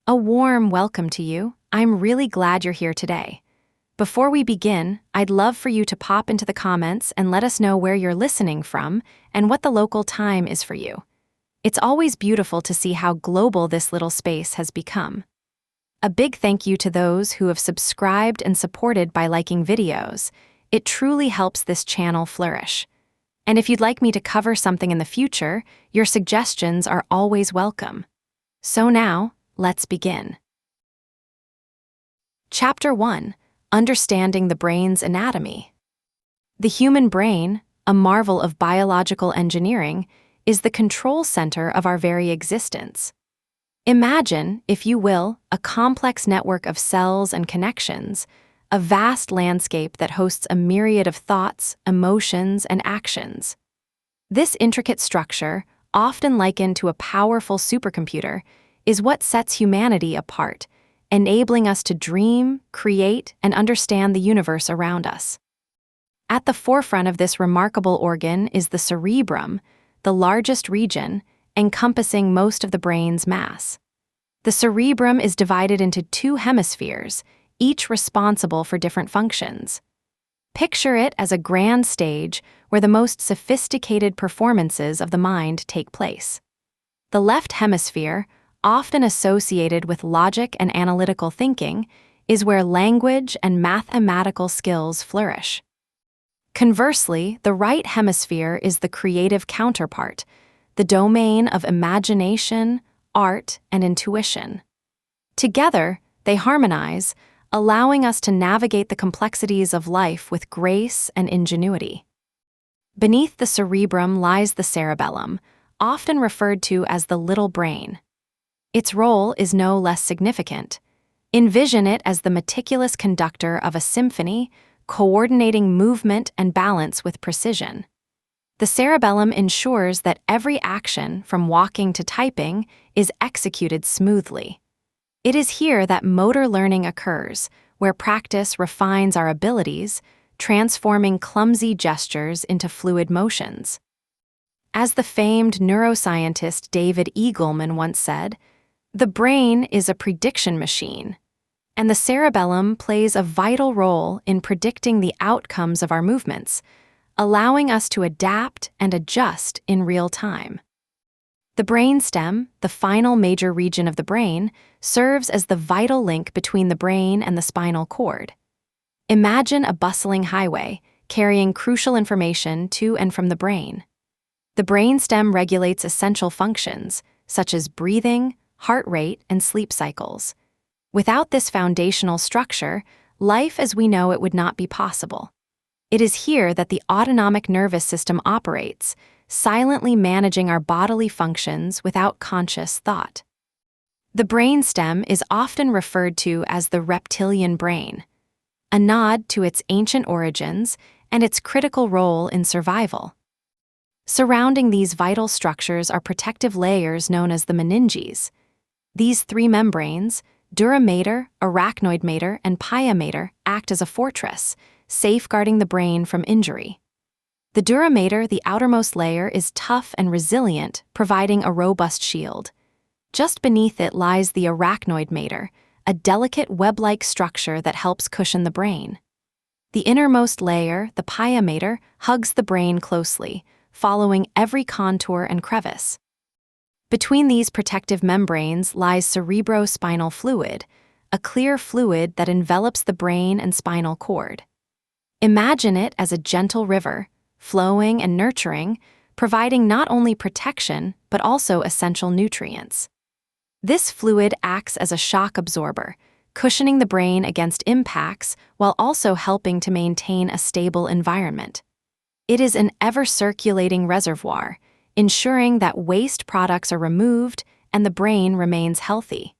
A warm welcome to you. I'm really glad you're here today. Before we begin, I'd love for you to pop into the comments and let us know where you're listening from and what the local time is for you. It's always beautiful to see how global this little space has become. A big thank you to those who have subscribed and supported by liking videos. It truly helps this channel flourish. And if you'd like me to cover something in the future, your suggestions are always welcome. So now, let's begin. Chapter 1. Understanding the brain's anatomy. The human brain, a marvel of biological engineering, is the control center of our very existence. Imagine, if you will, a complex network of cells and connections, a vast landscape that hosts a myriad of thoughts, emotions, and actions. This intricate structure, often likened to a powerful supercomputer, is what sets humanity apart, enabling us to dream, create, and understand the universe around us. At the forefront of this remarkable organ is the cerebrum, the largest region, encompassing most of the brain's mass. The cerebrum is divided into two hemispheres, each responsible for different functions. Picture it as a grand stage where the most sophisticated performances of the mind take place. The left hemisphere, often associated with logic and analytical thinking, is where language and mathematical skills flourish. Conversely, the right hemisphere is the creative counterpart, the domain of imagination, art, and intuition. Together, they harmonize, allowing us to navigate the complexities of life with grace and ingenuity. Beneath the cerebrum lies the cerebellum, often referred to as the little brain. Its role is no less significant. Envision it as the meticulous conductor of a symphony, coordinating movement and balance with precision. The cerebellum ensures that every action, from walking to typing, is executed smoothly. It is here that motor learning occurs, where practice refines our abilities, transforming clumsy gestures into fluid motions. As the famed neuroscientist David Eagleman once said, "The brain is a prediction machine, and the cerebellum plays a vital role in predicting the outcomes of our movements, allowing us to adapt and adjust in real time." The brainstem, the final major region of the brain, serves as the vital link between the brain and the spinal cord. Imagine a bustling highway, carrying crucial information to and from the brain. The brainstem regulates essential functions, such as breathing, heart rate, and sleep cycles. Without this foundational structure, life as we know it would not be possible. It is here that the autonomic nervous system operates, silently managing our bodily functions without conscious thought. The brainstem is often referred to as the reptilian brain, a nod to its ancient origins and its critical role in survival. Surrounding these vital structures are protective layers known as the meninges. These three membranes, dura mater, arachnoid mater, and pia mater, act as a fortress, safeguarding the brain from injury. The dura mater, the outermost layer, is tough and resilient, providing a robust shield. Just beneath it lies the arachnoid mater, a delicate web-like structure that helps cushion the brain. The innermost layer, the pia mater, hugs the brain closely, following every contour and crevice. Between these protective membranes lies cerebrospinal fluid, a clear fluid that envelops the brain and spinal cord. Imagine it as a gentle river, flowing and nurturing, providing not only protection but also essential nutrients. This fluid acts as a shock absorber, cushioning the brain against impacts while also helping to maintain a stable environment. It is an ever-circulating reservoir, ensuring that waste products are removed and the brain remains healthy.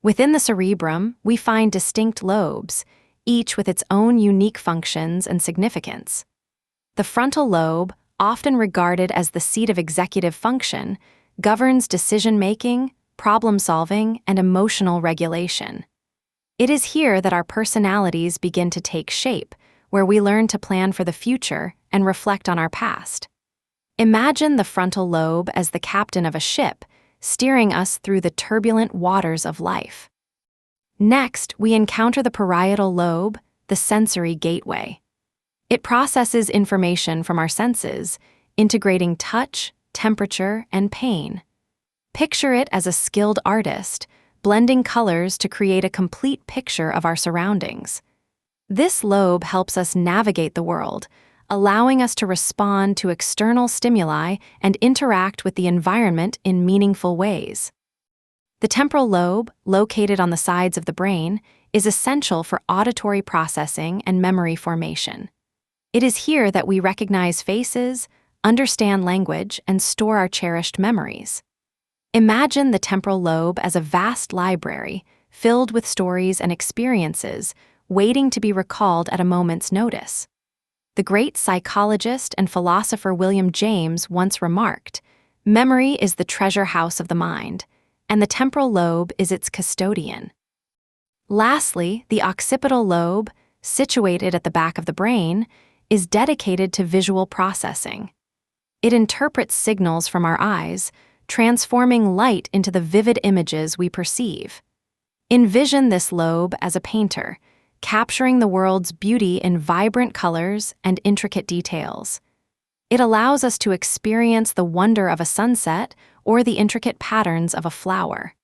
Within the cerebrum, we find distinct lobes, each with its own unique functions and significance. The frontal lobe, often regarded as the seat of executive function, governs decision-making, problem-solving, and emotional regulation. It is here that our personalities begin to take shape, where we learn to plan for the future and reflect on our past. Imagine the frontal lobe as the captain of a ship, steering us through the turbulent waters of life. Next, we encounter the parietal lobe, the sensory gateway. It processes information from our senses, integrating touch, temperature, and pain. Picture it as a skilled artist, blending colors to create a complete picture of our surroundings. This lobe helps us navigate the world, allowing us to respond to external stimuli and interact with the environment in meaningful ways. The temporal lobe, located on the sides of the brain, is essential for auditory processing and memory formation. It is here that we recognize faces, understand language, and store our cherished memories. Imagine the temporal lobe as a vast library filled with stories and experiences waiting to be recalled at a moment's notice. The great psychologist and philosopher William James once remarked, "Memory is the treasure house of the mind, and the temporal lobe is its custodian." Lastly, the occipital lobe, situated at the back of the brain, is dedicated to visual processing. It interprets signals from our eyes, transforming light into the vivid images we perceive. Envision this lobe as a painter, capturing the world's beauty in vibrant colors and intricate details. It allows us to experience the wonder of a sunset or the intricate patterns of a flower.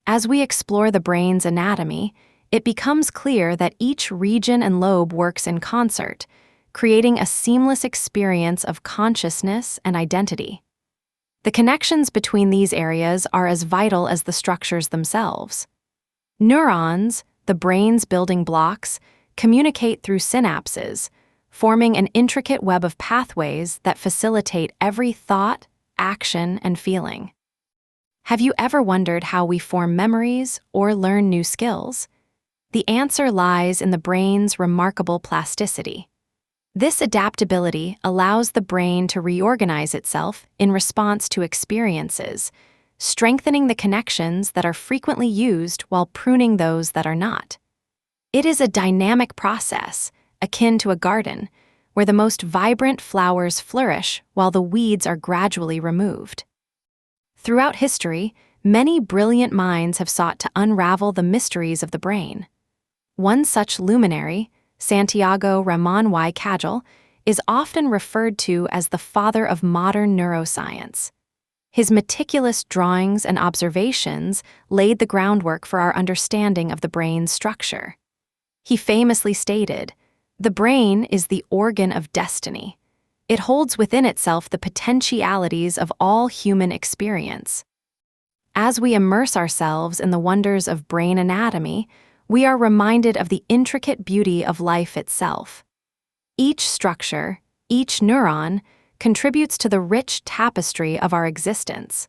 As we explore the brain's anatomy, it becomes clear that each region and lobe works in concert, creating a seamless experience of consciousness and identity. The connections between these areas are as vital as the structures themselves. Neurons, the brain's building blocks, communicate through synapses, forming an intricate web of pathways that facilitate every thought, action, and feeling. Have you ever wondered how we form memories or learn new skills? The answer lies in the brain's remarkable plasticity. This adaptability allows the brain to reorganize itself in response to experiences, strengthening the connections that are frequently used while pruning those that are not. It is a dynamic process, akin to a garden, where the most vibrant flowers flourish while the weeds are gradually removed. Throughout history, many brilliant minds have sought to unravel the mysteries of the brain. One such luminary, Santiago Ramon y Cajal, is often referred to as the father of modern neuroscience. His meticulous drawings and observations laid the groundwork for our understanding of the brain's structure. He famously stated, "The brain is the organ of destiny. It holds within itself the potentialities of all human experience." As we immerse ourselves in the wonders of brain anatomy, we are reminded of the intricate beauty of life itself. Each structure, each neuron, contributes to the rich tapestry of our existence.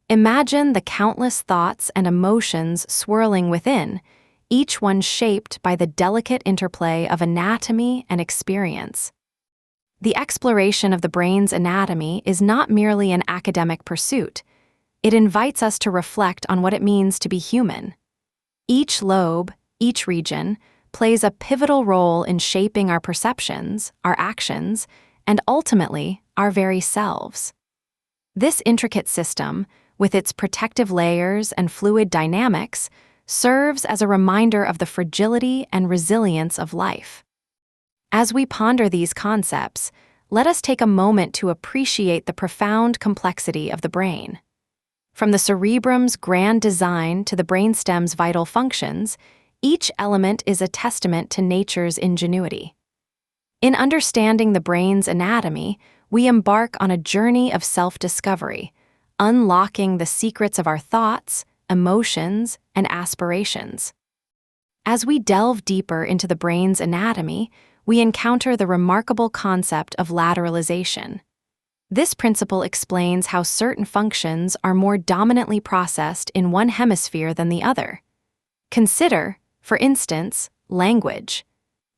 Imagine the countless thoughts and emotions swirling within, each one shaped by the delicate interplay of anatomy and experience. The exploration of the brain's anatomy is not merely an academic pursuit. It invites us to reflect on what it means to be human. Each lobe, each region, plays a pivotal role in shaping our perceptions, our actions, and ultimately, our very selves. This intricate system, with its protective layers and fluid dynamics, serves as a reminder of the fragility and resilience of life. As we ponder these concepts, let us take a moment to appreciate the profound complexity of the brain. From the cerebrum's grand design to the brainstem's vital functions, each element is a testament to nature's ingenuity. In understanding the brain's anatomy, we embark on a journey of self-discovery, unlocking the secrets of our thoughts, emotions, and aspirations. As we delve deeper into the brain's anatomy, we encounter the remarkable concept of lateralization. This principle explains how certain functions are more dominantly processed in one hemisphere than the other. Consider, for instance, language.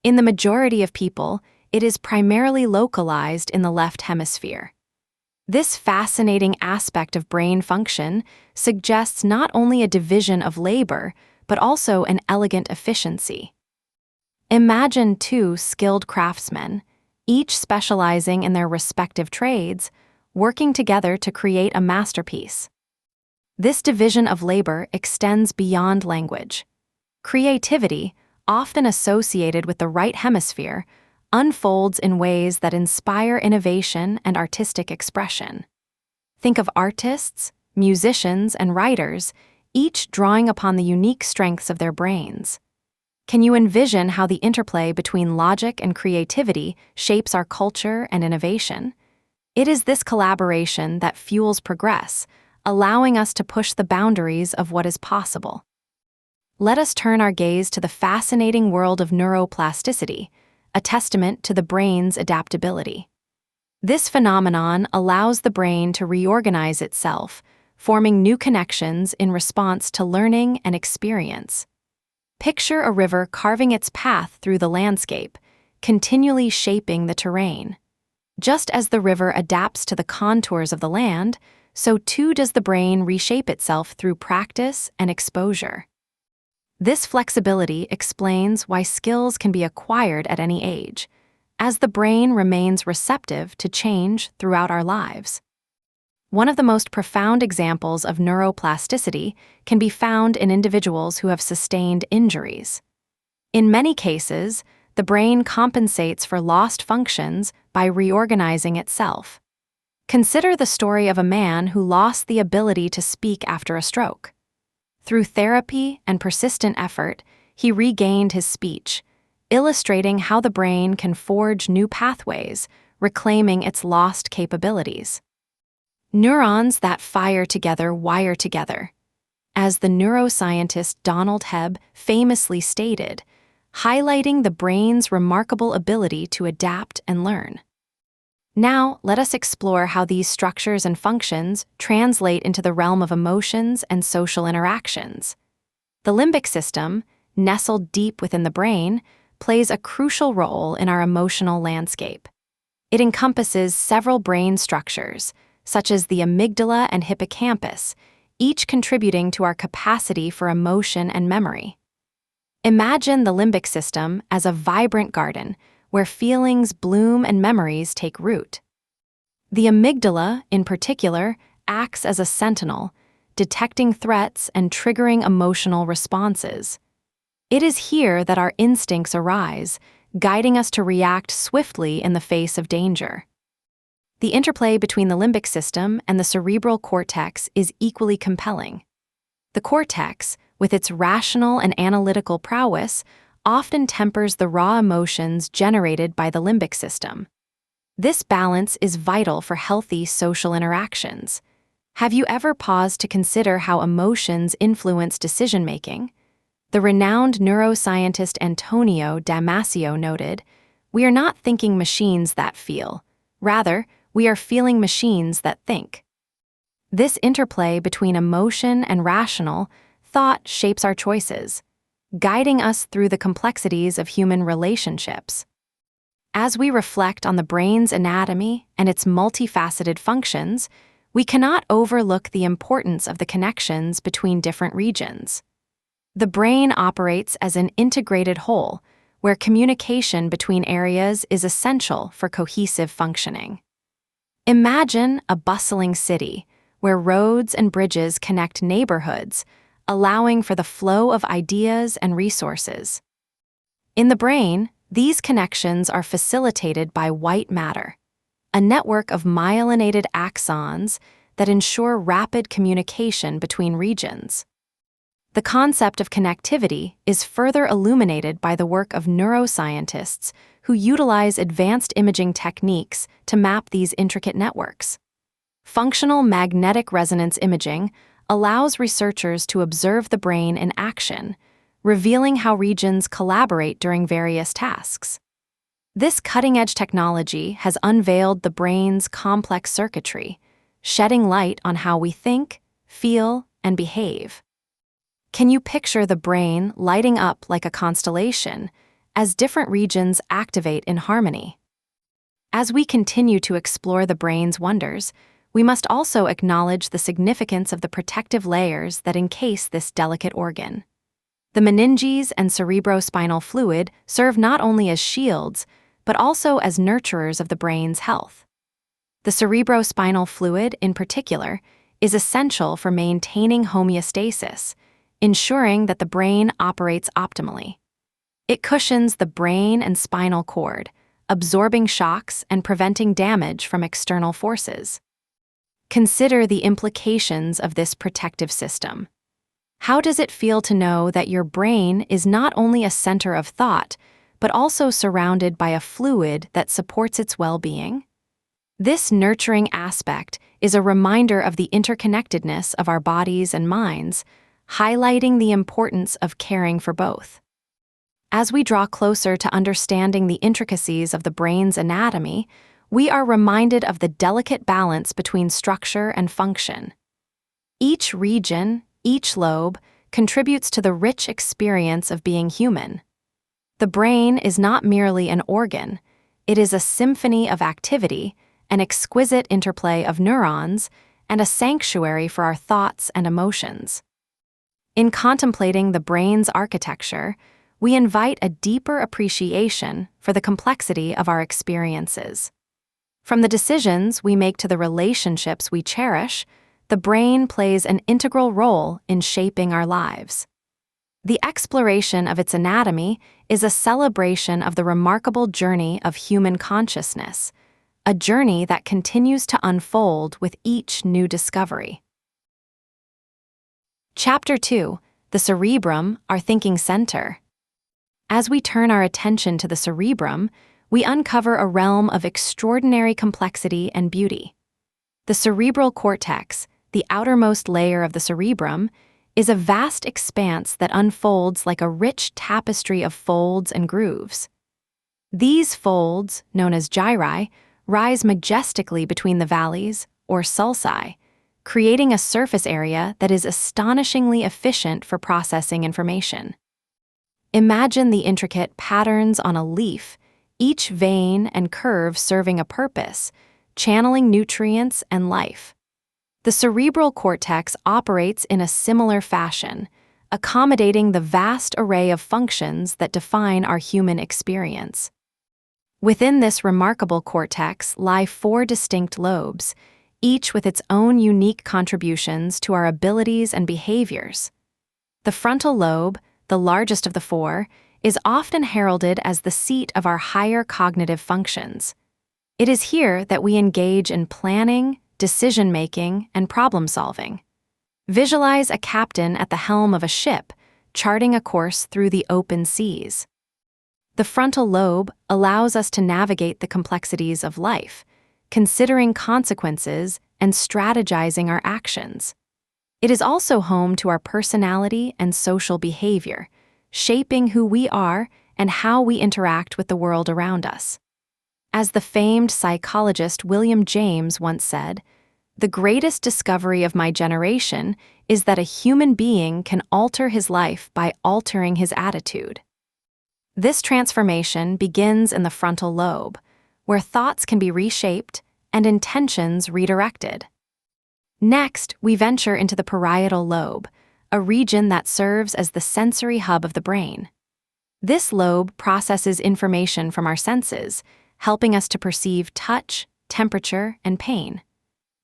In the majority of people, it is primarily localized in the left hemisphere. This fascinating aspect of brain function suggests not only a division of labor, but also an elegant efficiency. Imagine two skilled craftsmen, each specializing in their respective trades, working together to create a masterpiece. This division of labor extends beyond language. Creativity, often associated with the right hemisphere, unfolds in ways that inspire innovation and artistic expression. Think of artists, musicians, and writers, each drawing upon the unique strengths of their brains. Can you envision how the interplay between logic and creativity shapes our culture and innovation? It is this collaboration that fuels progress, allowing us to push the boundaries of what is possible. Let us turn our gaze to the fascinating world of neuroplasticity, a testament to the brain's adaptability. This phenomenon allows the brain to reorganize itself, forming new connections in response to learning and experience. Picture a river carving its path through the landscape, continually shaping the terrain. Just as the river adapts to the contours of the land, so too does the brain reshape itself through practice and exposure. This flexibility explains why skills can be acquired at any age, as the brain remains receptive to change throughout our lives. One of the most profound examples of neuroplasticity can be found in individuals who have sustained injuries. In many cases, the brain compensates for lost functions by reorganizing itself. Consider the story of a man who lost the ability to speak after a stroke. Through therapy and persistent effort, he regained his speech, illustrating how the brain can forge new pathways, reclaiming its lost capabilities. Neurons that fire together wire together. As the neuroscientist Donald Hebb famously stated, highlighting the brain's remarkable ability to adapt and learn. Now, let us explore how these structures and functions translate into the realm of emotions and social interactions. The limbic system, nestled deep within the brain, plays a crucial role in our emotional landscape. It encompasses several brain structures, such as the amygdala and hippocampus, each contributing to our capacity for emotion and memory. Imagine the limbic system as a vibrant garden where feelings bloom and memories take root. The amygdala, in particular, acts as a sentinel, detecting threats and triggering emotional responses. It is here that our instincts arise, guiding us to react swiftly in the face of danger. The interplay between the limbic system and the cerebral cortex is equally compelling. The cortex, with its rational and analytical prowess, often tempers the raw emotions generated by the limbic system. This balance is vital for healthy social interactions. Have you ever paused to consider how emotions influence decision-making? The renowned neuroscientist Antonio Damasio noted, "We are not thinking machines that feel. Rather, we are feeling machines that think." This interplay between emotion and rational thought shapes our choices, guiding us through the complexities of human relationships. As we reflect on the brain's anatomy and its multifaceted functions, we cannot overlook the importance of the connections between different regions. The brain operates as an integrated whole, where communication between areas is essential for cohesive functioning. Imagine a bustling city, where roads and bridges connect neighborhoods, allowing for the flow of ideas and resources. In the brain, these connections are facilitated by white matter, a network of myelinated axons that ensure rapid communication between regions. The concept of connectivity is further illuminated by the work of neuroscientists who utilize advanced imaging techniques to map these intricate networks. Functional magnetic resonance imaging allows researchers to observe the brain in action, revealing how regions collaborate during various tasks. This cutting-edge technology has unveiled the brain's complex circuitry, shedding light on how we think, feel, and behave. Can you picture the brain lighting up like a constellation as different regions activate in harmony? As we continue to explore the brain's wonders, we must also acknowledge the significance of the protective layers that encase this delicate organ. The meninges and cerebrospinal fluid serve not only as shields, but also as nurturers of the brain's health. The cerebrospinal fluid, in particular, is essential for maintaining homeostasis, ensuring that the brain operates optimally. It cushions the brain and spinal cord, absorbing shocks and preventing damage from external forces. Consider the implications of this protective system. How does it feel to know that your brain is not only a center of thought, but also surrounded by a fluid that supports its well-being? This nurturing aspect is a reminder of the interconnectedness of our bodies and minds, highlighting the importance of caring for both. As we draw closer to understanding the intricacies of the brain's anatomy, we are reminded of the delicate balance between structure and function. Each region, each lobe, contributes to the rich experience of being human. The brain is not merely an organ, it is a symphony of activity, an exquisite interplay of neurons, and a sanctuary for our thoughts and emotions. In contemplating the brain's architecture, we invite a deeper appreciation for the complexity of our experiences. From the decisions we make to the relationships we cherish, the brain plays an integral role in shaping our lives. The exploration of its anatomy is a celebration of the remarkable journey of human consciousness, a journey that continues to unfold with each new discovery. Chapter 2: The Cerebrum, Our Thinking Center. As we turn our attention to the cerebrum, we uncover a realm of extraordinary complexity and beauty. The cerebral cortex, the outermost layer of the cerebrum, is a vast expanse that unfolds like a rich tapestry of folds and grooves. These folds, known as gyri, rise majestically between the valleys, or sulci, creating a surface area that is astonishingly efficient for processing information. Imagine the intricate patterns on a leaf, each vein and curve serving a purpose, channeling nutrients and life. The cerebral cortex operates in a similar fashion, accommodating the vast array of functions that define our human experience. Within this remarkable cortex lie 4 distinct lobes, each with its own unique contributions to our abilities and behaviors. The frontal lobe, the largest of the 4, is often heralded as the seat of our higher cognitive functions. It is here that we engage in planning, decision-making, and problem-solving. Visualize a captain at the helm of a ship, charting a course through the open seas. The frontal lobe allows us to navigate the complexities of life, considering consequences and strategizing our actions. It is also home to our personality and social behavior, shaping who we are and how we interact with the world around us. As the famed psychologist William James once said, "The greatest discovery of my generation is that a human being can alter his life by altering his attitude." This transformation begins in the frontal lobe, where thoughts can be reshaped and intentions redirected. Next, we venture into the parietal lobe, a region that serves as the sensory hub of the brain. This lobe processes information from our senses, helping us to perceive touch, temperature, and pain.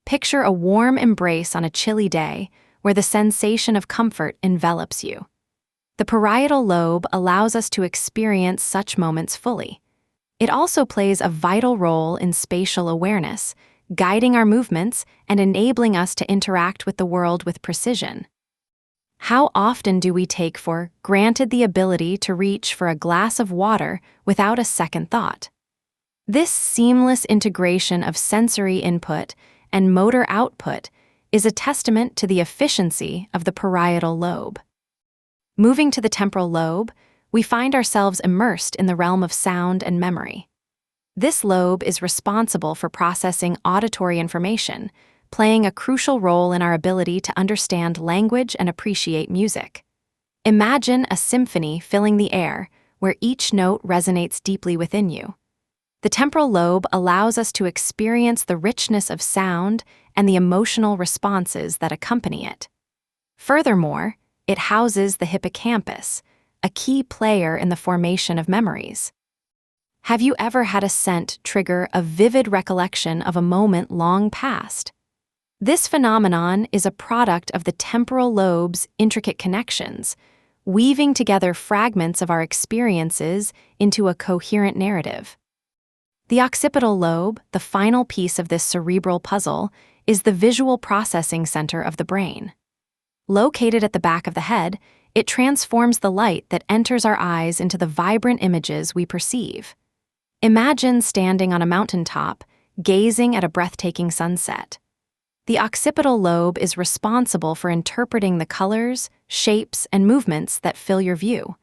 Picture a warm embrace on a chilly day, where the sensation of comfort envelops you. The parietal lobe allows us to experience such moments fully. It also plays a vital role in spatial awareness, guiding our movements and enabling us to interact with the world with precision. How often do we take for granted the ability to reach for a glass of water without a second thought? This seamless integration of sensory input and motor output is a testament to the efficiency of the parietal lobe. Moving to the temporal lobe, we find ourselves immersed in the realm of sound and memory. This lobe is responsible for processing auditory information, playing a crucial role in our ability to understand language and appreciate music. Imagine a symphony filling the air, where each note resonates deeply within you. The temporal lobe allows us to experience the richness of sound and the emotional responses that accompany it. Furthermore, it houses the hippocampus, a key player in the formation of memories. Have you ever had a scent trigger a vivid recollection of a moment long past? This phenomenon is a product of the temporal lobe's intricate connections, weaving together fragments of our experiences into a coherent narrative. The occipital lobe, the final piece of this cerebral puzzle, is the visual processing center of the brain. Located at the back of the head, it transforms the light that enters our eyes into the vibrant images we perceive. Imagine standing on a mountaintop, gazing at a breathtaking sunset. The occipital lobe is responsible for interpreting the colors, shapes, and movements that fill your view.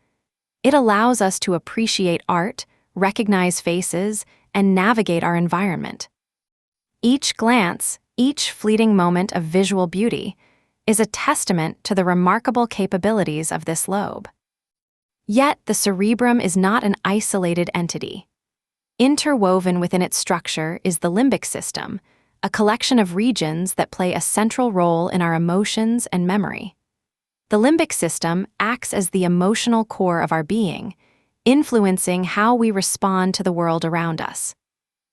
It allows us to appreciate art, recognize faces, and navigate our environment. Each glance, each fleeting moment of visual beauty, is a testament to the remarkable capabilities of this lobe. Yet, the cerebrum is not an isolated entity. Interwoven within its structure is the limbic system, a collection of regions that play a central role in our emotions and memory. The limbic system acts as the emotional core of our being, influencing how we respond to the world around us.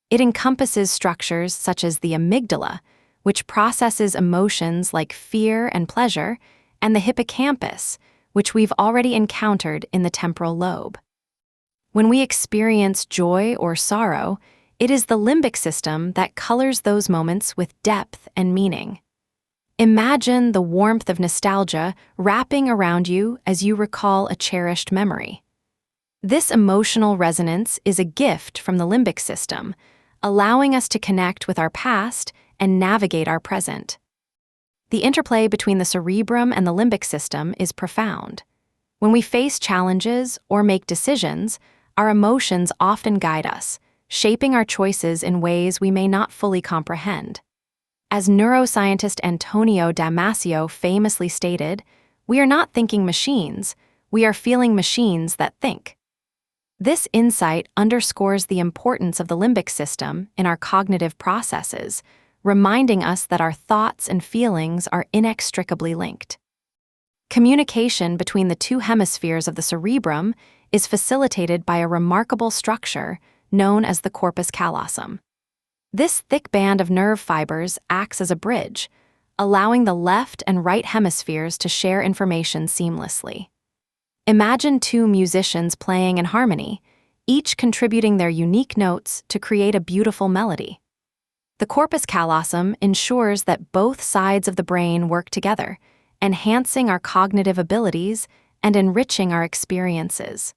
It encompasses structures such as the amygdala, which processes emotions like fear and pleasure, and the hippocampus, which we've already encountered in the temporal lobe. When we experience joy or sorrow, it is the limbic system that colors those moments with depth and meaning. Imagine the warmth of nostalgia wrapping around you as you recall a cherished memory. This emotional resonance is a gift from the limbic system, allowing us to connect with our past and navigate our present. The interplay between the cerebrum and the limbic system is profound. When we face challenges or make decisions, our emotions often guide us, shaping our choices in ways we may not fully comprehend. As neuroscientist Antonio Damasio famously stated, "We are not thinking machines, we are feeling machines that think." This insight underscores the importance of the limbic system in our cognitive processes, reminding us that our thoughts and feelings are inextricably linked. Communication between the two hemispheres of the cerebrum is facilitated by a remarkable structure known as the corpus callosum. This thick band of nerve fibers acts as a bridge, allowing the left and right hemispheres to share information seamlessly. Imagine two musicians playing in harmony, each contributing their unique notes to create a beautiful melody. The corpus callosum ensures that both sides of the brain work together, enhancing our cognitive abilities and enriching our experiences.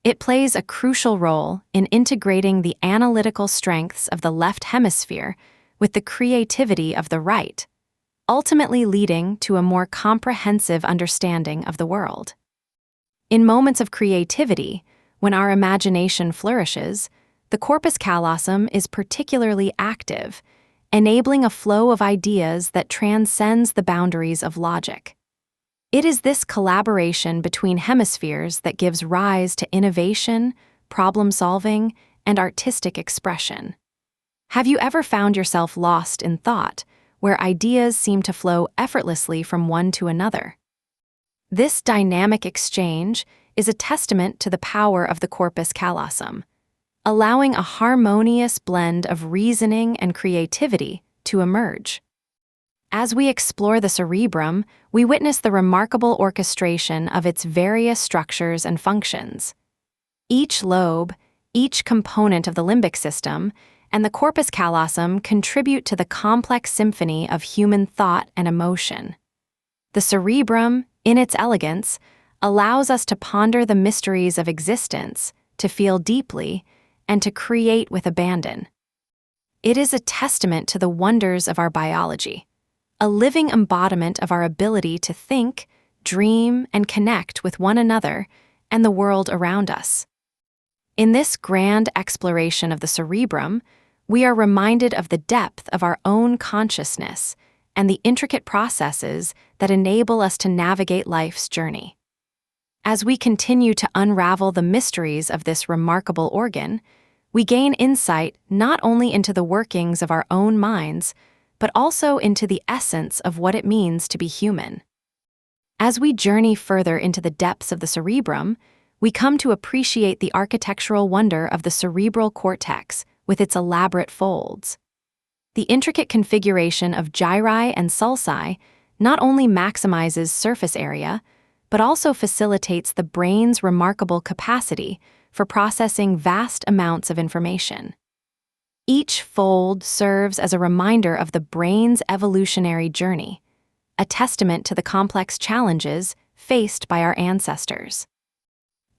It plays a crucial role in integrating the analytical strengths of the left hemisphere with the creativity of the right, ultimately leading to a more comprehensive understanding of the world. In moments of creativity, when our imagination flourishes, the corpus callosum is particularly active, enabling a flow of ideas that transcends the boundaries of logic. It is this collaboration between hemispheres that gives rise to innovation, problem-solving, and artistic expression. Have you ever found yourself lost in thought, where ideas seem to flow effortlessly from one to another? This dynamic exchange is a testament to the power of the corpus callosum, allowing a harmonious blend of reasoning and creativity to emerge. As we explore the cerebrum, we witness the remarkable orchestration of its various structures and functions. Each lobe, each component of the limbic system, and the corpus callosum contribute to the complex symphony of human thought and emotion. The cerebrum, in its elegance, allows us to ponder the mysteries of existence, to feel deeply, and to create with abandon. It is a testament to the wonders of our biology, a living embodiment of our ability to think, dream, and connect with one another and the world around us. In this grand exploration of the cerebrum, we are reminded of the depth of our own consciousness and the intricate processes that enable us to navigate life's journey. As we continue to unravel the mysteries of this remarkable organ, we gain insight not only into the workings of our own minds, but also into the essence of what it means to be human. As we journey further into the depths of the cerebrum, we come to appreciate the architectural wonder of the cerebral cortex with its elaborate folds. The intricate configuration of gyri and sulci not only maximizes surface area, but also facilitates the brain's remarkable capacity for processing vast amounts of information. Each fold serves as a reminder of the brain's evolutionary journey, a testament to the complex challenges faced by our ancestors.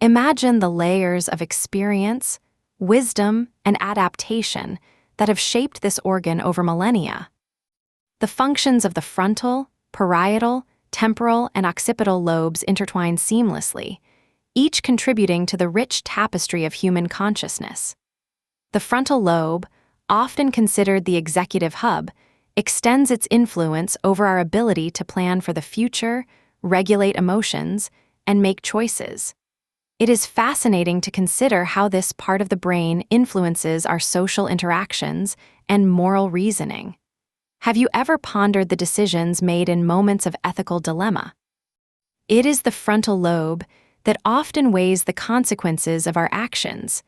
Imagine the layers of experience, wisdom, and adaptation that have shaped this organ over millennia. The functions of the frontal, parietal, temporal, and occipital lobes intertwine seamlessly, each contributing to the rich tapestry of human consciousness. The frontal lobe, often considered the executive hub, extends its influence over our ability to plan for the future, regulate emotions, and make choices. It is fascinating to consider how this part of the brain influences our social interactions and moral reasoning. Have you ever pondered the decisions made in moments of ethical dilemma? It is the frontal lobe that often weighs the consequences of our actions,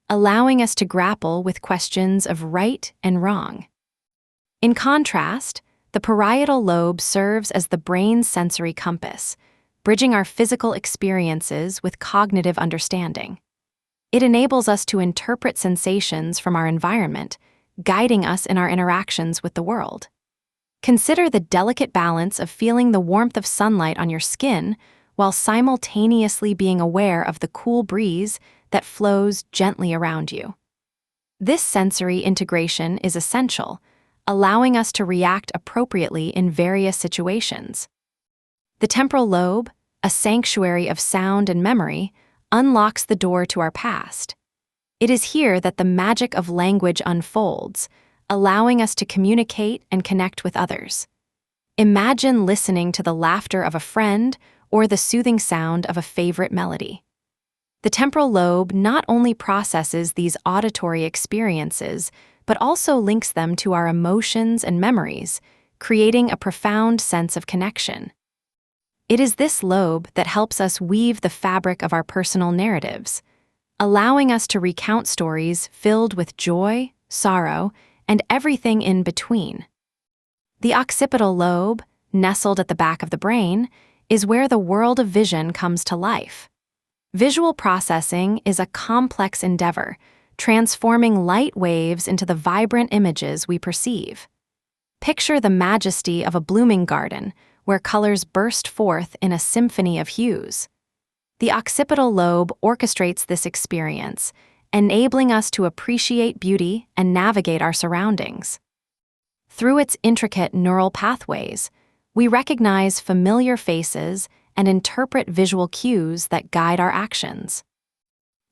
allowing us to grapple with questions of right and wrong. In contrast, the parietal lobe serves as the brain's sensory compass, bridging our physical experiences with cognitive understanding. It enables us to interpret sensations from our environment, guiding us in our interactions with the world. Consider the delicate balance of feeling the warmth of sunlight on your skin while simultaneously being aware of the cool breeze that flows gently around you. This sensory integration is essential, allowing us to react appropriately in various situations. The temporal lobe, a sanctuary of sound and memory, unlocks the door to our past. It is here that the magic of language unfolds, allowing us to communicate and connect with others. Imagine listening to the laughter of a friend or the soothing sound of a favorite melody. The temporal lobe not only processes these auditory experiences, but also links them to our emotions and memories, creating a profound sense of connection. It is this lobe that helps us weave the fabric of our personal narratives, allowing us to recount stories filled with joy, sorrow, and everything in between. The occipital lobe, nestled at the back of the brain, is where the world of vision comes to life. Visual processing is a complex endeavor, transforming light waves into the vibrant images we perceive. Picture the majesty of a blooming garden, where colors burst forth in a symphony of hues. The occipital lobe orchestrates this experience, enabling us to appreciate beauty and navigate our surroundings. Through its intricate neural pathways, we recognize familiar faces and interpret visual cues that guide our actions.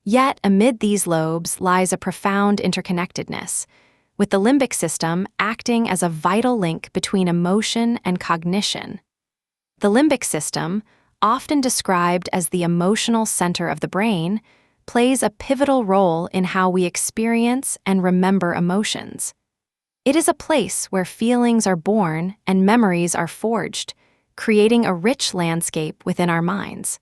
Yet, amid these lobes lies a profound interconnectedness, with the limbic system acting as a vital link between emotion and cognition. The limbic system, often described as the emotional center of the brain, plays a pivotal role in how we experience and remember emotions. It is a place where feelings are born and memories are forged, creating a rich landscape within our minds.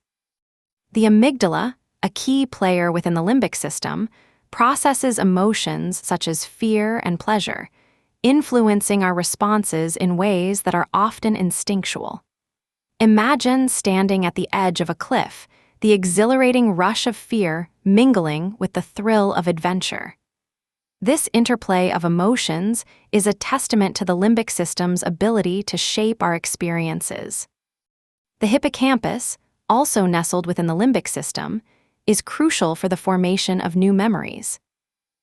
The amygdala, a key player within the limbic system, processes emotions such as fear and pleasure, influencing our responses in ways that are often instinctual. Imagine standing at the edge of a cliff, the exhilarating rush of fear mingling with the thrill of adventure. This interplay of emotions is a testament to the limbic system's ability to shape our experiences. The hippocampus, also nestled within the limbic system, is crucial for the formation of new memories.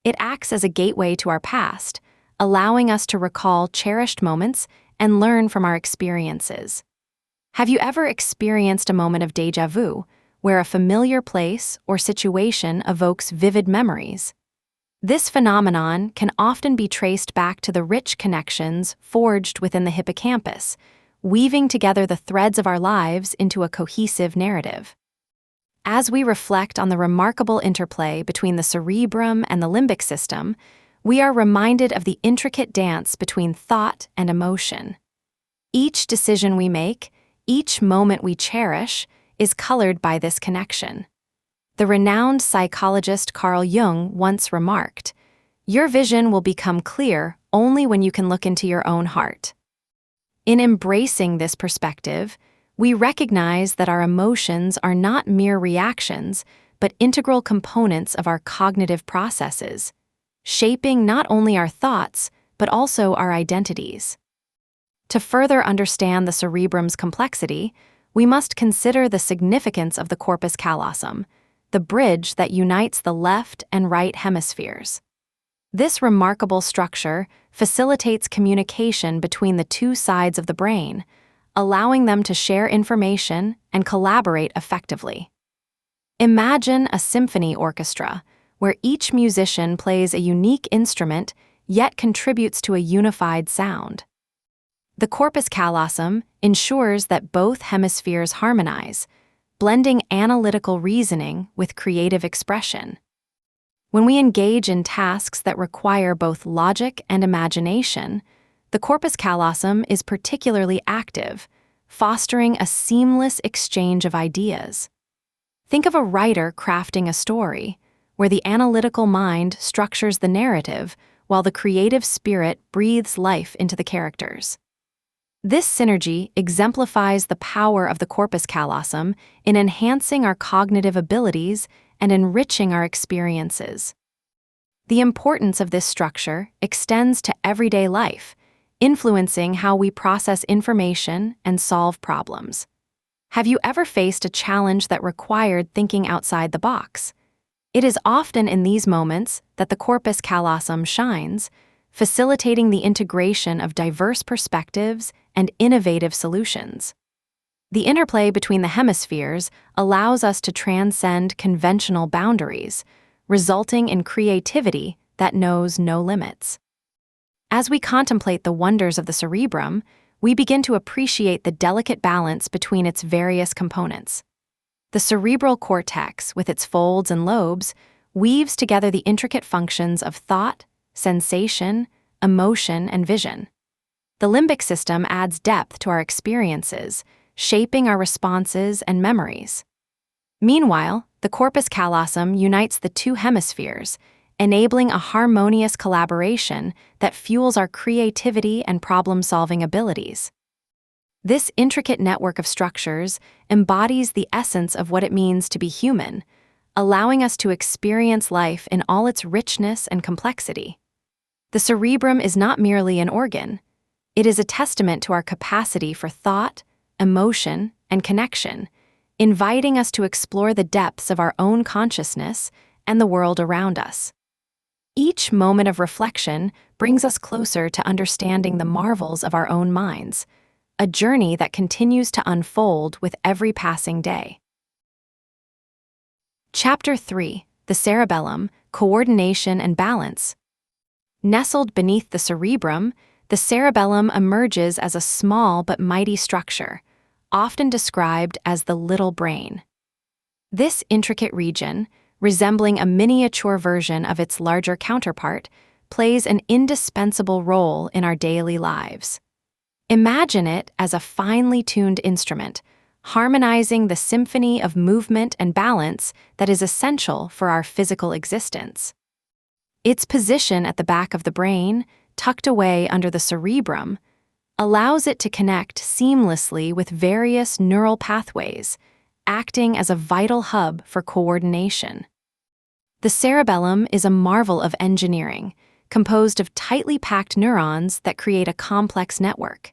It acts as a gateway to our past, allowing us to recall cherished moments and learn from our experiences. Have you ever experienced a moment of déjà vu, where a familiar place or situation evokes vivid memories? This phenomenon can often be traced back to the rich connections forged within the hippocampus, weaving together the threads of our lives into a cohesive narrative. As we reflect on the remarkable interplay between the cerebrum and the limbic system, we are reminded of the intricate dance between thought and emotion. Each decision we make, each moment we cherish, is colored by this connection. The renowned psychologist Carl Jung once remarked, "Your vision will become clear only when you can look into your own heart. In embracing this perspective, we recognize that our emotions are not mere reactions, but integral components of our cognitive processes, shaping not only our thoughts, but also our identities. To further understand the cerebrum's complexity, we must consider the significance of the corpus callosum, the bridge that unites the left and right hemispheres. This remarkable structure facilitates communication between the two sides of the brain, allowing them to share information and collaborate effectively. Imagine a symphony orchestra, where each musician plays a unique instrument yet contributes to a unified sound. The corpus callosum ensures that both hemispheres harmonize, blending analytical reasoning with creative expression. When we engage in tasks that require both logic and imagination, the corpus callosum is particularly active, fostering a seamless exchange of ideas. Think of a writer crafting a story, where the analytical mind structures the narrative while the creative spirit breathes life into the characters. This synergy exemplifies the power of the corpus callosum in enhancing our cognitive abilities and enriching our experiences. The importance of this structure extends to everyday life, influencing how we process information and solve problems. Have you ever faced a challenge that required thinking outside the box? It is often in these moments that the corpus callosum shines, facilitating the integration of diverse perspectives and innovative solutions. The interplay between the hemispheres allows us to transcend conventional boundaries, resulting in creativity that knows no limits. As we contemplate the wonders of the cerebrum, we begin to appreciate the delicate balance between its various components. The cerebral cortex, with its folds and lobes, weaves together the intricate functions of thought, sensation, emotion, and vision. The limbic system adds depth to our experiences, shaping our responses and memories. Meanwhile, the corpus callosum unites the two hemispheres, enabling a harmonious collaboration that fuels our creativity and problem-solving abilities. This intricate network of structures embodies the essence of what it means to be human, allowing us to experience life in all its richness and complexity. The cerebrum is not merely an organ. It is a testament to our capacity for thought, emotion, and connection, inviting us to explore the depths of our own consciousness and the world around us. Each moment of reflection brings us closer to understanding the marvels of our own minds, a journey that continues to unfold with every passing day. Chapter 3: The Cerebellum, Coordination and Balance. Nestled beneath the cerebrum, the cerebellum emerges as a small but mighty structure, often described as the little brain. This intricate region, resembling a miniature version of its larger counterpart, plays an indispensable role in our daily lives. Imagine it as a finely tuned instrument, harmonizing the symphony of movement and balance that is essential for our physical existence. Its position at the back of the brain, tucked away under the cerebrum, allows it to connect seamlessly with various neural pathways, acting as a vital hub for coordination. The cerebellum is a marvel of engineering, composed of tightly packed neurons that create a complex network.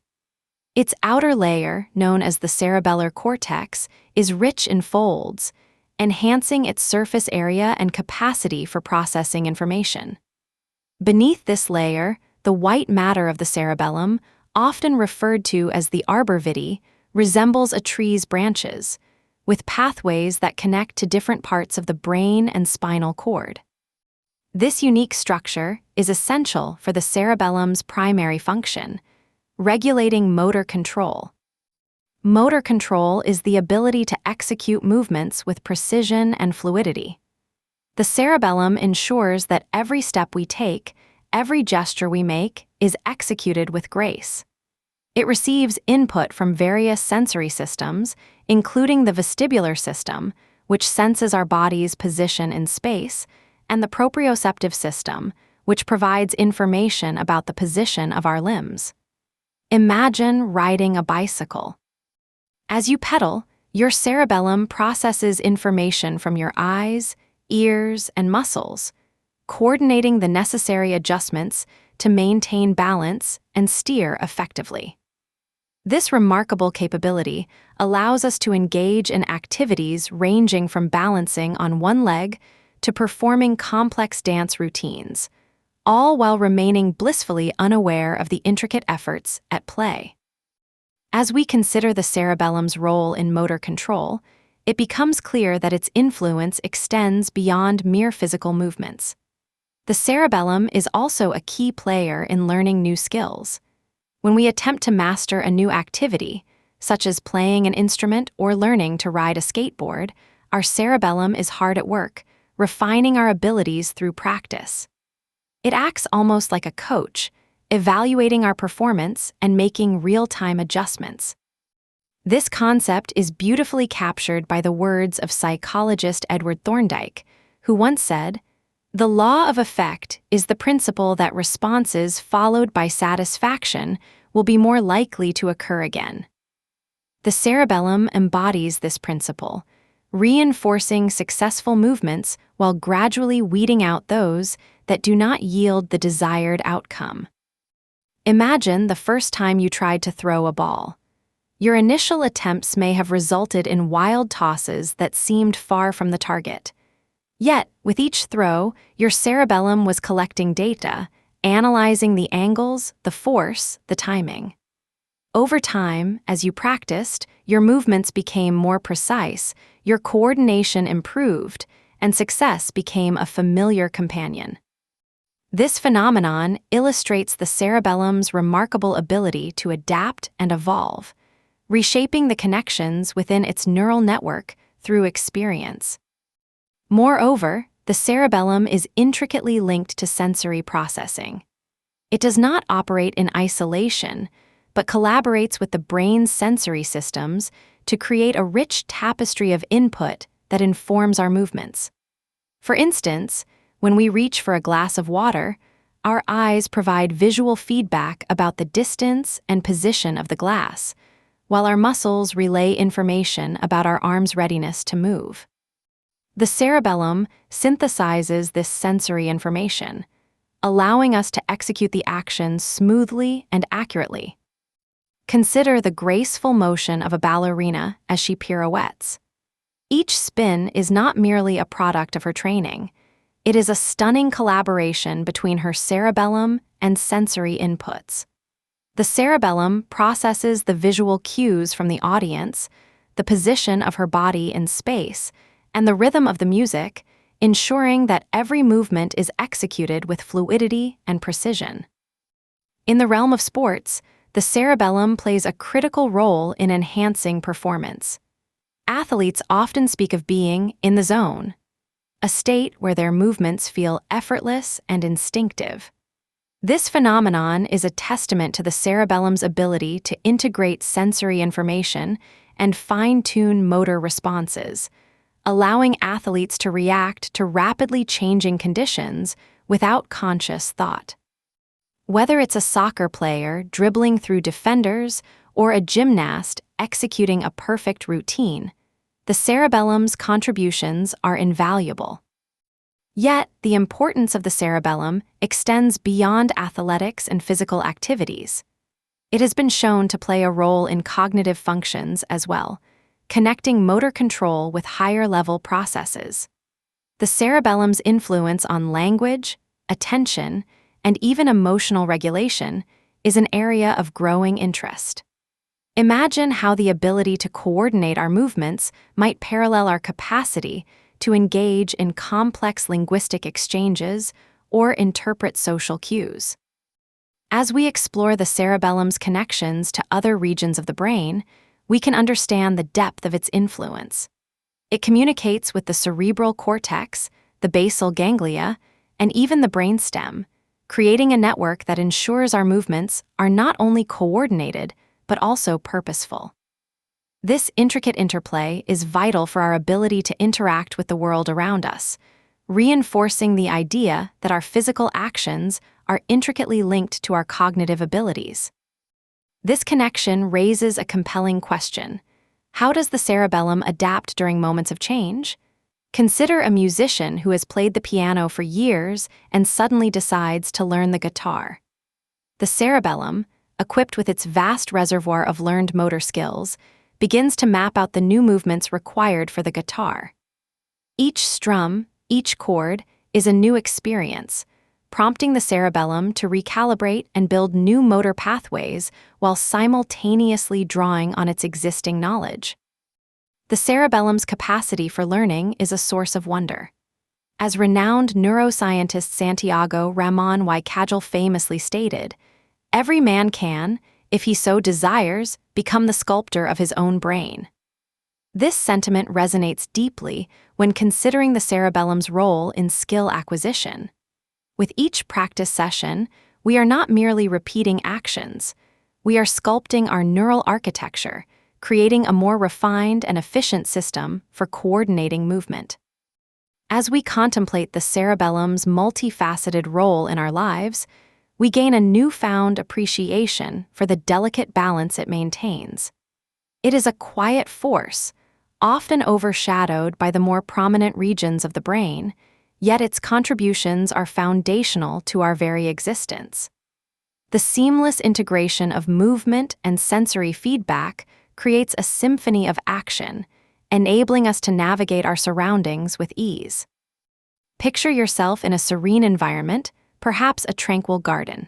Its outer layer, known as the cerebellar cortex, is rich in folds, enhancing its surface area and capacity for processing information. Beneath this layer, the white matter of the cerebellum, often referred to as the arbor vitae, resembles a tree's branches, with pathways that connect to different parts of the brain and spinal cord. This unique structure is essential for the cerebellum's primary function, regulating motor control. Motor control is the ability to execute movements with precision and fluidity. The cerebellum ensures that every step we take, every gesture we make, is executed with grace. It receives input from various sensory systems, including the vestibular system, which senses our body's position in space, and the proprioceptive system, which provides information about the position of our limbs. Imagine riding a bicycle. As you pedal, your cerebellum processes information from your eyes, ears, and muscles, coordinating the necessary adjustments to maintain balance and steer effectively. This remarkable capability allows us to engage in activities ranging from balancing on one leg to performing complex dance routines, all while remaining blissfully unaware of the intricate efforts at play. As we consider the cerebellum's role in motor control, it becomes clear that its influence extends beyond mere physical movements. The cerebellum is also a key player in learning new skills. When we attempt to master a new activity, such as playing an instrument or learning to ride a skateboard, our cerebellum is hard at work, refining our abilities through practice. It acts almost like a coach, evaluating our performance and making real-time adjustments. This concept is beautifully captured by the words of psychologist Edward Thorndike, who once said, "The law of effect is the principle that responses followed by satisfaction will be more likely to occur again." The cerebellum embodies this principle, reinforcing successful movements while gradually weeding out those that do not yield the desired outcome. Imagine the first time you tried to throw a ball. Your initial attempts may have resulted in wild tosses that seemed far from the target. Yet, with each throw, your cerebellum was collecting data, analyzing the angles, the force, the timing. Over time, as you practiced, your movements became more precise, your coordination improved, and success became a familiar companion. This phenomenon illustrates the cerebellum's remarkable ability to adapt and evolve, reshaping the connections within its neural network through experience. Moreover, the cerebellum is intricately linked to sensory processing. It does not operate in isolation, but collaborates with the brain's sensory systems to create a rich tapestry of input that informs our movements. For instance, when we reach for a glass of water, our eyes provide visual feedback about the distance and position of the glass, while our muscles relay information about our arm's readiness to move. The cerebellum synthesizes this sensory information, allowing us to execute the action smoothly and accurately. Consider the graceful motion of a ballerina as she pirouettes. Each spin is not merely a product of her training. It is a stunning collaboration between her cerebellum and sensory inputs. The cerebellum processes the visual cues from the audience, the position of her body in space, and the rhythm of the music, ensuring that every movement is executed with fluidity and precision. In the realm of sports, the cerebellum plays a critical role in enhancing performance. Athletes often speak of being in the zone, a state where their movements feel effortless and instinctive. This phenomenon is a testament to the cerebellum's ability to integrate sensory information and fine-tune motor responses, allowing athletes to react to rapidly changing conditions without conscious thought. Whether it's a soccer player dribbling through defenders or a gymnast executing a perfect routine, the cerebellum's contributions are invaluable. Yet, the importance of the cerebellum extends beyond athletics and physical activities. It has been shown to play a role in cognitive functions as well, connecting motor control with higher-level processes. The cerebellum's influence on language, attention, and even emotional regulation is an area of growing interest. Imagine how the ability to coordinate our movements might parallel our capacity to engage in complex linguistic exchanges or interpret social cues. As we explore the cerebellum's connections to other regions of the brain, we can understand the depth of its influence. It communicates with the cerebral cortex, the basal ganglia, and even the brainstem, creating a network that ensures our movements are not only coordinated, but also purposeful. This intricate interplay is vital for our ability to interact with the world around us, reinforcing the idea that our physical actions are intricately linked to our cognitive abilities. This connection raises a compelling question. How does the cerebellum adapt during moments of change? Consider a musician who has played the piano for years and suddenly decides to learn the guitar. The cerebellum, equipped with its vast reservoir of learned motor skills, begins to map out the new movements required for the guitar. Each strum, each chord, is a new experience, prompting the cerebellum to recalibrate and build new motor pathways while simultaneously drawing on its existing knowledge. The cerebellum's capacity for learning is a source of wonder. As renowned neuroscientist Santiago Ramon y Cajal famously stated, "Every man can, if he so desires, become the sculptor of his own brain." This sentiment resonates deeply when considering the cerebellum's role in skill acquisition. With each practice session, we are not merely repeating actions. We are sculpting our neural architecture, creating a more refined and efficient system for coordinating movement. As we contemplate the cerebellum's multifaceted role in our lives, we gain a newfound appreciation for the delicate balance it maintains. It is a quiet force, often overshadowed by the more prominent regions of the brain, yet its contributions are foundational to our very existence. The seamless integration of movement and sensory feedback creates a symphony of action, enabling us to navigate our surroundings with ease. Picture yourself in a serene environment, perhaps a tranquil garden.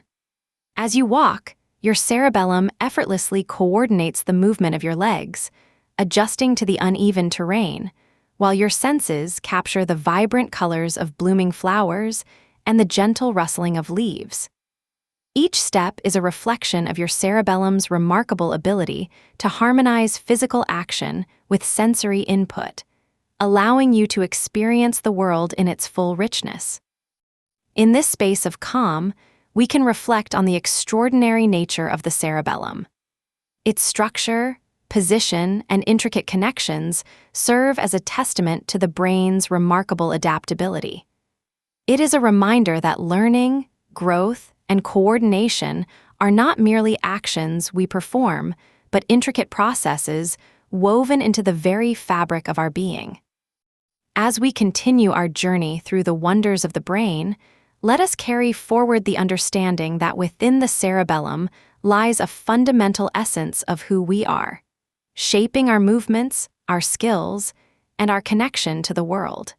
As you walk, your cerebellum effortlessly coordinates the movement of your legs, adjusting to the uneven terrain, while your senses capture the vibrant colors of blooming flowers and the gentle rustling of leaves. Each step is a reflection of your cerebellum's remarkable ability to harmonize physical action with sensory input, allowing you to experience the world in its full richness. In this space of calm, we can reflect on the extraordinary nature of the cerebellum. Its structure, position, and intricate connections serve as a testament to the brain's remarkable adaptability. It is a reminder that learning, growth, and coordination are not merely actions we perform, but intricate processes woven into the very fabric of our being. As we continue our journey through the wonders of the brain, let us carry forward the understanding that within the cerebellum lies a fundamental essence of who we are, shaping our movements, our skills, and our connection to the world.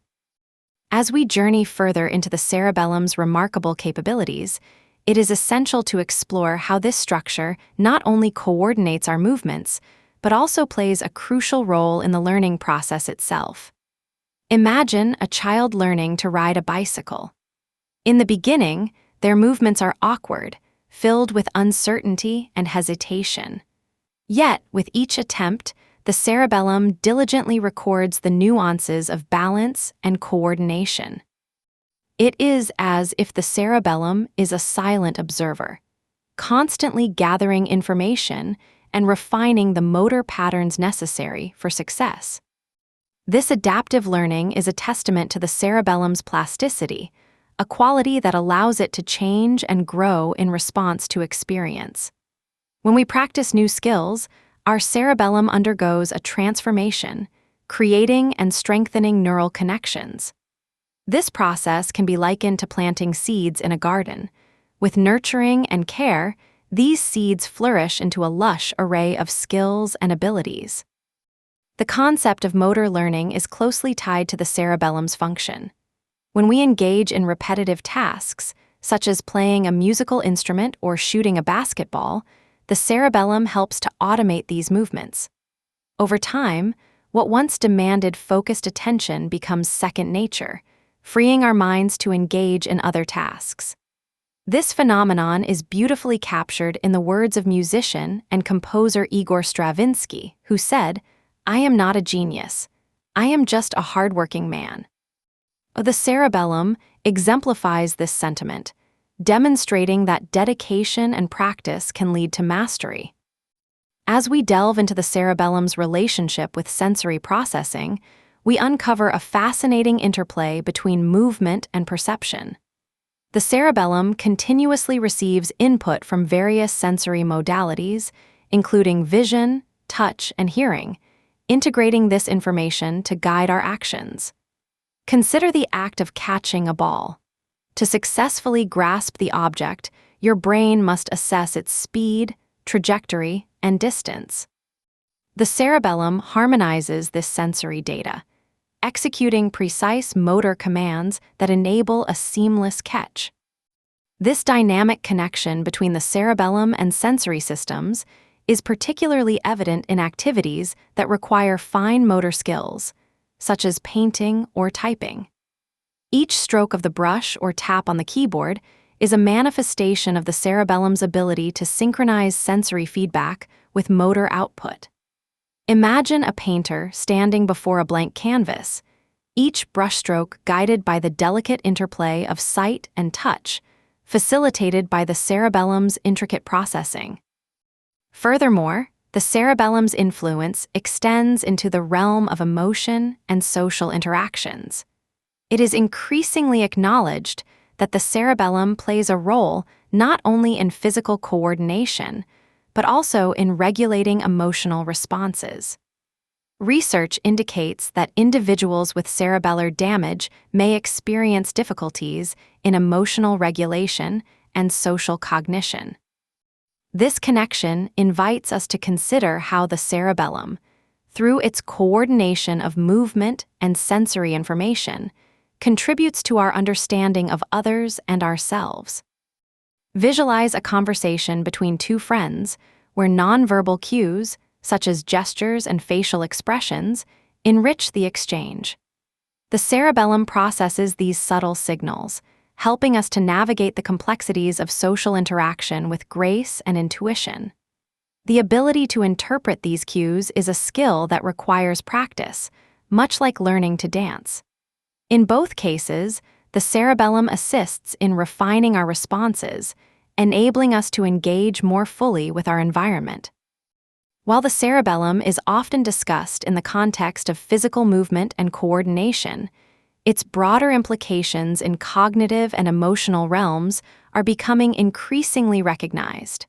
As we journey further into the cerebellum's remarkable capabilities, it is essential to explore how this structure not only coordinates our movements, but also plays a crucial role in the learning process itself. Imagine a child learning to ride a bicycle. In the beginning, their movements are awkward, filled with uncertainty and hesitation. Yet, with each attempt, the cerebellum diligently records the nuances of balance and coordination. It is as if the cerebellum is a silent observer, constantly gathering information and refining the motor patterns necessary for success. This adaptive learning is a testament to the cerebellum's plasticity, a quality that allows it to change and grow in response to experience. When we practice new skills, our cerebellum undergoes a transformation, creating and strengthening neural connections. This process can be likened to planting seeds in a garden. With nurturing and care, these seeds flourish into a lush array of skills and abilities. The concept of motor learning is closely tied to the cerebellum's function. When we engage in repetitive tasks, such as playing a musical instrument or shooting a basketball, the cerebellum helps to automate these movements. Over time, what once demanded focused attention becomes second nature, freeing our minds to engage in other tasks. This phenomenon is beautifully captured in the words of musician and composer Igor Stravinsky, who said, "I am not a genius. I am just a hardworking man." The cerebellum exemplifies this sentiment, demonstrating that dedication and practice can lead to mastery. As we delve into the cerebellum's relationship with sensory processing, we uncover a fascinating interplay between movement and perception. The cerebellum continuously receives input from various sensory modalities, including vision, touch, and hearing, integrating this information to guide our actions. Consider the act of catching a ball. To successfully grasp the object, your brain must assess its speed, trajectory, and distance. The cerebellum harmonizes this sensory data, executing precise motor commands that enable a seamless catch. This dynamic connection between the cerebellum and sensory systems is particularly evident in activities that require fine motor skills, such as painting or typing. Each stroke of the brush or tap on the keyboard is a manifestation of the cerebellum's ability to synchronize sensory feedback with motor output. Imagine a painter standing before a blank canvas, each brushstroke guided by the delicate interplay of sight and touch, facilitated by the cerebellum's intricate processing. Furthermore, the cerebellum's influence extends into the realm of emotion and social interactions. It is increasingly acknowledged that the cerebellum plays a role not only in physical coordination, but also in regulating emotional responses. Research indicates that individuals with cerebellar damage may experience difficulties in emotional regulation and social cognition. This connection invites us to consider how the cerebellum, through its coordination of movement and sensory information, contributes to our understanding of others and ourselves. Visualize a conversation between two friends where nonverbal cues, such as gestures and facial expressions, enrich the exchange. The cerebellum processes these subtle signals, helping us to navigate the complexities of social interaction with grace and intuition. The ability to interpret these cues is a skill that requires practice, much like learning to dance. In both cases, the cerebellum assists in refining our responses, enabling us to engage more fully with our environment. While the cerebellum is often discussed in the context of physical movement and coordination, its broader implications in cognitive and emotional realms are becoming increasingly recognized.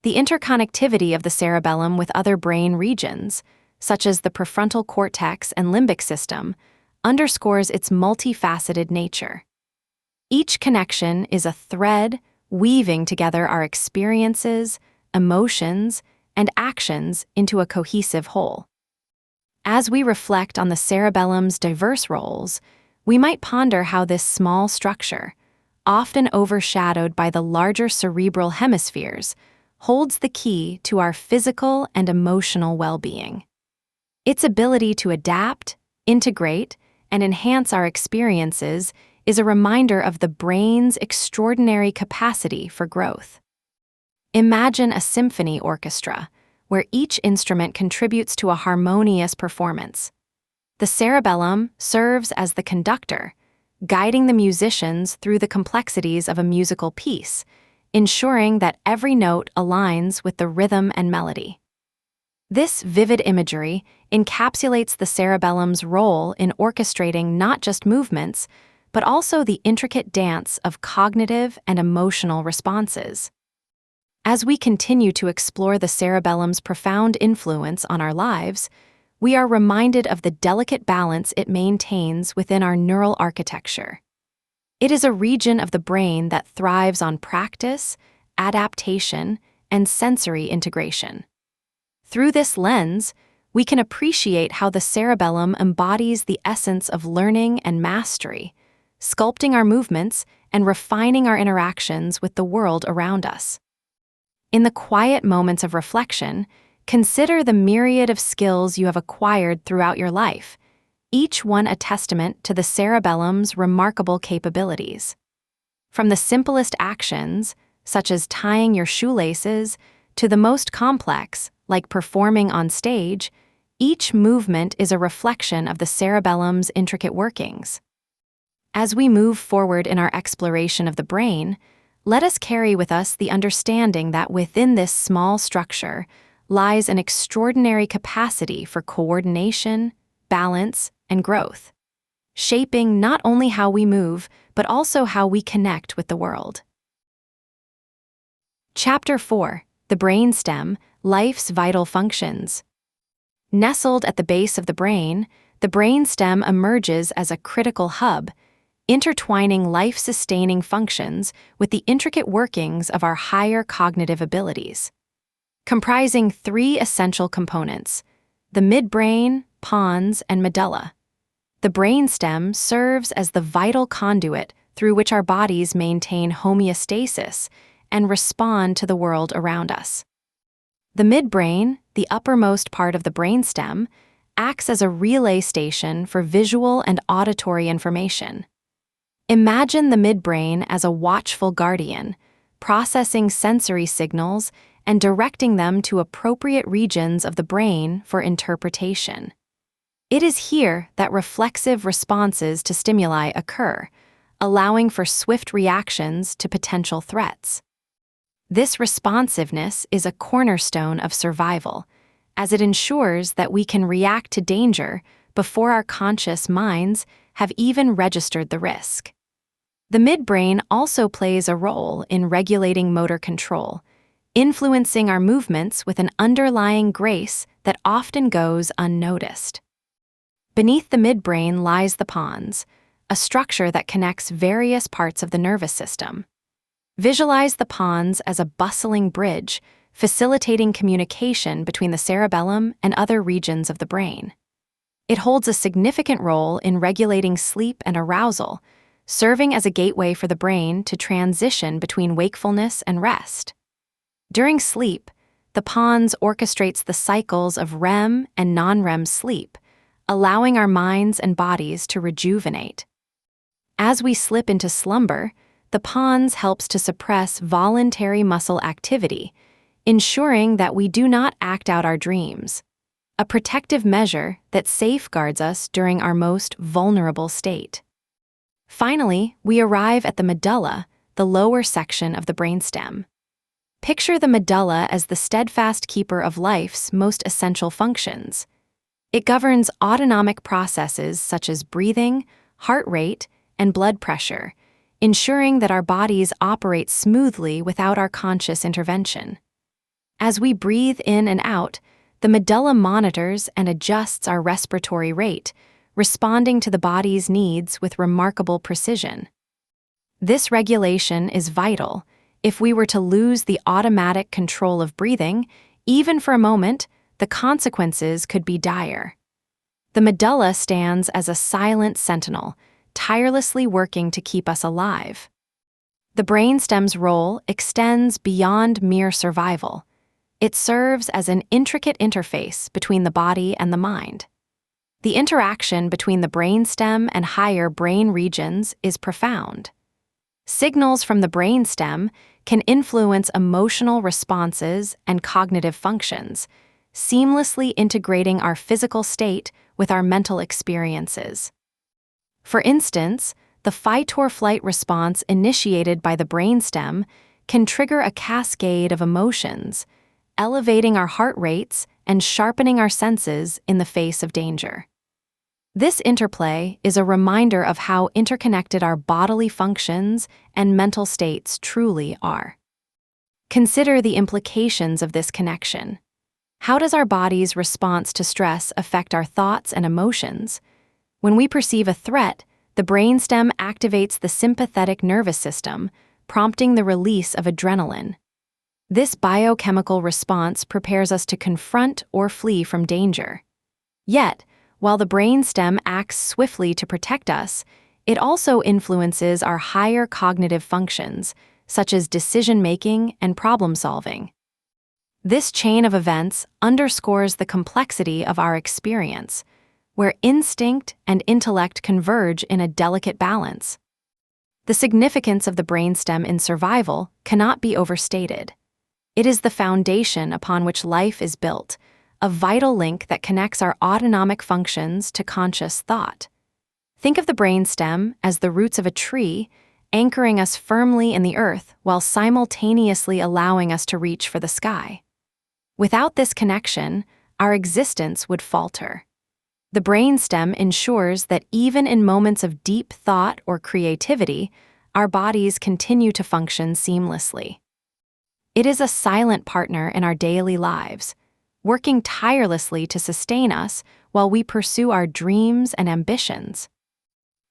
The interconnectivity of the cerebellum with other brain regions, such as the prefrontal cortex and limbic system, underscores its multifaceted nature. Each connection is a thread weaving together our experiences, emotions, and actions into a cohesive whole. As we reflect on the cerebellum's diverse roles, we might ponder how this small structure, often overshadowed by the larger cerebral hemispheres, holds the key to our physical and emotional well-being. Its ability to adapt, integrate, and enhance our experiences is a reminder of the brain's extraordinary capacity for growth. Imagine a symphony orchestra, where each instrument contributes to a harmonious performance. The cerebellum serves as the conductor, guiding the musicians through the complexities of a musical piece, ensuring that every note aligns with the rhythm and melody. This vivid imagery encapsulates the cerebellum's role in orchestrating not just movements, but also the intricate dance of cognitive and emotional responses. As we continue to explore the cerebellum's profound influence on our lives, we are reminded of the delicate balance it maintains within our neural architecture. It is a region of the brain that thrives on practice, adaptation, and sensory integration. Through this lens, we can appreciate how the cerebellum embodies the essence of learning and mastery, sculpting our movements and refining our interactions with the world around us. In the quiet moments of reflection, consider the myriad of skills you have acquired throughout your life, each one a testament to the cerebellum's remarkable capabilities. From the simplest actions, such as tying your shoelaces, to the most complex, like performing on stage, each movement is a reflection of the cerebellum's intricate workings. As we move forward in our exploration of the brain, let us carry with us the understanding that within this small structure lies an extraordinary capacity for coordination, balance, and growth, shaping not only how we move, but also how we connect with the world. Chapter 4: The Brainstem, Life's Vital Functions. Nestled at the base of the brain, the brainstem emerges as a critical hub, intertwining life-sustaining functions with the intricate workings of our higher cognitive abilities. Comprising three essential components: the midbrain, pons, and medulla. The brainstem serves as the vital conduit through which our bodies maintain homeostasis and respond to the world around us. The midbrain, the uppermost part of the brainstem, acts as a relay station for visual and auditory information. Imagine the midbrain as a watchful guardian, processing sensory signals and directing them to appropriate regions of the brain for interpretation. It is here that reflexive responses to stimuli occur, allowing for swift reactions to potential threats. This responsiveness is a cornerstone of survival, as it ensures that we can react to danger before our conscious minds have even registered the risk. The midbrain also plays a role in regulating motor control, influencing our movements with an underlying grace that often goes unnoticed. Beneath the midbrain lies the pons, a structure that connects various parts of the nervous system. Visualize the pons as a bustling bridge, facilitating communication between the cerebellum and other regions of the brain. It holds a significant role in regulating sleep and arousal, serving as a gateway for the brain to transition between wakefulness and rest. During sleep, the pons orchestrates the cycles of REM and non-REM sleep, allowing our minds and bodies to rejuvenate. As we slip into slumber, the pons helps to suppress voluntary muscle activity, ensuring that we do not act out our dreams, a protective measure that safeguards us during our most vulnerable state. Finally, we arrive at the medulla, the lower section of the brainstem. Picture the medulla as the steadfast keeper of life's most essential functions. It governs autonomic processes such as breathing, heart rate, and blood pressure, ensuring that our bodies operate smoothly without our conscious intervention. As we breathe in and out, the medulla monitors and adjusts our respiratory rate, responding to the body's needs with remarkable precision. This regulation is vital. If we were to lose the automatic control of breathing, even for a moment, the consequences could be dire. The medulla stands as a silent sentinel, tirelessly working to keep us alive. The brainstem's role extends beyond mere survival. It serves as an intricate interface between the body and the mind. The interaction between the brainstem and higher brain regions is profound. Signals from the brainstem can influence emotional responses and cognitive functions, seamlessly integrating our physical state with our mental experiences. For instance, the fight-or-flight response initiated by the brainstem can trigger a cascade of emotions, elevating our heart rates and sharpening our senses in the face of danger. This interplay is a reminder of how interconnected our bodily functions and mental states truly are. Consider the implications of this connection. How does our body's response to stress affect our thoughts and emotions? When we perceive a threat, the brainstem activates the sympathetic nervous system, prompting the release of adrenaline. This biochemical response prepares us to confront or flee from danger. Yet, while the brainstem acts swiftly to protect us, it also influences our higher cognitive functions, such as decision-making and problem-solving. This chain of events underscores the complexity of our experience, where instinct and intellect converge in a delicate balance. The significance of the brainstem in survival cannot be overstated. It is the foundation upon which life is built, a vital link that connects our autonomic functions to conscious thought. Think of the brainstem as the roots of a tree, anchoring us firmly in the earth while simultaneously allowing us to reach for the sky. Without this connection, our existence would falter. The brainstem ensures that even in moments of deep thought or creativity, our bodies continue to function seamlessly. It is a silent partner in our daily lives, working tirelessly to sustain us while we pursue our dreams and ambitions.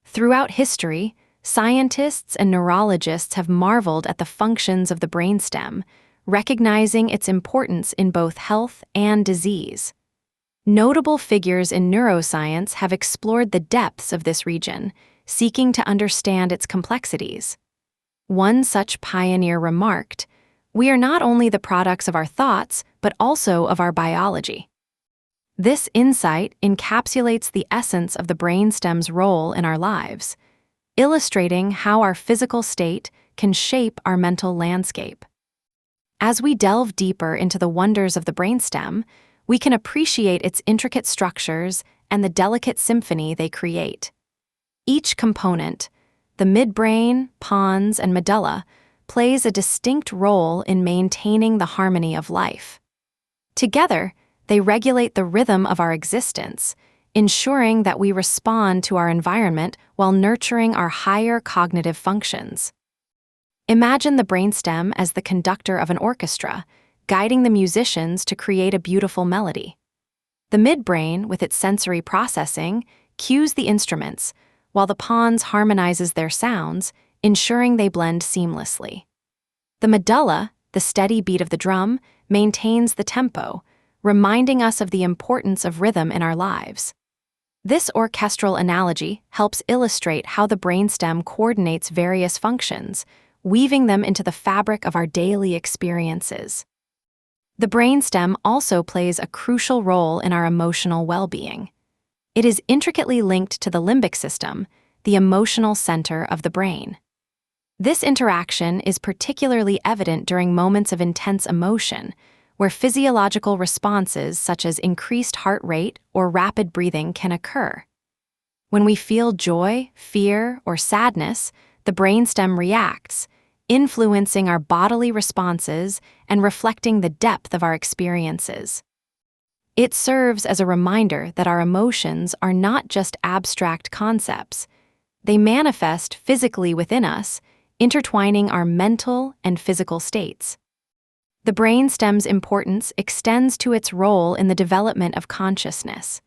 Throughout history, scientists and neurologists have marveled at the functions of the brainstem, recognizing its importance in both health and disease. Notable figures in neuroscience have explored the depths of this region, seeking to understand its complexities. One such pioneer remarked, "We are not only the products of our thoughts, but also of our biology." This insight encapsulates the essence of the brainstem's role in our lives, illustrating how our physical state can shape our mental landscape. As we delve deeper into the wonders of the brainstem, we can appreciate its intricate structures and the delicate symphony they create. Each component, the midbrain, pons, and medulla, plays a distinct role in maintaining the harmony of life. Together, they regulate the rhythm of our existence, ensuring that we respond to our environment while nurturing our higher cognitive functions. Imagine the brainstem as the conductor of an orchestra, guiding the musicians to create a beautiful melody. The midbrain, with its sensory processing, cues the instruments, while the pons harmonizes their sounds, ensuring they blend seamlessly. The medulla, the steady beat of the drum, maintains the tempo, reminding us of the importance of rhythm in our lives. This orchestral analogy helps illustrate how the brainstem coordinates various functions, weaving them into the fabric of our daily experiences. The brainstem also plays a crucial role in our emotional well-being. It is intricately linked to the limbic system, the emotional center of the brain. This interaction is particularly evident during moments of intense emotion, where physiological responses such as increased heart rate or rapid breathing can occur. When we feel joy, fear, or sadness, the brainstem reacts, influencing our bodily responses and reflecting the depth of our experiences. It serves as a reminder that our emotions are not just abstract concepts. They manifest physically within us, intertwining our mental and physical states. The brainstem's importance extends to its role in the development of consciousness.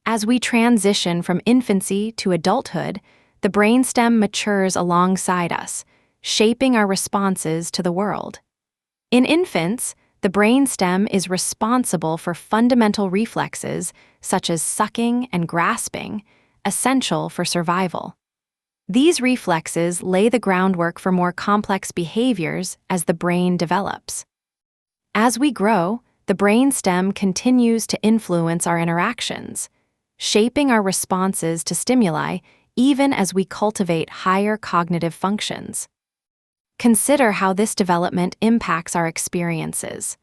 As we transition from infancy to adulthood, the brainstem matures alongside us, shaping our responses to the world. In infants, the brainstem is responsible for fundamental reflexes such as sucking and grasping, essential for survival. These reflexes lay the groundwork for more complex behaviors as the brain develops. As we grow, the brainstem continues to influence our interactions, shaping our responses to stimuli even as we cultivate higher cognitive functions. Consider how this development impacts our experiences.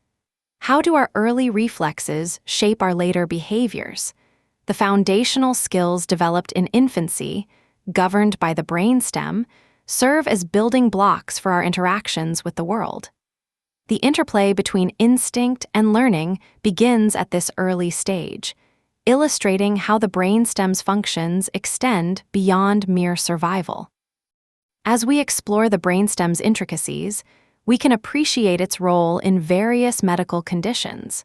How do our early reflexes shape our later behaviors? The foundational skills developed in infancy, governed by the brainstem, serve as building blocks for our interactions with the world. The interplay between instinct and learning begins at this early stage, illustrating how the brainstem's functions extend beyond mere survival. As we explore the brainstem's intricacies, we can appreciate its role in various medical conditions.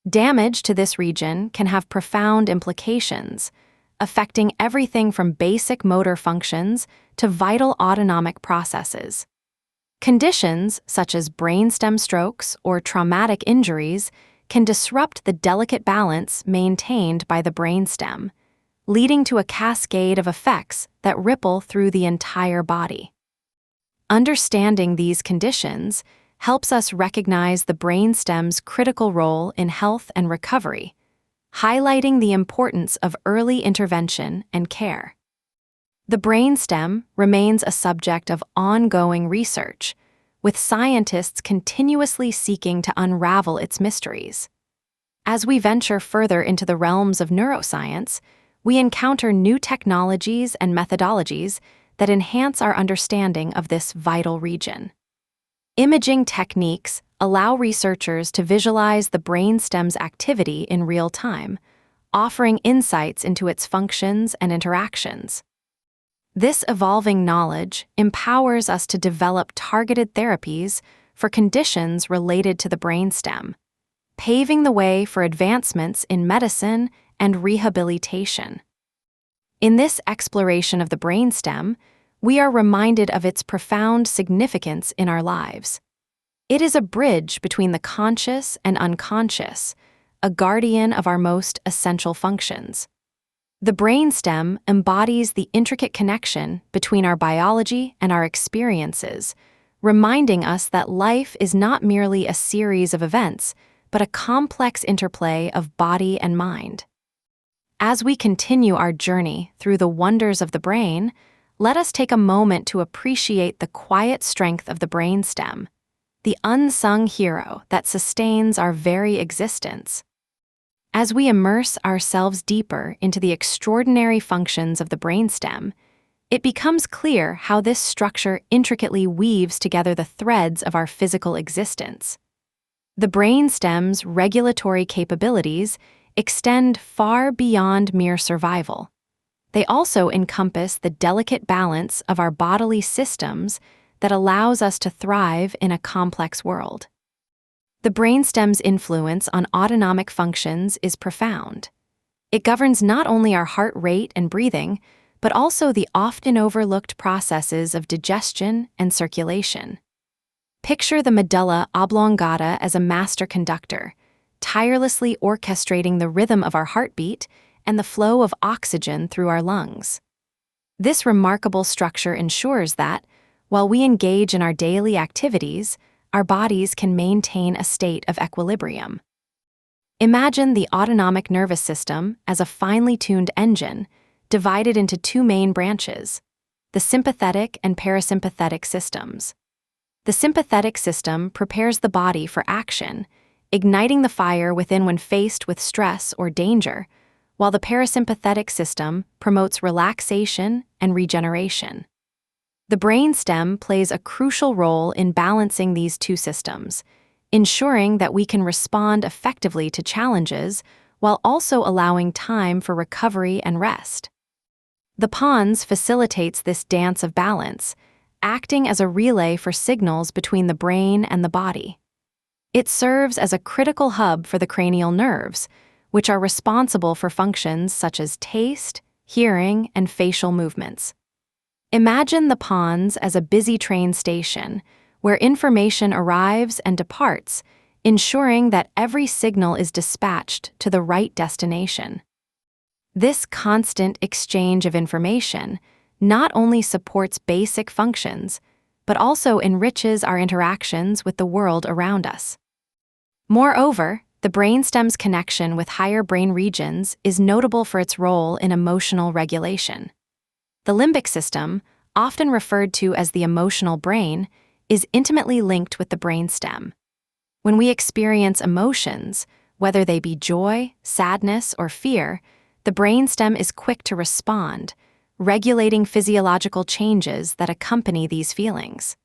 Damage to this region can have profound implications, affecting everything from basic motor functions to vital autonomic processes. Conditions such as brainstem strokes or traumatic injuries can disrupt the delicate balance maintained by the brainstem, leading to a cascade of effects that ripple through the entire body. Understanding these conditions helps us recognize the brainstem's critical role in health and recovery, highlighting the importance of early intervention and care. The brainstem remains a subject of ongoing research, with scientists continuously seeking to unravel its mysteries. As we venture further into the realms of neuroscience, we encounter new technologies and methodologies that enhance our understanding of this vital region. Imaging techniques allow researchers to visualize the brainstem's activity in real time, offering insights into its functions and interactions. This evolving knowledge empowers us to develop targeted therapies for conditions related to the brainstem, paving the way for advancements in medicine and rehabilitation. In this exploration of the brainstem, we are reminded of its profound significance in our lives. It is a bridge between the conscious and unconscious, a guardian of our most essential functions. The brainstem embodies the intricate connection between our biology and our experiences, reminding us that life is not merely a series of events, but a complex interplay of body and mind. As we continue our journey through the wonders of the brain, let us take a moment to appreciate the quiet strength of the brainstem, the unsung hero that sustains our very existence. As we immerse ourselves deeper into the extraordinary functions of the brainstem, it becomes clear how this structure intricately weaves together the threads of our physical existence. The brainstem's regulatory capabilities extend far beyond mere survival. They also encompass the delicate balance of our bodily systems that allows us to thrive in a complex world. The brainstem's influence on autonomic functions is profound. It governs not only our heart rate and breathing, but also the often overlooked processes of digestion and circulation. Picture the medulla oblongata as a master conductor, tirelessly orchestrating the rhythm of our heartbeat and the flow of oxygen through our lungs. This remarkable structure ensures that, while we engage in our daily activities, our bodies can maintain a state of equilibrium. Imagine the autonomic nervous system as a finely tuned engine, divided into two main branches, the sympathetic and parasympathetic systems. The sympathetic system prepares the body for action, igniting the fire within when faced with stress or danger, while the parasympathetic system promotes relaxation and regeneration. The brainstem plays a crucial role in balancing these two systems, ensuring that we can respond effectively to challenges while also allowing time for recovery and rest. The pons facilitates this dance of balance, acting as a relay for signals between the brain and the body. It serves as a critical hub for the cranial nerves, which are responsible for functions such as taste, hearing, and facial movements. Imagine the pons as a busy train station, where information arrives and departs, ensuring that every signal is dispatched to the right destination. This constant exchange of information not only supports basic functions, but also enriches our interactions with the world around us. Moreover, the brainstem's connection with higher brain regions is notable for its role in emotional regulation. The limbic system, often referred to as the emotional brain, is intimately linked with the brainstem. When we experience emotions, whether they be joy, sadness, or fear, the brainstem is quick to respond, regulating physiological changes that accompany these feelings.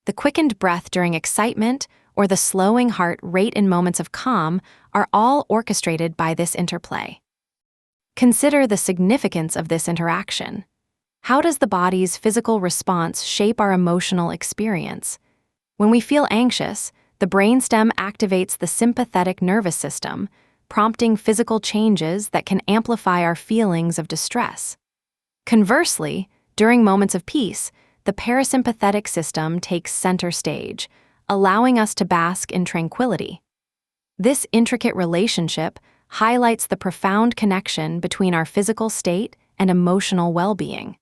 The quickened breath during excitement or the slowing heart rate in moments of calm are all orchestrated by this interplay. Consider the significance of this interaction. How does the body's physical response shape our emotional experience? When we feel anxious, the brainstem activates the sympathetic nervous system, prompting physical changes that can amplify our feelings of distress. Conversely, during moments of peace, the parasympathetic system takes center stage, allowing us to bask in tranquility. This intricate relationship highlights the profound connection between our physical state and emotional well-being.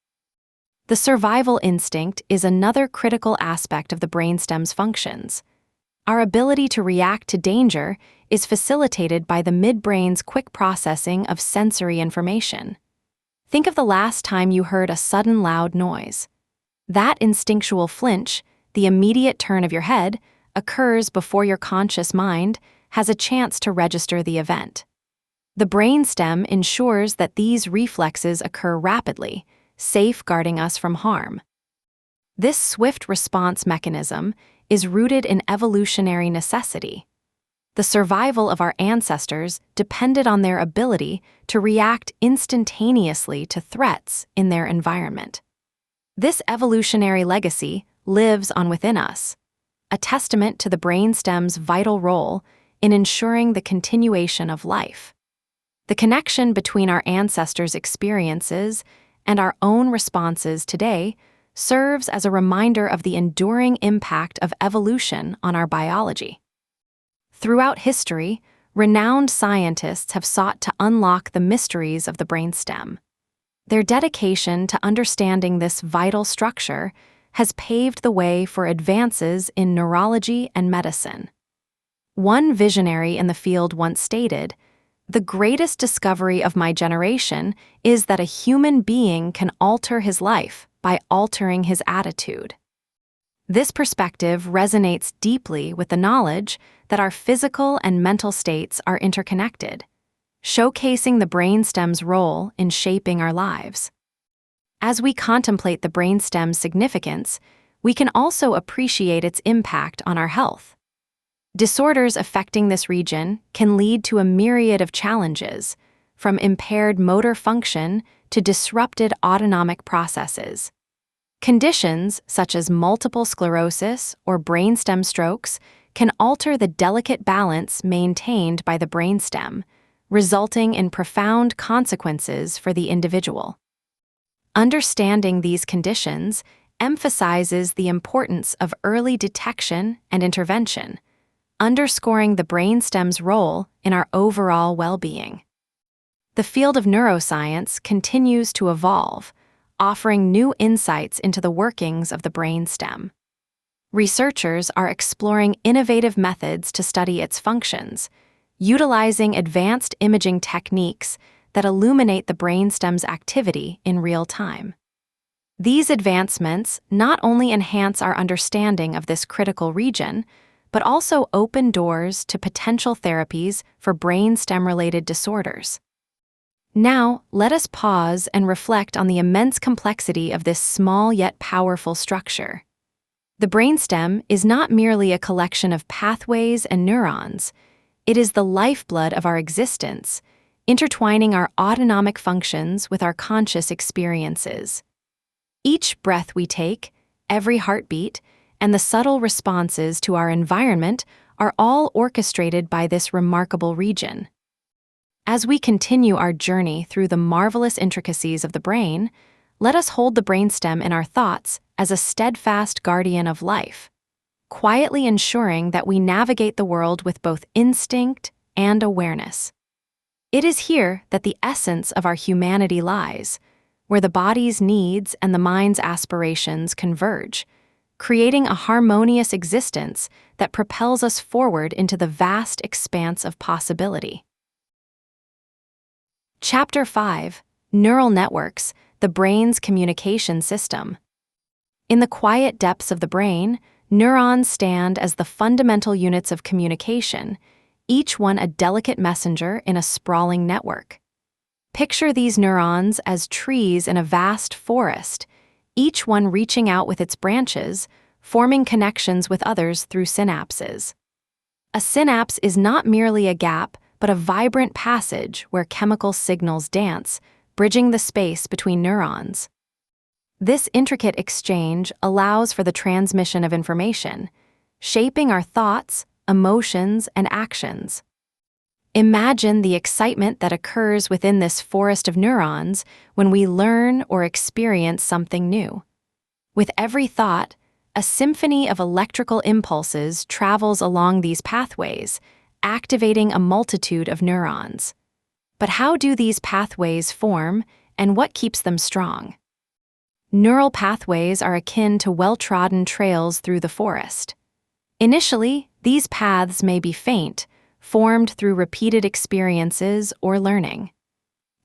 The survival instinct is another critical aspect of the brainstem's functions. Our ability to react to danger is facilitated by the midbrain's quick processing of sensory information. Think of the last time you heard a sudden loud noise. That instinctual flinch, the immediate turn of your head, occurs before your conscious mind has a chance to register the event. The brainstem ensures that these reflexes occur rapidly, safeguarding us from harm. This swift response mechanism is rooted in evolutionary necessity. The survival of our ancestors depended on their ability to react instantaneously to threats in their environment. This evolutionary legacy lives on within us, a testament to the brainstem's vital role in ensuring the continuation of life. The connection between our ancestors' experiences and our own responses today serves as a reminder of the enduring impact of evolution on our biology. Throughout history, renowned scientists have sought to unlock the mysteries of the brainstem. Their dedication to understanding this vital structure has paved the way for advances in neurology and medicine. One visionary in the field once stated, "The greatest discovery of my generation is that a human being can alter his life by altering his attitude." This perspective resonates deeply with the knowledge that our physical and mental states are interconnected, showcasing the brainstem's role in shaping our lives. As we contemplate the brainstem's significance, we can also appreciate its impact on our health. Disorders affecting this region can lead to a myriad of challenges, from impaired motor function to disrupted autonomic processes. Conditions such as multiple sclerosis or brainstem strokes can alter the delicate balance maintained by the brainstem, resulting in profound consequences for the individual. Understanding these conditions emphasizes the importance of early detection and intervention, underscoring the brainstem's role in our overall well-being. The field of neuroscience continues to evolve, offering new insights into the workings of the brainstem. Researchers are exploring innovative methods to study its functions, utilizing advanced imaging techniques that illuminate the brainstem's activity in real time. These advancements not only enhance our understanding of this critical region, but also open doors to potential therapies for brainstem-related disorders. Now, let us pause and reflect on the immense complexity of this small yet powerful structure. The brainstem is not merely a collection of pathways and neurons. It is the lifeblood of our existence, intertwining our autonomic functions with our conscious experiences. Each breath we take, every heartbeat, and the subtle responses to our environment are all orchestrated by this remarkable region. As we continue our journey through the marvelous intricacies of the brain, let us hold the brainstem in our thoughts as a steadfast guardian of life, quietly ensuring that we navigate the world with both instinct and awareness. It is here that the essence of our humanity lies, where the body's needs and the mind's aspirations converge, creating a harmonious existence that propels us forward into the vast expanse of possibility. Chapter 5: Neural Networks, the Brain's Communication System. In the quiet depths of the brain, neurons stand as the fundamental units of communication, each one a delicate messenger in a sprawling network. Picture these neurons as trees in a vast forest, each one reaching out with its branches, forming connections with others through synapses. A synapse is not merely a gap, but a vibrant passage where chemical signals dance, bridging the space between neurons. This intricate exchange allows for the transmission of information, shaping our thoughts, emotions, and actions. Imagine the excitement that occurs within this forest of neurons when we learn or experience something new. With every thought, a symphony of electrical impulses travels along these pathways, activating a multitude of neurons. But how do these pathways form, and what keeps them strong? Neural pathways are akin to well-trodden trails through the forest. Initially, these paths may be faint, formed through repeated experiences or learning.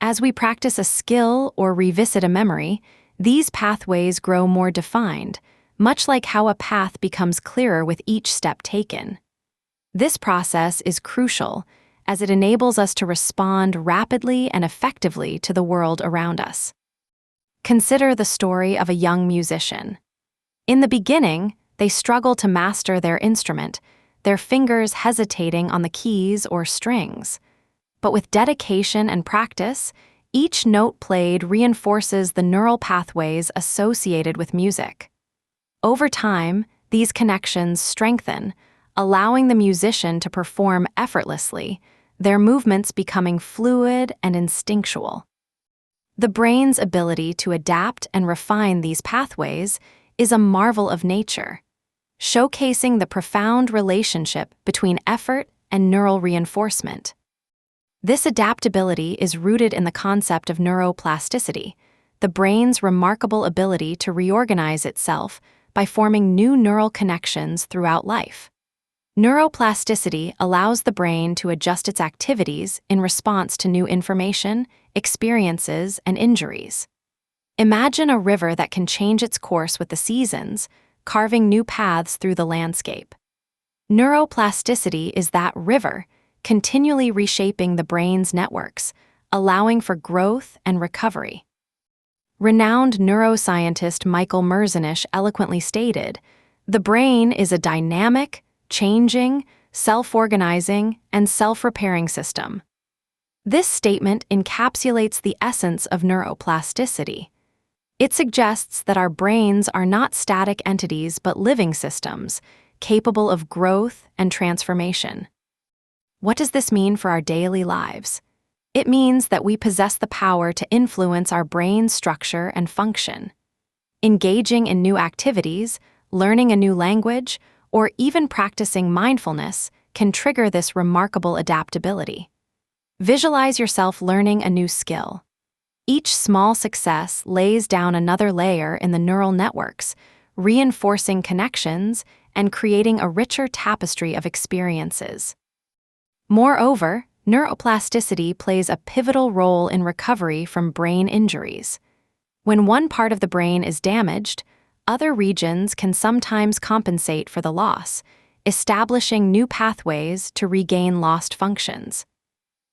As we practice a skill or revisit a memory, these pathways grow more defined, much like how a path becomes clearer with each step taken. This process is crucial, as it enables us to respond rapidly and effectively to the world around us. Consider the story of a young musician. In the beginning, they struggle to master their instrument, their fingers hesitating on the keys or strings. But with dedication and practice, each note played reinforces the neural pathways associated with music. Over time, these connections strengthen, allowing the musician to perform effortlessly, their movements becoming fluid and instinctual. The brain's ability to adapt and refine these pathways is a marvel of nature, showcasing the profound relationship between effort and neural reinforcement. This adaptability is rooted in the concept of neuroplasticity, the brain's remarkable ability to reorganize itself by forming new neural connections throughout life. Neuroplasticity allows the brain to adjust its activities in response to new information, experiences, and injuries. Imagine a river that can change its course with the seasons, carving new paths through the landscape. Neuroplasticity is that river, continually reshaping the brain's networks, allowing for growth and recovery. Renowned neuroscientist Michael Merzenich eloquently stated, "The brain is a dynamic, changing, self-organizing, and self-repairing system." This statement encapsulates the essence of neuroplasticity. It suggests that our brains are not static entities but living systems, capable of growth and transformation. What does this mean for our daily lives? It means that we possess the power to influence our brain's structure and function. Engaging in new activities, learning a new language, or even practicing mindfulness can trigger this remarkable adaptability. Visualize yourself learning a new skill. Each small success lays down another layer in the neural networks, reinforcing connections and creating a richer tapestry of experiences. Moreover, neuroplasticity plays a pivotal role in recovery from brain injuries. When one part of the brain is damaged, other regions can sometimes compensate for the loss, establishing new pathways to regain lost functions.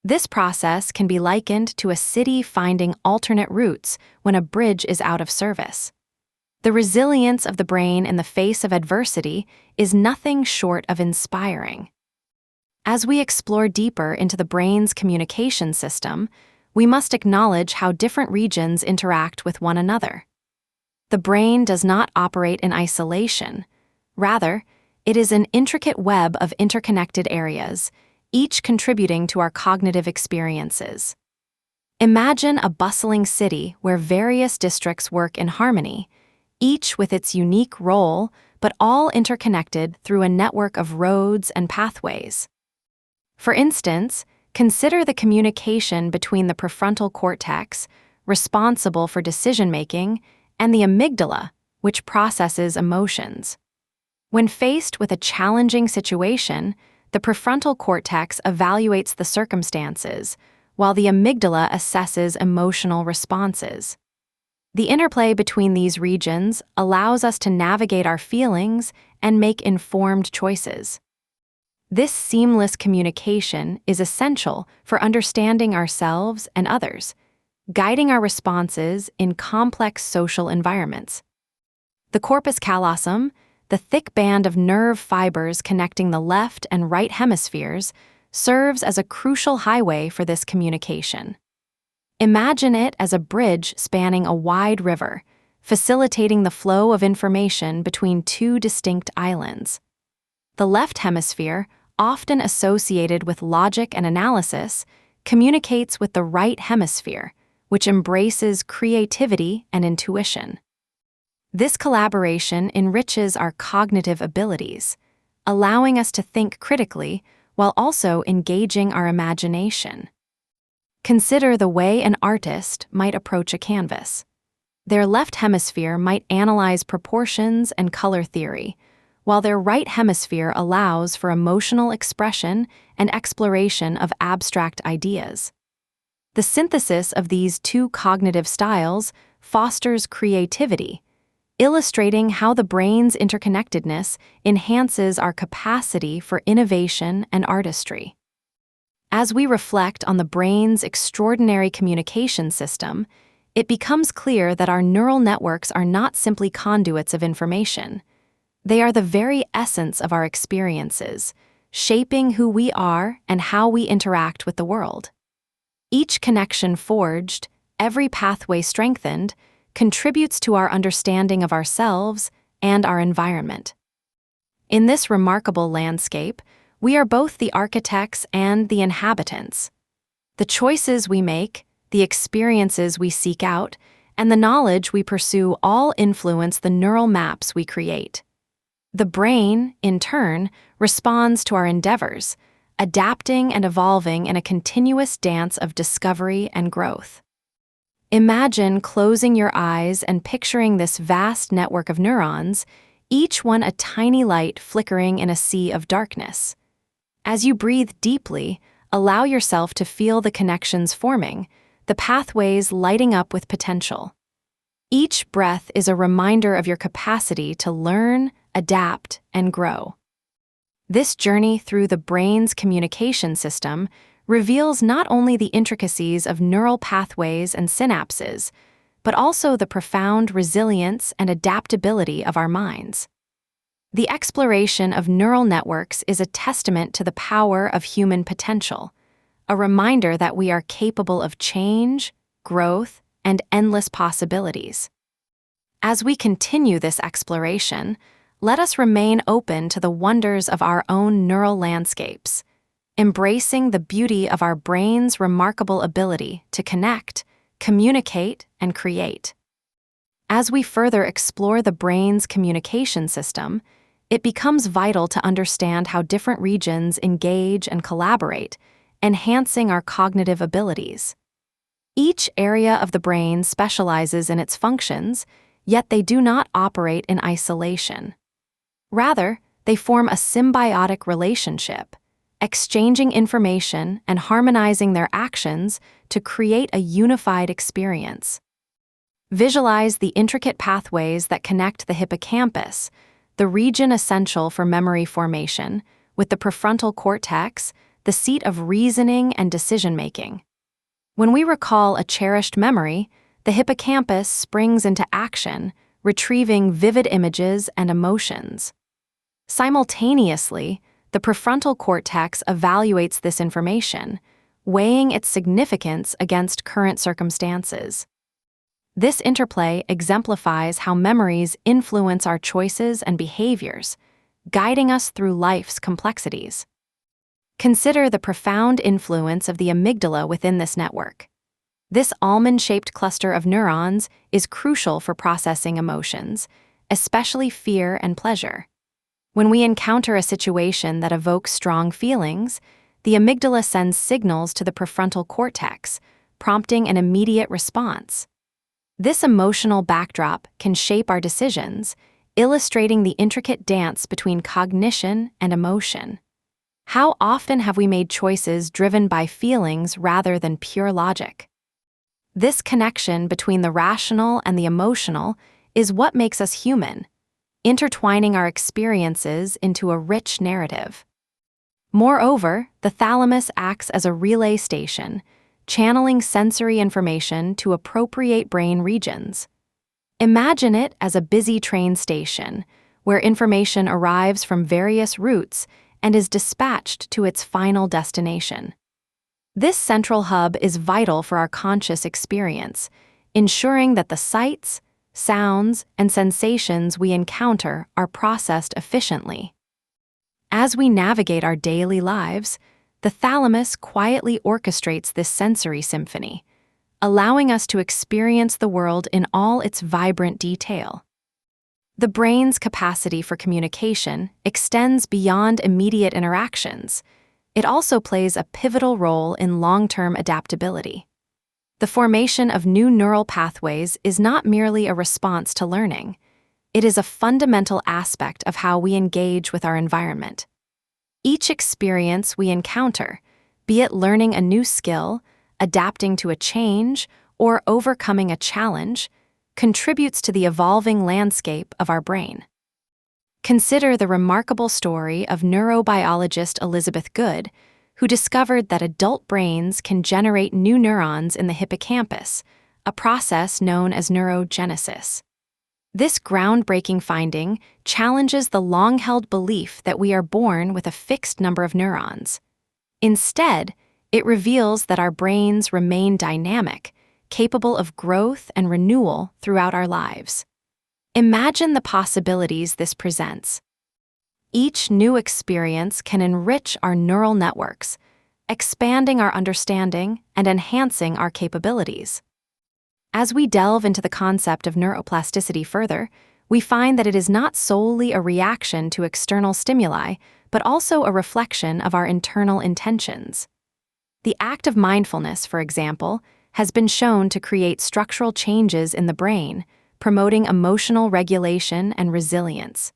This process can be likened to a city finding alternate routes when a bridge is out of service. The resilience of the brain in the face of adversity is nothing short of inspiring. As we explore deeper into the brain's communication system, we must acknowledge how different regions interact with one another. The brain does not operate in isolation. Rather, it is an intricate web of interconnected areas, each contributing to our cognitive experiences. Imagine a bustling city where various districts work in harmony, each with its unique role, but all interconnected through a network of roads and pathways. For instance, consider the communication between the prefrontal cortex, responsible for decision-making, and the amygdala, which processes emotions. When faced with a challenging situation, the prefrontal cortex evaluates the circumstances, while the amygdala assesses emotional responses. The interplay between these regions allows us to navigate our feelings and make informed choices. This seamless communication is essential for understanding ourselves and others, guiding our responses in complex social environments. The corpus callosum, the thick band of nerve fibers connecting the left and right hemispheres, serves as a crucial highway for this communication. Imagine it as a bridge spanning a wide river, facilitating the flow of information between two distinct islands. The left hemisphere, often associated with logic and analysis, communicates with the right hemisphere, which embraces creativity and intuition. This collaboration enriches our cognitive abilities, allowing us to think critically while also engaging our imagination. Consider the way an artist might approach a canvas. Their left hemisphere might analyze proportions and color theory, while their right hemisphere allows for emotional expression and exploration of abstract ideas. The synthesis of these two cognitive styles fosters creativity, illustrating how the brain's interconnectedness enhances our capacity for innovation and artistry. As we reflect on the brain's extraordinary communication system, it becomes clear that our neural networks are not simply conduits of information. They are the very essence of our experiences, shaping who we are and how we interact with the world. Each connection forged, every pathway strengthened, contributes to our understanding of ourselves and our environment. In this remarkable landscape, we are both the architects and the inhabitants. The choices we make, the experiences we seek out, and the knowledge we pursue all influence the neural maps we create. The brain, in turn, responds to our endeavors, adapting and evolving in a continuous dance of discovery and growth. Imagine closing your eyes and picturing this vast network of neurons, each one a tiny light flickering in a sea of darkness. As you breathe deeply, allow yourself to feel the connections forming, the pathways lighting up with potential. Each breath is a reminder of your capacity to learn, adapt, and grow. This journey through the brain's communication system reveals not only the intricacies of neural pathways and synapses, but also the profound resilience and adaptability of our minds. The exploration of neural networks is a testament to the power of human potential, a reminder that we are capable of change, growth, and endless possibilities. As we continue this exploration, let us remain open to the wonders of our own neural landscapes, embracing the beauty of our brain's remarkable ability to connect, communicate, and create. As we further explore the brain's communication system, it becomes vital to understand how different regions engage and collaborate, enhancing our cognitive abilities. Each area of the brain specializes in its functions, yet they do not operate in isolation. Rather, they form a symbiotic relationship, exchanging information and harmonizing their actions to create a unified experience. Visualize the intricate pathways that connect the hippocampus, the region essential for memory formation, with the prefrontal cortex, the seat of reasoning and decision-making. When we recall a cherished memory, the hippocampus springs into action, retrieving vivid images and emotions. Simultaneously, the prefrontal cortex evaluates this information, weighing its significance against current circumstances. This interplay exemplifies how memories influence our choices and behaviors, guiding us through life's complexities. Consider the profound influence of the amygdala within this network. This almond-shaped cluster of neurons is crucial for processing emotions, especially fear and pleasure. When we encounter a situation that evokes strong feelings, the amygdala sends signals to the prefrontal cortex, prompting an immediate response. This emotional backdrop can shape our decisions, illustrating the intricate dance between cognition and emotion. How often have we made choices driven by feelings rather than pure logic? This connection between the rational and the emotional is what makes us human, intertwining our experiences into a rich narrative. Moreover, the thalamus acts as a relay station, channeling sensory information to appropriate brain regions. Imagine it as a busy train station, where information arrives from various routes and is dispatched to its final destination. This central hub is vital for our conscious experience, ensuring that the sights, sounds, and sensations we encounter are processed efficiently. As we navigate our daily lives, the thalamus quietly orchestrates this sensory symphony, allowing us to experience the world in all its vibrant detail. The brain's capacity for communication extends beyond immediate interactions. It also plays a pivotal role in long-term adaptability. The formation of new neural pathways is not merely a response to learning. It is a fundamental aspect of how we engage with our environment. Each experience we encounter, be it learning a new skill, adapting to a change, or overcoming a challenge, contributes to the evolving landscape of our brain. Consider the remarkable story of neurobiologist Elizabeth Good, who discovered that adult brains can generate new neurons in the hippocampus, a process known as neurogenesis. This groundbreaking finding challenges the long-held belief that we are born with a fixed number of neurons. Instead, it reveals that our brains remain dynamic, capable of growth and renewal throughout our lives. Imagine the possibilities this presents. Each new experience can enrich our neural networks, expanding our understanding and enhancing our capabilities. As we delve into the concept of neuroplasticity further, we find that it is not solely a reaction to external stimuli, but also a reflection of our internal intentions. The act of mindfulness, for example, has been shown to create structural changes in the brain, promoting emotional regulation and resilience.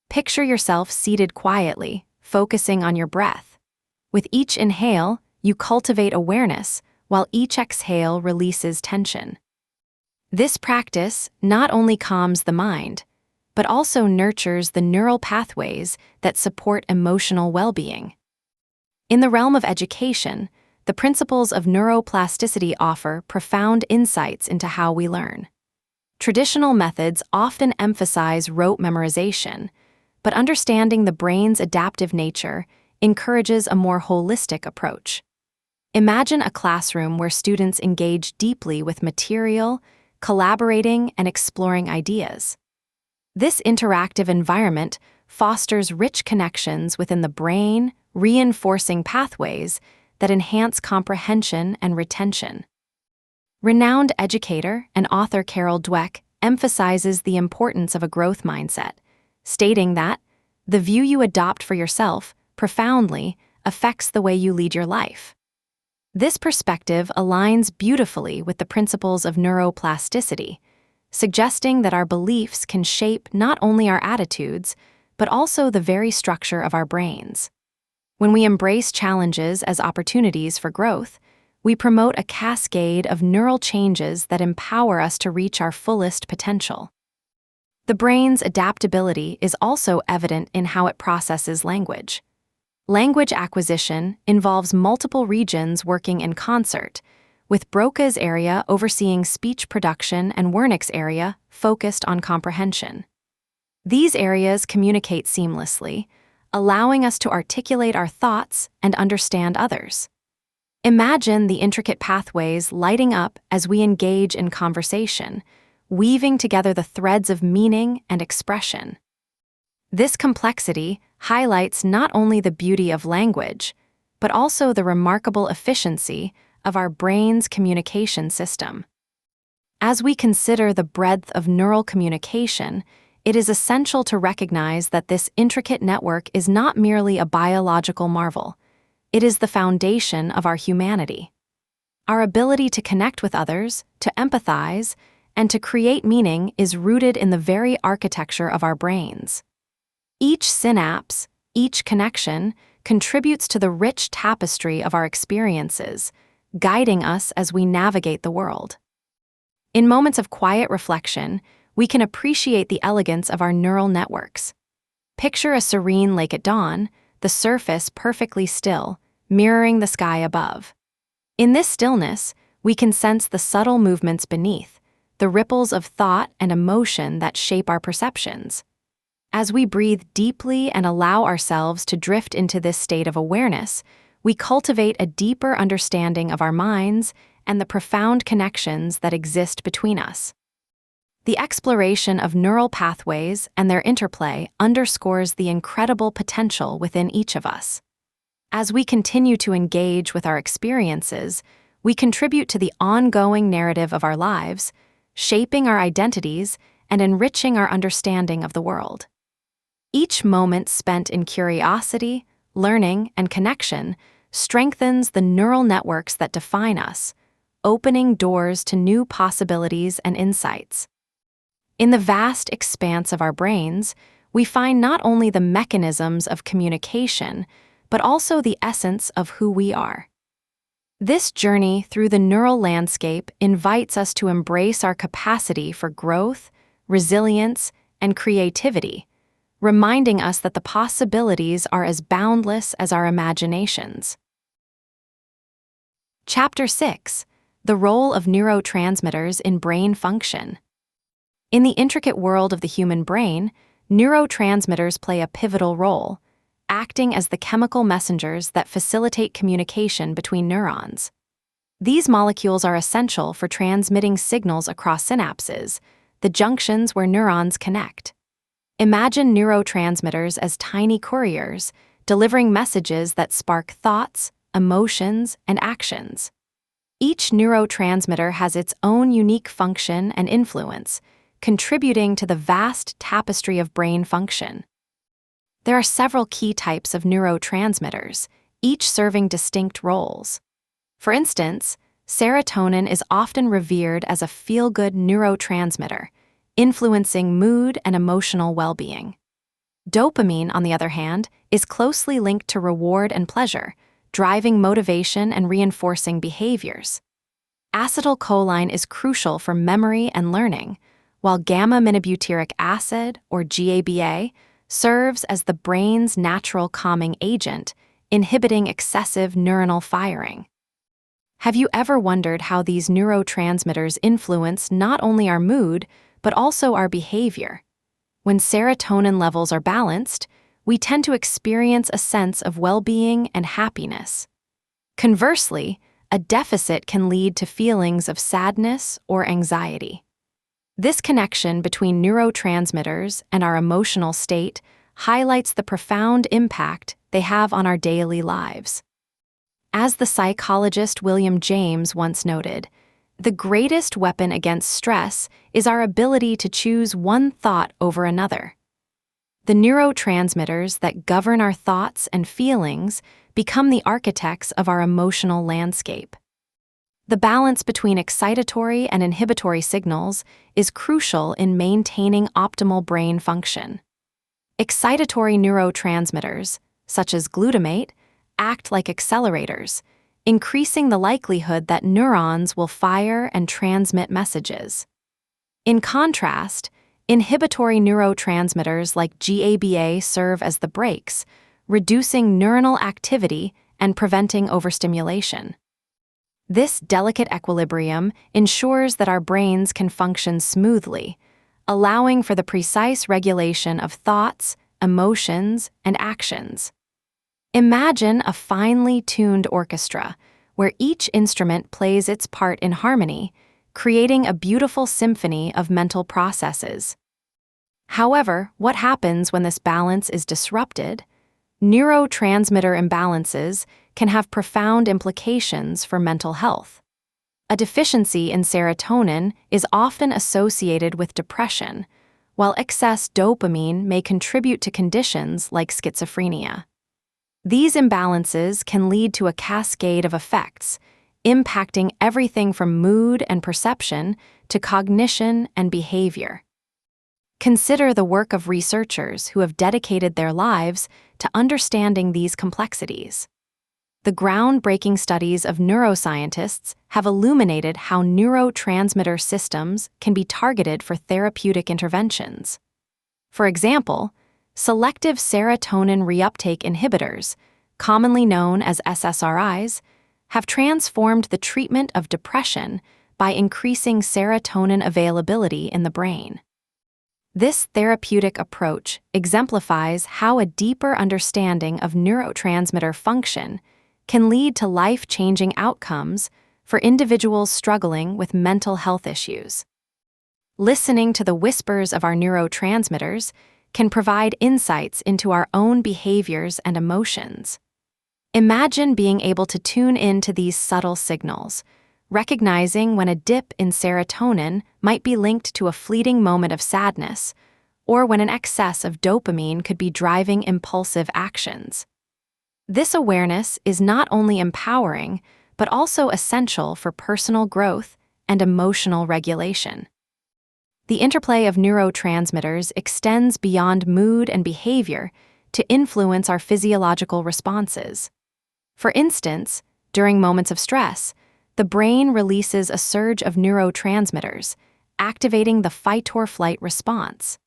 Picture yourself seated quietly, focusing on your breath. With each inhale, you cultivate awareness, while each exhale releases tension. This practice not only calms the mind, but also nurtures the neural pathways that support emotional well-being. In the realm of education, the principles of neuroplasticity offer profound insights into how we learn. Traditional methods often emphasize rote memorization, but understanding the brain's adaptive nature encourages a more holistic approach. Imagine a classroom where students engage deeply with material, collaborating and exploring ideas. This interactive environment fosters rich connections within the brain, reinforcing pathways that enhance comprehension and retention. Renowned educator and author Carol Dweck emphasizes the importance of a growth mindset, stating that the view you adopt for yourself profoundly affects the way you lead your life. This perspective aligns beautifully with the principles of neuroplasticity, suggesting that our beliefs can shape not only our attitudes, but also the very structure of our brains. When we embrace challenges as opportunities for growth, we promote a cascade of neural changes that empower us to reach our fullest potential. The brain's adaptability is also evident in how it processes language. Language acquisition involves multiple regions working in concert, with Broca's area overseeing speech production and Wernicke's area focused on comprehension. These areas communicate seamlessly, allowing us to articulate our thoughts and understand others. Imagine the intricate pathways lighting up as we engage in conversation, weaving together the threads of meaning and expression. This complexity highlights not only the beauty of language, but also the remarkable efficiency of our brain's communication system. As we consider the breadth of neural communication, it is essential to recognize that this intricate network is not merely a biological marvel. It is the foundation of our humanity. Our ability to connect with others, to empathize, and to create meaning is rooted in the very architecture of our brains. Each synapse, each connection, contributes to the rich tapestry of our experiences, guiding us as we navigate the world. In moments of quiet reflection, we can appreciate the elegance of our neural networks. Picture a serene lake at dawn, the surface perfectly still, mirroring the sky above. In this stillness, we can sense the subtle movements beneath, the ripples of thought and emotion that shape our perceptions. As we breathe deeply and allow ourselves to drift into this state of awareness, we cultivate a deeper understanding of our minds and the profound connections that exist between us. The exploration of neural pathways and their interplay underscores the incredible potential within each of us. As we continue to engage with our experiences, we contribute to the ongoing narrative of our lives, shaping our identities and enriching our understanding of the world. Each moment spent in curiosity, learning, and connection strengthens the neural networks that define us, opening doors to new possibilities and insights. In the vast expanse of our brains, we find not only the mechanisms of communication, but also the essence of who we are. This journey through the neural landscape invites us to embrace our capacity for growth, resilience, and creativity, reminding us that the possibilities are as boundless as our imaginations. Chapter 6: The Role of Neurotransmitters in Brain Function. In the intricate world of the human brain, neurotransmitters play a pivotal role, acting as the chemical messengers that facilitate communication between neurons. These molecules are essential for transmitting signals across synapses, the junctions where neurons connect. Imagine neurotransmitters as tiny couriers, delivering messages that spark thoughts, emotions, and actions. Each neurotransmitter has its own unique function and influence, contributing to the vast tapestry of brain function. There are several key types of neurotransmitters, each serving distinct roles. For instance, serotonin is often revered as a feel-good neurotransmitter, influencing mood and emotional well-being. Dopamine, on the other hand, is closely linked to reward and pleasure, driving motivation and reinforcing behaviors. Acetylcholine is crucial for memory and learning, while gamma-minobutyric acid, or GABA, serves as the brain's natural calming agent, inhibiting excessive neuronal firing. Have you ever wondered how these neurotransmitters influence not only our mood, but also our behavior? When serotonin levels are balanced, we tend to experience a sense of well-being and happiness. Conversely, a deficit can lead to feelings of sadness or anxiety. This connection between neurotransmitters and our emotional state highlights the profound impact they have on our daily lives. As the psychologist William James once noted, the greatest weapon against stress is our ability to choose one thought over another. The neurotransmitters that govern our thoughts and feelings become the architects of our emotional landscape. The balance between excitatory and inhibitory signals is crucial in maintaining optimal brain function. Excitatory neurotransmitters, such as glutamate, act like accelerators, increasing the likelihood that neurons will fire and transmit messages. In contrast, inhibitory neurotransmitters like GABA serve as the brakes, reducing neuronal activity and preventing overstimulation. This delicate equilibrium ensures that our brains can function smoothly, allowing for the precise regulation of thoughts, emotions, and actions. Imagine a finely tuned orchestra where each instrument plays its part in harmony, creating a beautiful symphony of mental processes. However, what happens when this balance is disrupted? Neurotransmitter imbalances can have profound implications for mental health. A deficiency in serotonin is often associated with depression, while excess dopamine may contribute to conditions like schizophrenia. These imbalances can lead to a cascade of effects, impacting everything from mood and perception to cognition and behavior. Consider the work of researchers who have dedicated their lives to understanding these complexities. The groundbreaking studies of neuroscientists have illuminated how neurotransmitter systems can be targeted for therapeutic interventions. For example, selective serotonin reuptake inhibitors, commonly known as SSRIs, have transformed the treatment of depression by increasing serotonin availability in the brain. This therapeutic approach exemplifies how a deeper understanding of neurotransmitter function can lead to life-changing outcomes for individuals struggling with mental health issues. Listening to the whispers of our neurotransmitters can provide insights into our own behaviors and emotions. Imagine being able to tune into these subtle signals, recognizing when a dip in serotonin might be linked to a fleeting moment of sadness, or when an excess of dopamine could be driving impulsive actions. This awareness is not only empowering, but also essential for personal growth and emotional regulation. The interplay of neurotransmitters extends beyond mood and behavior to influence our physiological responses. For instance, during moments of stress, the brain releases a surge of neurotransmitters, activating the fight-or-flight response.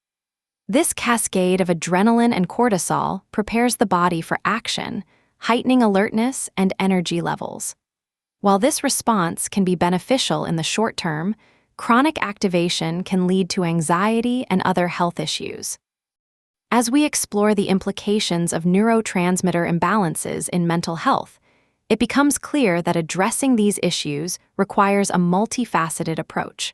This cascade of adrenaline and cortisol prepares the body for action, heightening alertness and energy levels. While this response can be beneficial in the short term, chronic activation can lead to anxiety and other health issues. As we explore the implications of neurotransmitter imbalances in mental health, it becomes clear that addressing these issues requires a multifaceted approach.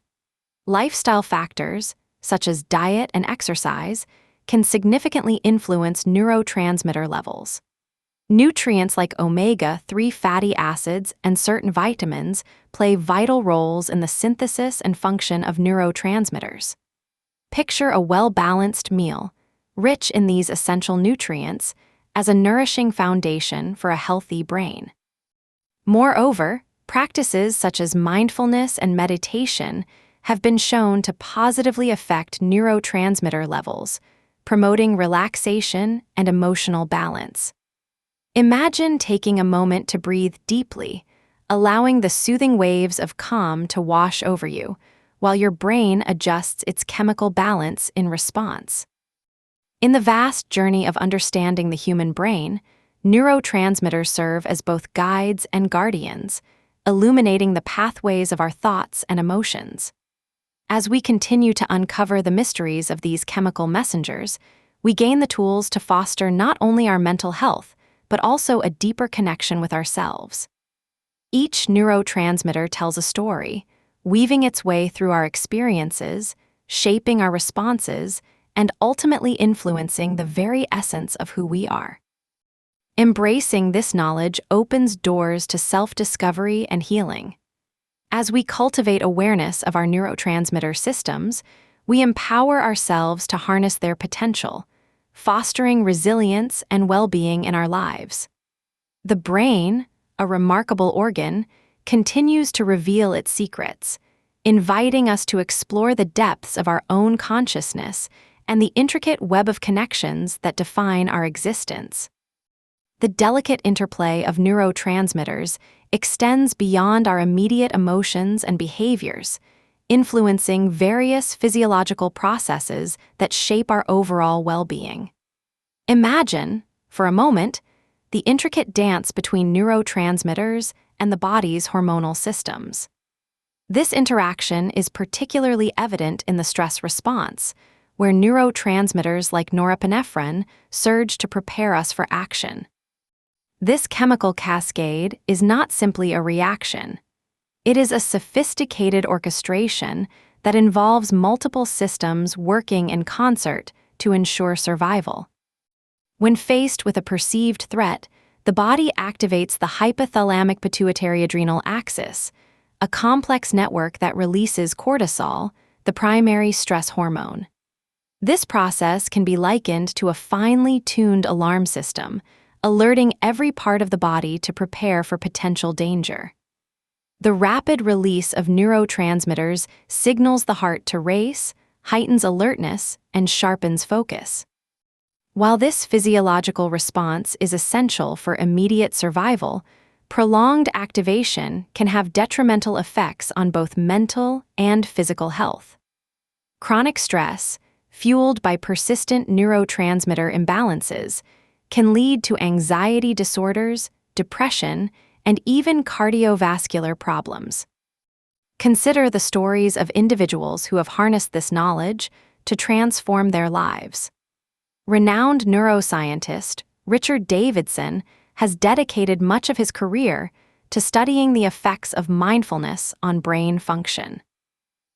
Lifestyle factors, such as diet and exercise, can significantly influence neurotransmitter levels. Nutrients like omega-3 fatty acids and certain vitamins play vital roles in the synthesis and function of neurotransmitters. Picture a well-balanced meal, rich in these essential nutrients, as a nourishing foundation for a healthy brain. Moreover, practices such as mindfulness and meditation have been shown to positively affect neurotransmitter levels, promoting relaxation and emotional balance. Imagine taking a moment to breathe deeply, allowing the soothing waves of calm to wash over you, while your brain adjusts its chemical balance in response. In the vast journey of understanding the human brain, neurotransmitters serve as both guides and guardians, illuminating the pathways of our thoughts and emotions. As we continue to uncover the mysteries of these chemical messengers, we gain the tools to foster not only our mental health, but also a deeper connection with ourselves. Each neurotransmitter tells a story, weaving its way through our experiences, shaping our responses, and ultimately influencing the very essence of who we are. Embracing this knowledge opens doors to self-discovery and healing. As we cultivate awareness of our neurotransmitter systems, we empower ourselves to harness their potential, fostering resilience and well-being in our lives. The brain, a remarkable organ, continues to reveal its secrets, inviting us to explore the depths of our own consciousness and the intricate web of connections that define our existence. The delicate interplay of neurotransmitters extends beyond our immediate emotions and behaviors, influencing various physiological processes that shape our overall well-being. Imagine, for a moment, the intricate dance between neurotransmitters and the body's hormonal systems. This interaction is particularly evident in the stress response, where neurotransmitters like norepinephrine surge to prepare us for action. This chemical cascade is not simply a reaction. It is a sophisticated orchestration that involves multiple systems working in concert to ensure survival. When faced with a perceived threat, the body activates the hypothalamic pituitary adrenal axis, a complex network that releases cortisol, the primary stress hormone. This process can be likened to a finely tuned alarm system, alerting every part of the body to prepare for potential danger. The rapid release of neurotransmitters signals the heart to race, heightens alertness, and sharpens focus. While this physiological response is essential for immediate survival, prolonged activation can have detrimental effects on both mental and physical health. Chronic stress, fueled by persistent neurotransmitter imbalances, can lead to anxiety disorders, depression, and even cardiovascular problems. Consider the stories of individuals who have harnessed this knowledge to transform their lives. Renowned neuroscientist Richard Davidson has dedicated much of his career to studying the effects of mindfulness on brain function.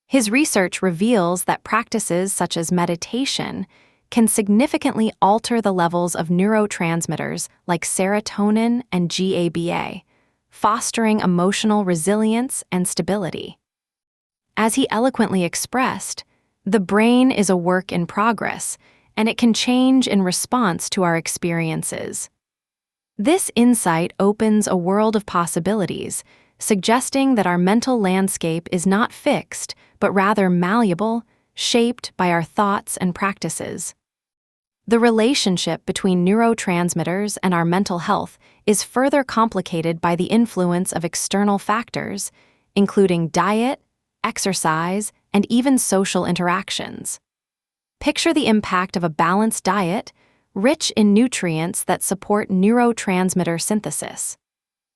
His research reveals that practices such as meditation can significantly alter the levels of neurotransmitters like serotonin and GABA, fostering emotional resilience and stability. As he eloquently expressed, the brain is a work in progress, and it can change in response to our experiences. This insight opens a world of possibilities, suggesting that our mental landscape is not fixed, but rather malleable, shaped by our thoughts and practices. The relationship between neurotransmitters and our mental health is further complicated by the influence of external factors, including diet, exercise, and even social interactions. Picture the impact of a balanced diet, rich in nutrients that support neurotransmitter synthesis.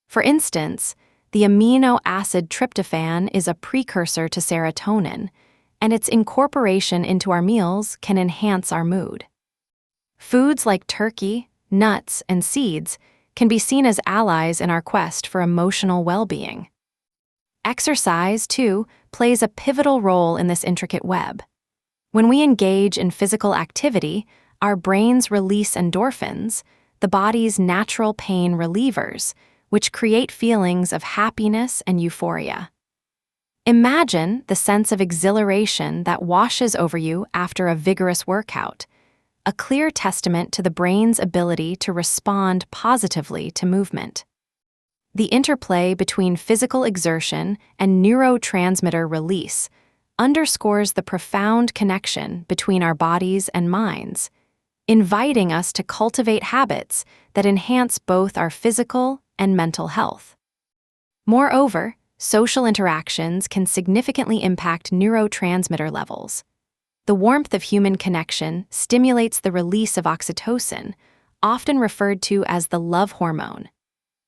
For instance, the amino acid tryptophan is a precursor to serotonin, and its incorporation into our meals can enhance our mood. Foods like turkey, nuts, and seeds can be seen as allies in our quest for emotional well-being. Exercise, too, plays a pivotal role in this intricate web. When we engage in physical activity, our brains release endorphins, the body's natural pain relievers, which create feelings of happiness and euphoria. Imagine the sense of exhilaration that washes over you after a vigorous workout, a clear testament to the brain's ability to respond positively to movement. The interplay between physical exertion and neurotransmitter release underscores the profound connection between our bodies and minds, inviting us to cultivate habits that enhance both our physical and mental health. Moreover, social interactions can significantly impact neurotransmitter levels. The warmth of human connection stimulates the release of oxytocin, often referred to as the love hormone.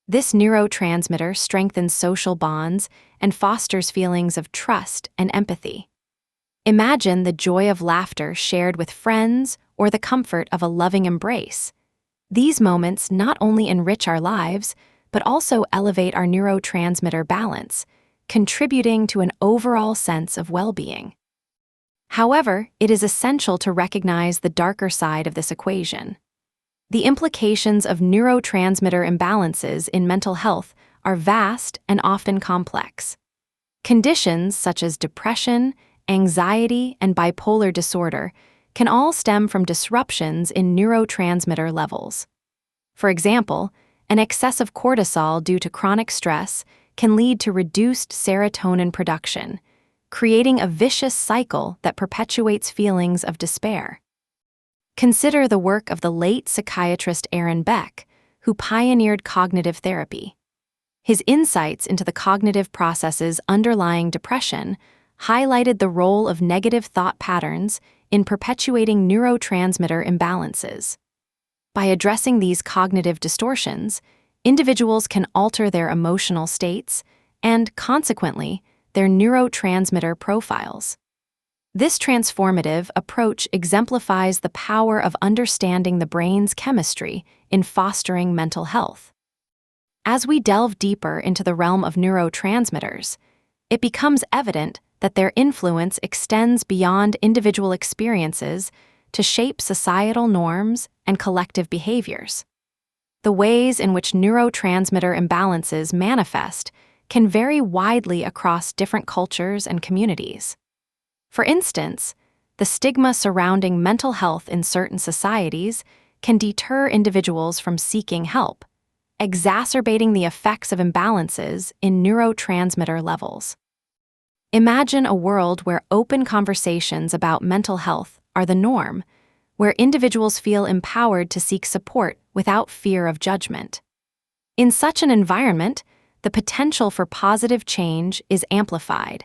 This neurotransmitter strengthens social bonds and fosters feelings of trust and empathy. Imagine the joy of laughter shared with friends or the comfort of a loving embrace. These moments not only enrich our lives, but also elevate our neurotransmitter balance, contributing to an overall sense of well-being. However, it is essential to recognize the darker side of this equation. The implications of neurotransmitter imbalances in mental health are vast and often complex. Conditions such as depression, anxiety, and bipolar disorder can all stem from disruptions in neurotransmitter levels. For example, an excess of cortisol due to chronic stress can lead to reduced serotonin production, creating a vicious cycle that perpetuates feelings of despair. Consider the work of the late psychiatrist Aaron Beck, who pioneered cognitive therapy. His insights into the cognitive processes underlying depression highlighted the role of negative thought patterns in perpetuating neurotransmitter imbalances. By addressing these cognitive distortions, individuals can alter their emotional states and, consequently, their neurotransmitter profiles. This transformative approach exemplifies the power of understanding the brain's chemistry in fostering mental health. As we delve deeper into the realm of neurotransmitters, it becomes evident that their influence extends beyond individual experiences to shape societal norms and collective behaviors. The ways in which neurotransmitter imbalances manifest can vary widely across different cultures and communities. For instance, the stigma surrounding mental health in certain societies can deter individuals from seeking help, exacerbating the effects of imbalances in neurotransmitter levels. Imagine a world where open conversations about mental health are the norm, where individuals feel empowered to seek support without fear of judgment. In such an environment, the potential for positive change is amplified,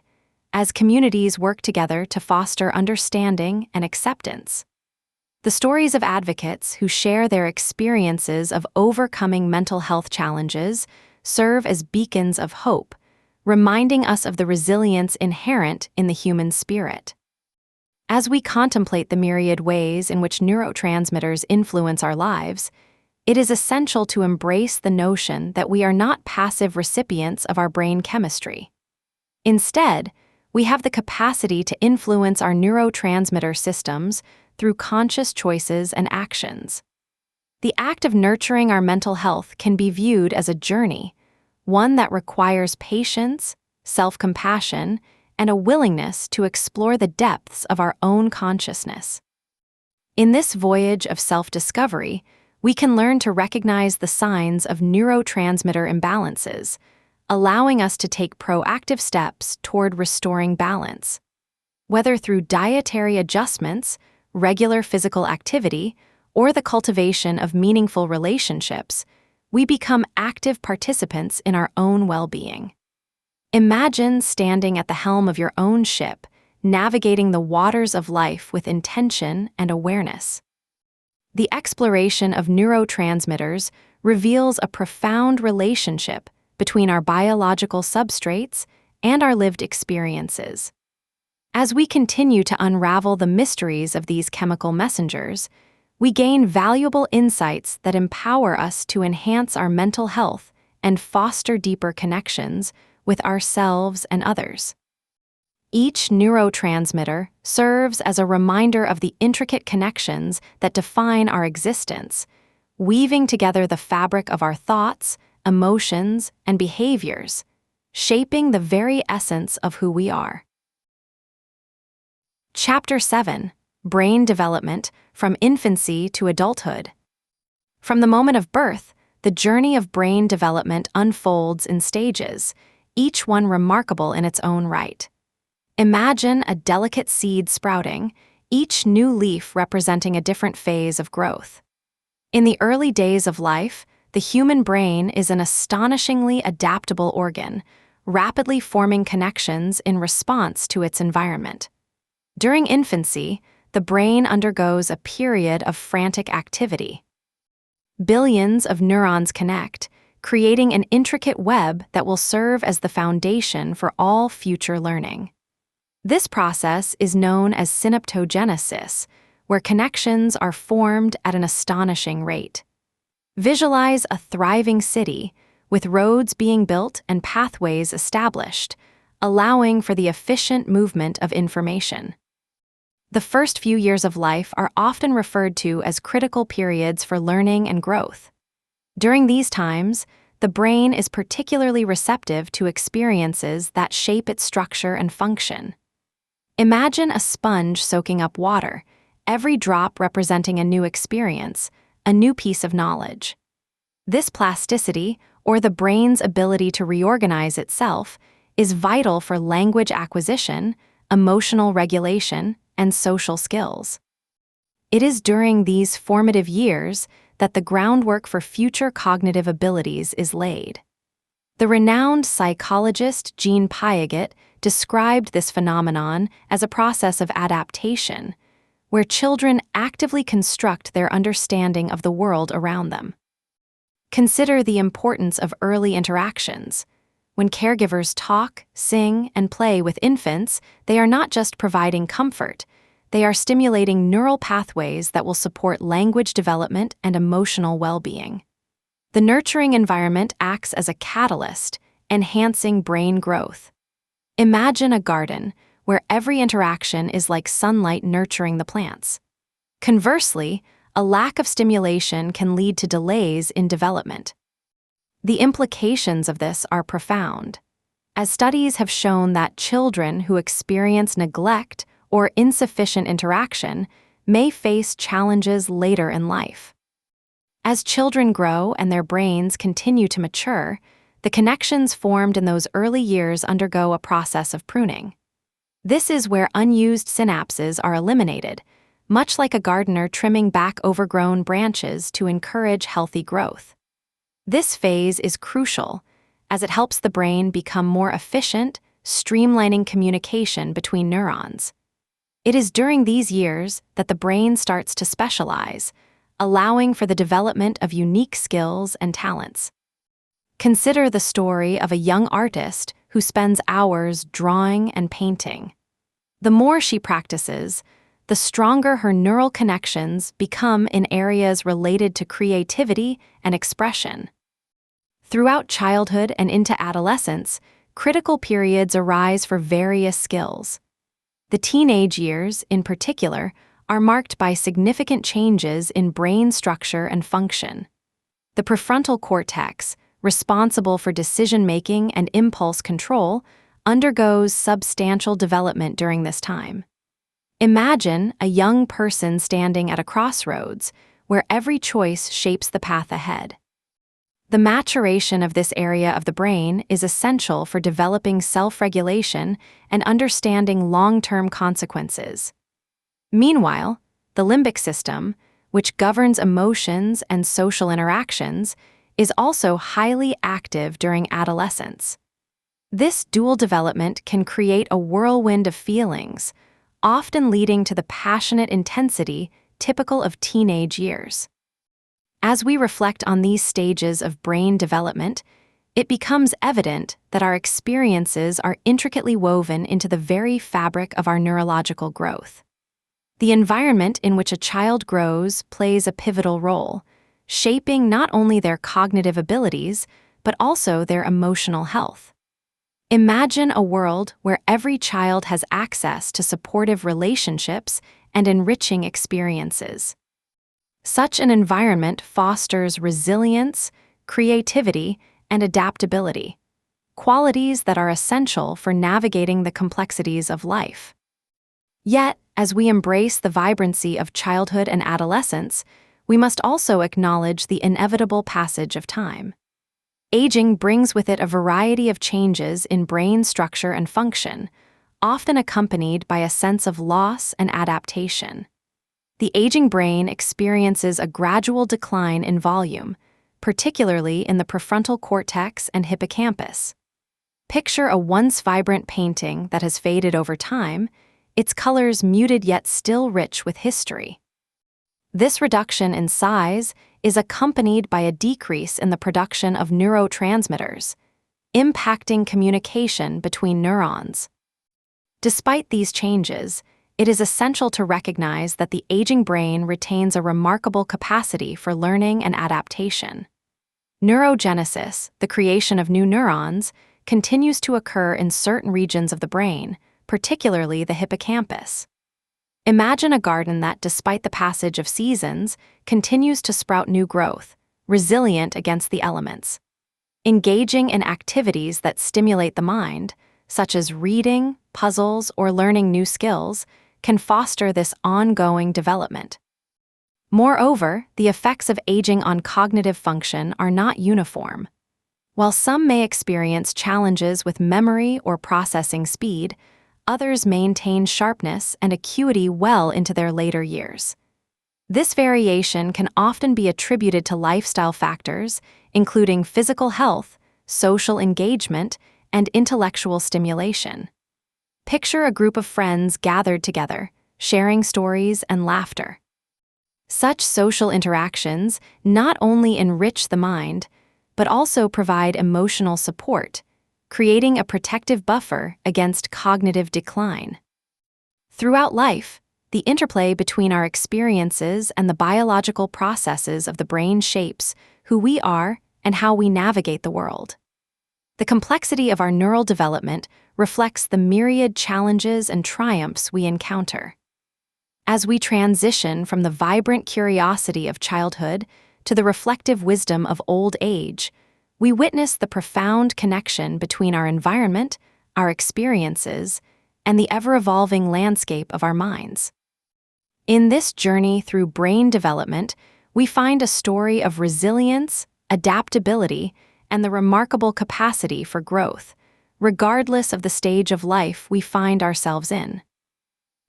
as communities work together to foster understanding and acceptance. The stories of advocates who share their experiences of overcoming mental health challenges serve as beacons of hope, reminding us of the resilience inherent in the human spirit. As we contemplate the myriad ways in which neurotransmitters influence our lives, it is essential to embrace the notion that we are not passive recipients of our brain chemistry. Instead, we have the capacity to influence our neurotransmitter systems through conscious choices and actions. The act of nurturing our mental health can be viewed as a journey, one that requires patience, self-compassion, and a willingness to explore the depths of our own consciousness. In this voyage of self-discovery, we can learn to recognize the signs of neurotransmitter imbalances, allowing us to take proactive steps toward restoring balance. Whether through dietary adjustments, regular physical activity, or the cultivation of meaningful relationships, we become active participants in our own well-being. Imagine standing at the helm of your own ship, navigating the waters of life with intention and awareness. The exploration of neurotransmitters reveals a profound relationship between our biological substrates and our lived experiences. As we continue to unravel the mysteries of these chemical messengers, we gain valuable insights that empower us to enhance our mental health and foster deeper connections with ourselves and others. Each neurotransmitter serves as a reminder of the intricate connections that define our existence, weaving together the fabric of our thoughts, emotions, and behaviors, shaping the very essence of who we are. Chapter 7: Brain Development from Infancy to Adulthood. From the moment of birth, the journey of brain development unfolds in stages, each one remarkable in its own right. Imagine a delicate seed sprouting, each new leaf representing a different phase of growth. In the early days of life, the human brain is an astonishingly adaptable organ, rapidly forming connections in response to its environment. During infancy, the brain undergoes a period of frantic activity. Billions of neurons connect, creating an intricate web that will serve as the foundation for all future learning. This process is known as synaptogenesis, where connections are formed at an astonishing rate. Visualize a thriving city, with roads being built and pathways established, allowing for the efficient movement of information. The first few years of life are often referred to as critical periods for learning and growth. During these times, the brain is particularly receptive to experiences that shape its structure and function. Imagine a sponge soaking up water, every drop representing a new experience, a new piece of knowledge. This plasticity, or the brain's ability to reorganize itself, is vital for language acquisition, emotional regulation, and social skills. It is during these formative years that the groundwork for future cognitive abilities is laid. The renowned psychologist Jean Piaget described this phenomenon as a process of adaptation, where children actively construct their understanding of the world around them. Consider the importance of early interactions. When caregivers talk, sing, and play with infants, they are not just providing comfort, they are stimulating neural pathways that will support language development and emotional well-being. The nurturing environment acts as a catalyst, enhancing brain growth. Imagine a garden where every interaction is like sunlight nurturing the plants. Conversely, a lack of stimulation can lead to delays in development. The implications of this are profound, as studies have shown that children who experience neglect or insufficient interaction may face challenges later in life. As children grow and their brains continue to mature, the connections formed in those early years undergo a process of pruning. This is where unused synapses are eliminated, much like a gardener trimming back overgrown branches to encourage healthy growth. This phase is crucial, as it helps the brain become more efficient, streamlining communication between neurons. It is during these years that the brain starts to specialize, allowing for the development of unique skills and talents. Consider the story of a young artist who spends hours drawing and painting. The more she practices, the stronger her neural connections become in areas related to creativity and expression. Throughout childhood and into adolescence, critical periods arise for various skills. The teenage years, in particular, are marked by significant changes in brain structure and function. The prefrontal cortex, responsible for decision-making and impulse control, undergoes substantial development during this time. Imagine a young person standing at a crossroads where every choice shapes the path ahead. The maturation of this area of the brain is essential for developing self-regulation and understanding long-term consequences. Meanwhile, the limbic system, which governs emotions and social interactions, is also highly active during adolescence. This dual development can create a whirlwind of feelings, often leading to the passionate intensity typical of teenage years. As we reflect on these stages of brain development, it becomes evident that our experiences are intricately woven into the very fabric of our neurological growth. The environment in which a child grows plays a pivotal role, shaping not only their cognitive abilities, but also their emotional health. Imagine a world where every child has access to supportive relationships and enriching experiences. Such an environment fosters resilience, creativity, and adaptability, qualities that are essential for navigating the complexities of life. Yet, as we embrace the vibrancy of childhood and adolescence, we must also acknowledge the inevitable passage of time. Aging brings with it a variety of changes in brain structure and function, often accompanied by a sense of loss and adaptation. The aging brain experiences a gradual decline in volume, particularly in the prefrontal cortex and hippocampus. Picture a once vibrant painting that has faded over time, its colors muted yet still rich with history. This reduction in size is accompanied by a decrease in the production of neurotransmitters, impacting communication between neurons. Despite these changes, it is essential to recognize that the aging brain retains a remarkable capacity for learning and adaptation. Neurogenesis, the creation of new neurons, continues to occur in certain regions of the brain, particularly the hippocampus. Imagine a garden that, despite the passage of seasons, continues to sprout new growth, resilient against the elements. Engaging in activities that stimulate the mind, such as reading, puzzles, or learning new skills, can foster this ongoing development. Moreover, the effects of aging on cognitive function are not uniform. While some may experience challenges with memory or processing speed, others maintain sharpness and acuity well into their later years. This variation can often be attributed to lifestyle factors, including physical health, social engagement, and intellectual stimulation. Picture a group of friends gathered together, sharing stories and laughter. Such social interactions not only enrich the mind, but also provide emotional support, creating a protective buffer against cognitive decline. Throughout life, the interplay between our experiences and the biological processes of the brain shapes who we are and how we navigate the world. The complexity of our neural development reflects the myriad challenges and triumphs we encounter. As we transition from the vibrant curiosity of childhood to the reflective wisdom of old age, we witness the profound connection between our environment, our experiences, and the ever-evolving landscape of our minds. In this journey through brain development, we find a story of resilience, adaptability, and the remarkable capacity for growth, regardless of the stage of life we find ourselves in.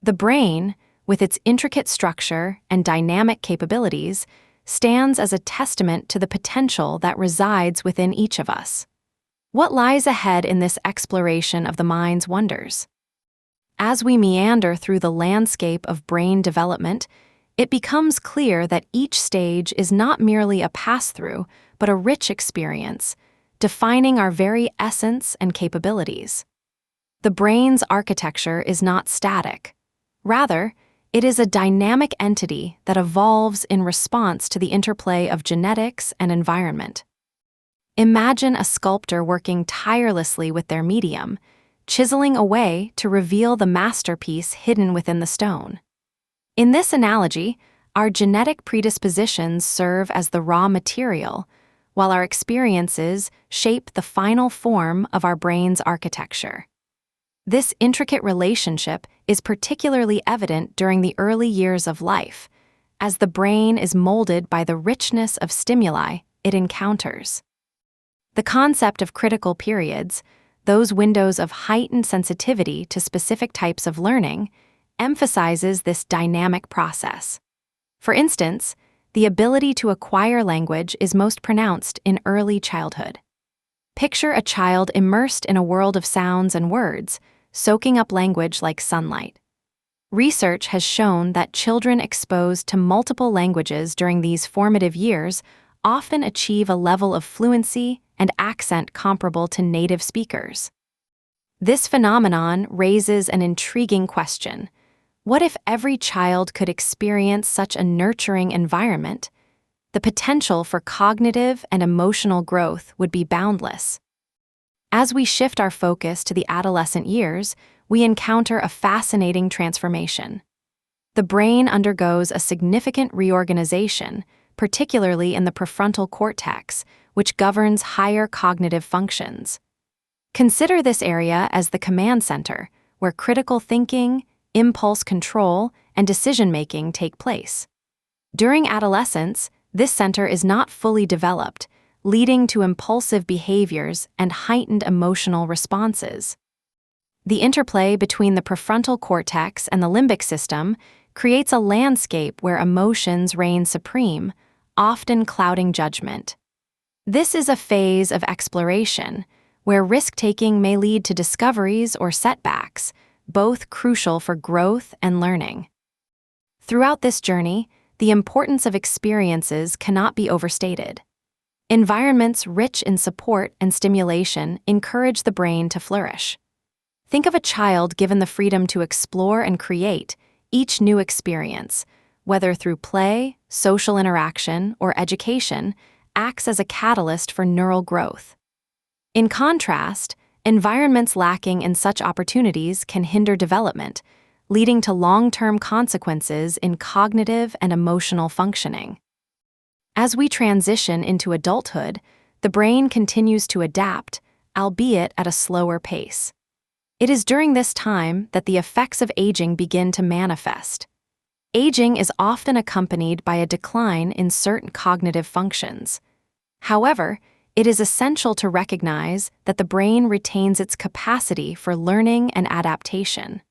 The brain, with its intricate structure and dynamic capabilities, stands as a testament to the potential that resides within each of us. What lies ahead in this exploration of the mind's wonders? As we meander through the landscape of brain development, it becomes clear that each stage is not merely a pass-through, but a rich experience, defining our very essence and capabilities. The brain's architecture is not static. Rather, it is a dynamic entity that evolves in response to the interplay of genetics and environment. Imagine a sculptor working tirelessly with their medium, chiseling away to reveal the masterpiece hidden within the stone. In this analogy, our genetic predispositions serve as the raw material, while our experiences shape the final form of our brain's architecture. This intricate relationship is particularly evident during the early years of life, as the brain is molded by the richness of stimuli it encounters. The concept of critical periods, those windows of heightened sensitivity to specific types of learning, emphasizes this dynamic process. For instance, the ability to acquire language is most pronounced in early childhood. Picture a child immersed in a world of sounds and words, soaking up language like sunlight. Research has shown that children exposed to multiple languages during these formative years often achieve a level of fluency and accent comparable to native speakers. This phenomenon raises an intriguing question. What if every child could experience such a nurturing environment? The potential for cognitive and emotional growth would be boundless. As we shift our focus to the adolescent years, we encounter a fascinating transformation. The brain undergoes a significant reorganization, particularly in the prefrontal cortex, which governs higher cognitive functions. Consider this area as the command center, where critical thinking, impulse control, and decision-making take place. During adolescence, this center is not fully developed, leading to impulsive behaviors and heightened emotional responses. The interplay between the prefrontal cortex and the limbic system creates a landscape where emotions reign supreme, often clouding judgment. This is a phase of exploration, where risk-taking may lead to discoveries or setbacks, both crucial for growth and learning. Throughout this journey, the importance of experiences cannot be overstated. Environments rich in support and stimulation encourage the brain to flourish. Think of a child given the freedom to explore and create each new experience, whether through play, social interaction, or education, acts as a catalyst for neural growth. In contrast, environments lacking in such opportunities can hinder development, leading to long-term consequences in cognitive and emotional functioning. As we transition into adulthood, the brain continues to adapt, albeit at a slower pace. It is during this time that the effects of aging begin to manifest. Aging is often accompanied by a decline in certain cognitive functions. However, it is essential to recognize that the brain retains its capacity for learning and adaptation.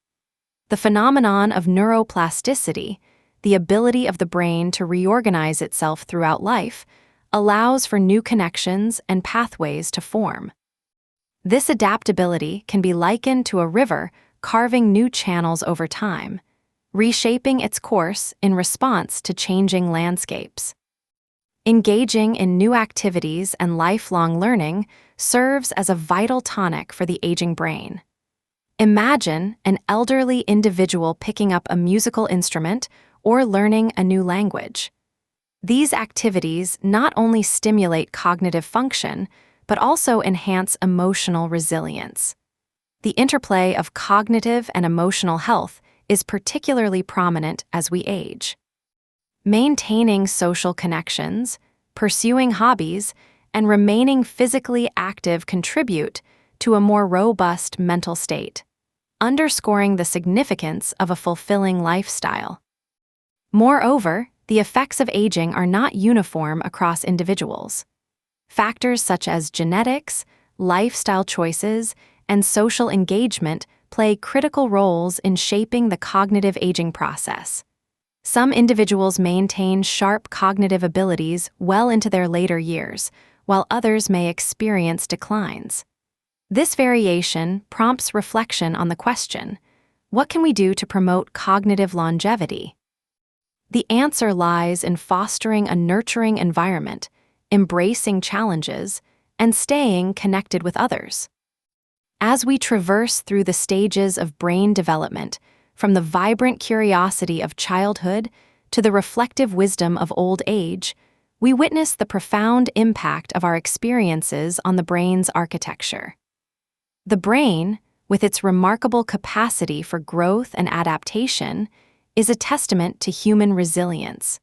The phenomenon of neuroplasticity, the ability of the brain to reorganize itself throughout life, allows for new connections and pathways to form. This adaptability can be likened to a river carving new channels over time, reshaping its course in response to changing landscapes. Engaging in new activities and lifelong learning serves as a vital tonic for the aging brain. Imagine an elderly individual picking up a musical instrument or learning a new language. These activities not only stimulate cognitive function, but also enhance emotional resilience. The interplay of cognitive and emotional health is particularly prominent as we age. Maintaining social connections, pursuing hobbies, and remaining physically active contribute to a more robust mental state, underscoring the significance of a fulfilling lifestyle. Moreover, the effects of aging are not uniform across individuals. Factors such as genetics, lifestyle choices, and social engagement play critical roles in shaping the cognitive aging process. Some individuals maintain sharp cognitive abilities well into their later years, while others may experience declines. This variation prompts reflection on the question, what can we do to promote cognitive longevity? The answer lies in fostering a nurturing environment, embracing challenges, and staying connected with others. As we traverse through the stages of brain development, from the vibrant curiosity of childhood to the reflective wisdom of old age, we witness the profound impact of our experiences on the brain's architecture. The brain, with its remarkable capacity for growth and adaptation, is a testament to human resilience.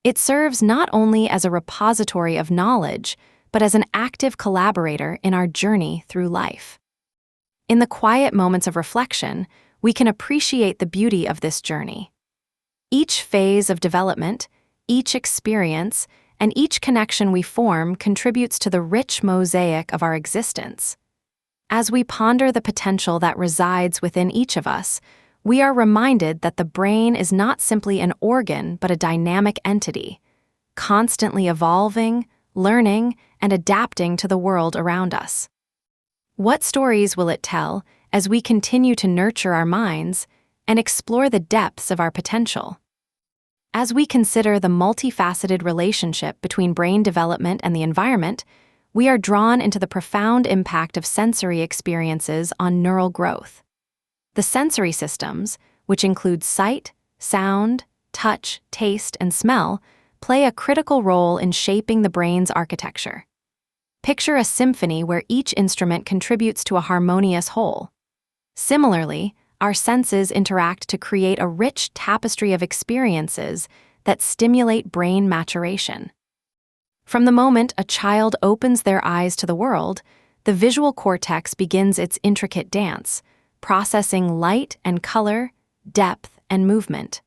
It serves not only as a repository of knowledge, but as an active collaborator in our journey through life. In the quiet moments of reflection, we can appreciate the beauty of this journey. Each phase of development, each experience, and each connection we form contributes to the rich mosaic of our existence. As we ponder the potential that resides within each of us, we are reminded that the brain is not simply an organ but a dynamic entity, constantly evolving, learning, and adapting to the world around us. What stories will it tell as we continue to nurture our minds and explore the depths of our potential? As we consider the multifaceted relationship between brain development and the environment, we are drawn into the profound impact of sensory experiences on neural growth. The sensory systems, which include sight, sound, touch, taste, and smell, play a critical role in shaping the brain's architecture. Picture a symphony where each instrument contributes to a harmonious whole. Similarly, our senses interact to create a rich tapestry of experiences that stimulate brain maturation. From the moment a child opens their eyes to the world, the visual cortex begins its intricate dance, processing light and color, depth and movement.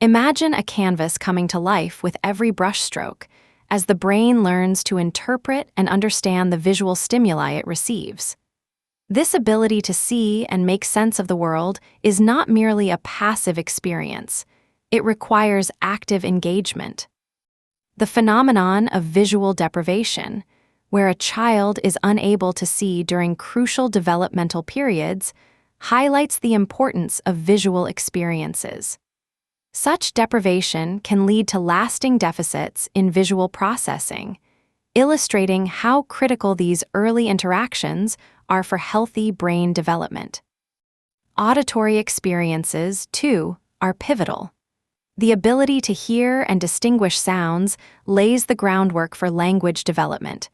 Imagine a canvas coming to life with every brushstroke, as the brain learns to interpret and understand the visual stimuli it receives. This ability to see and make sense of the world is not merely a passive experience. It requires active engagement. The phenomenon of visual deprivation, where a child is unable to see during crucial developmental periods, highlights the importance of visual experiences. Such deprivation can lead to lasting deficits in visual processing, illustrating how critical these early interactions are for healthy brain development. Auditory experiences, too, are pivotal. The ability to hear and distinguish sounds lays the groundwork for language development.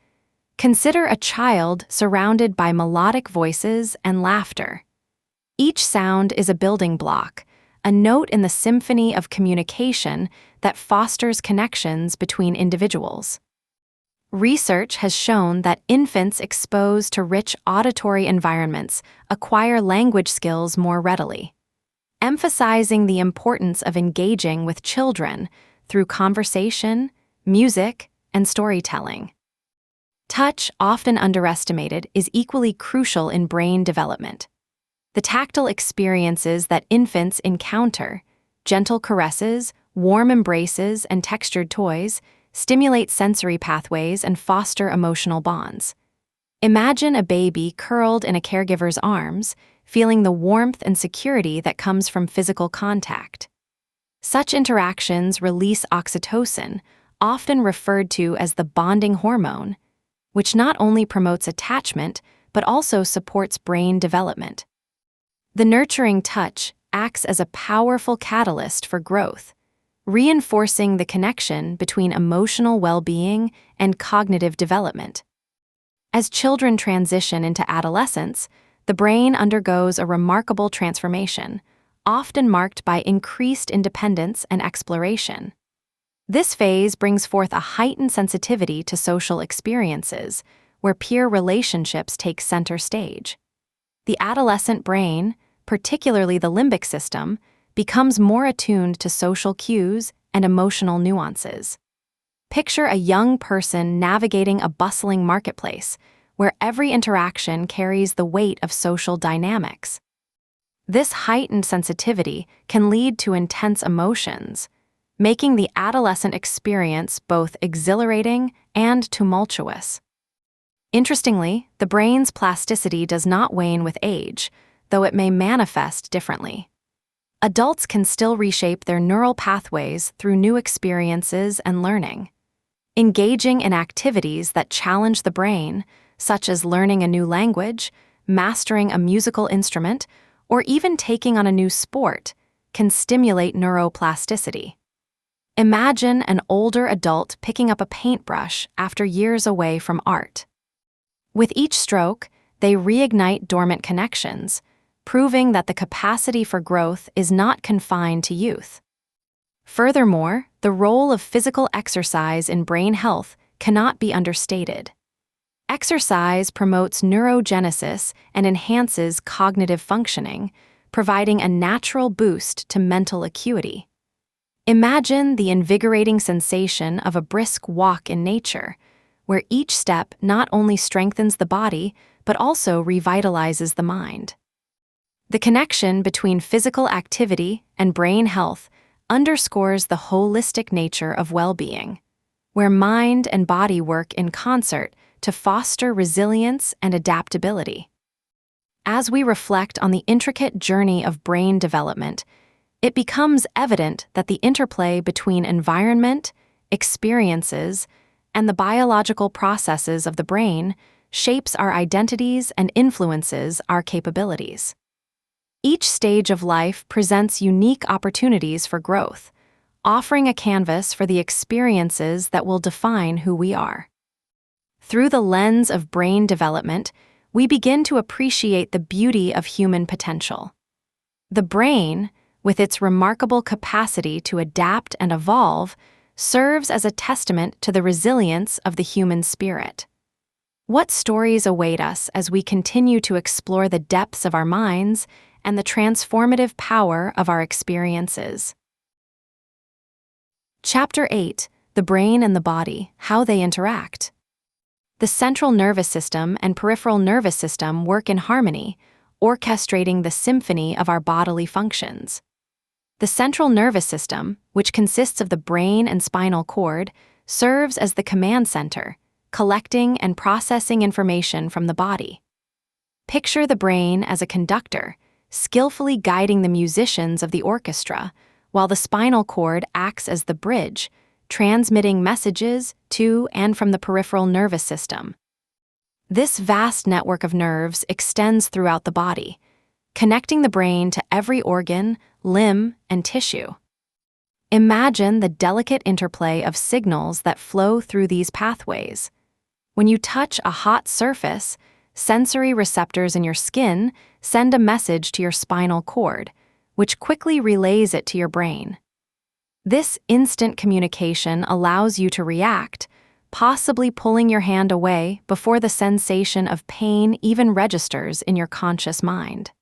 Consider a child surrounded by melodic voices and laughter. Each sound is a building block, a note in the symphony of communication that fosters connections between individuals. Research has shown that infants exposed to rich auditory environments acquire language skills more readily, emphasizing the importance of engaging with children through conversation, music, and storytelling. Touch, often underestimated, is equally crucial in brain development. The tactile experiences that infants encounter, gentle caresses, warm embraces, and textured toys, stimulate sensory pathways and foster emotional bonds. Imagine a baby curled in a caregiver's arms, feeling the warmth and security that comes from physical contact. Such interactions release oxytocin, often referred to as the bonding hormone, which not only promotes attachment but also supports brain development. The nurturing touch acts as a powerful catalyst for growth, reinforcing the connection between emotional well-being and cognitive development. As children transition into adolescence, the brain undergoes a remarkable transformation, often marked by increased independence and exploration. This phase brings forth a heightened sensitivity to social experiences, where peer relationships take center stage. The adolescent brain, particularly the limbic system, becomes more attuned to social cues and emotional nuances. Picture a young person navigating a bustling marketplace, where every interaction carries the weight of social dynamics. This heightened sensitivity can lead to intense emotions, making the adolescent experience both exhilarating and tumultuous. Interestingly, the brain's plasticity does not wane with age, though it may manifest differently. Adults can still reshape their neural pathways through new experiences and learning. Engaging in activities that challenge the brain, such as learning a new language, mastering a musical instrument, or even taking on a new sport, can stimulate neuroplasticity. Imagine an older adult picking up a paintbrush after years away from art. With each stroke, they reignite dormant connections, proving that the capacity for growth is not confined to youth. Furthermore, the role of physical exercise in brain health cannot be understated. Exercise promotes neurogenesis and enhances cognitive functioning, providing a natural boost to mental acuity. Imagine the invigorating sensation of a brisk walk in nature, where each step not only strengthens the body but also revitalizes the mind. The connection between physical activity and brain health underscores the holistic nature of well-being, where mind and body work in concert to foster resilience and adaptability. As we reflect on the intricate journey of brain development, it becomes evident that the interplay between environment, experiences, and the biological processes of the brain shapes our identities and influences our capabilities. Each stage of life presents unique opportunities for growth, offering a canvas for the experiences that will define who we are. Through the lens of brain development, we begin to appreciate the beauty of human potential. The brain, with its remarkable capacity to adapt and evolve, serves as a testament to the resilience of the human spirit. What stories await us as we continue to explore the depths of our minds and the transformative power of our experiences? Chapter 8: The Brain and the Body, How They Interact. The central nervous system and peripheral nervous system work in harmony, orchestrating the symphony of our bodily functions. The central nervous system, which consists of the brain and spinal cord, serves as the command center, collecting and processing information from the body. Picture the brain as a conductor, skillfully guiding the musicians of the orchestra, while the spinal cord acts as the bridge, transmitting messages to and from the peripheral nervous system. This vast network of nerves extends throughout the body, connecting the brain to every organ, limb, and tissue. Imagine the delicate interplay of signals that flow through these pathways. When you touch a hot surface, sensory receptors in your skin send a message to your spinal cord, which quickly relays it to your brain. This instant communication allows you to react, possibly pulling your hand away before the sensation of pain even registers in your conscious mind.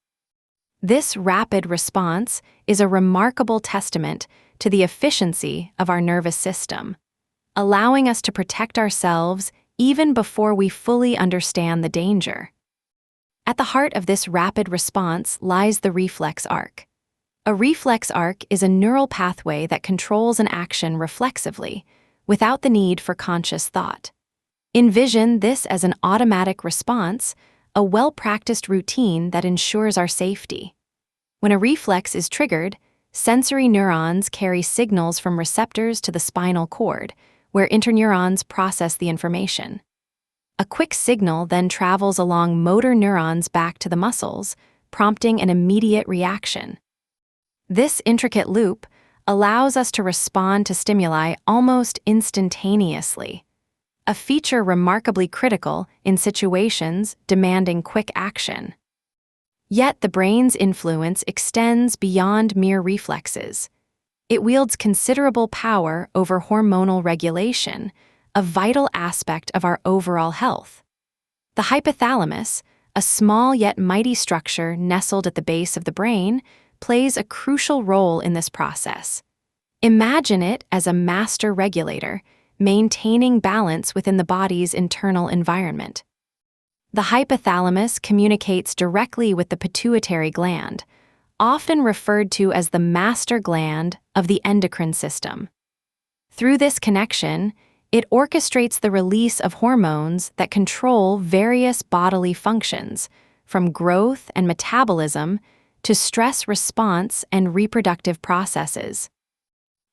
This rapid response is a remarkable testament to the efficiency of our nervous system, allowing us to protect ourselves even before we fully understand the danger. At the heart of this rapid response lies the reflex arc. A reflex arc is a neural pathway that controls an action reflexively, without the need for conscious thought. Envision this as an automatic response, a well-practiced routine that ensures our safety. When a reflex is triggered, sensory neurons carry signals from receptors to the spinal cord, where interneurons process the information. A quick signal then travels along motor neurons back to the muscles, prompting an immediate reaction. This intricate loop allows us to respond to stimuli almost instantaneously, a feature remarkably critical in situations demanding quick action. Yet the brain's influence extends beyond mere reflexes. It wields considerable power over hormonal regulation, a vital aspect of our overall health. The hypothalamus, a small yet mighty structure nestled at the base of the brain, plays a crucial role in this process. Imagine it as a master regulator, maintaining balance within the body's internal environment. The hypothalamus communicates directly with the pituitary gland, often referred to as the master gland of the endocrine system. Through this connection, it orchestrates the release of hormones that control various bodily functions, from growth and metabolism to stress response and reproductive processes.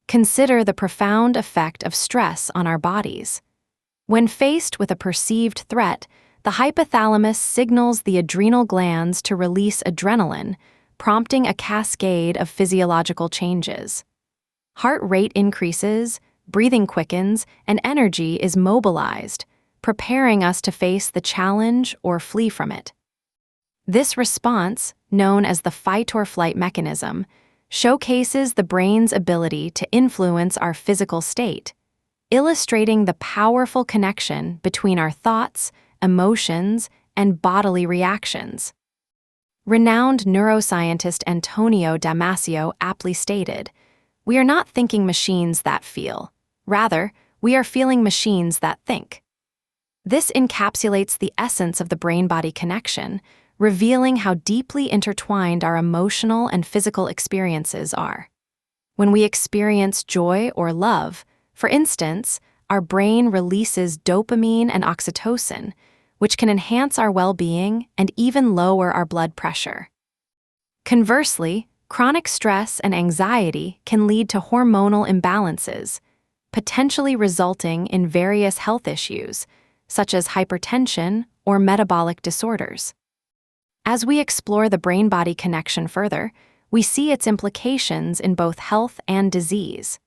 Consider the profound effect of stress on our bodies. When faced with a perceived threat, the hypothalamus signals the adrenal glands to release adrenaline, prompting a cascade of physiological changes. Heart rate increases, breathing quickens, and energy is mobilized, preparing us to face the challenge or flee from it. This response, known as the fight-or-flight mechanism, showcases the brain's ability to influence our physical state, illustrating the powerful connection between our thoughts, emotions, and bodily reactions. Renowned neuroscientist Antonio Damasio aptly stated, "We are not thinking machines that feel. Rather, we are feeling machines that think." This encapsulates the essence of the brain-body connection, revealing how deeply intertwined our emotional and physical experiences are. When we experience joy or love, for instance, our brain releases dopamine and oxytocin, which can enhance our well-being and even lower our blood pressure. Conversely, chronic stress and anxiety can lead to hormonal imbalances, potentially resulting in various health issues, such as hypertension or metabolic disorders. As we explore the brain-body connection further, we see its implications in both health and disease.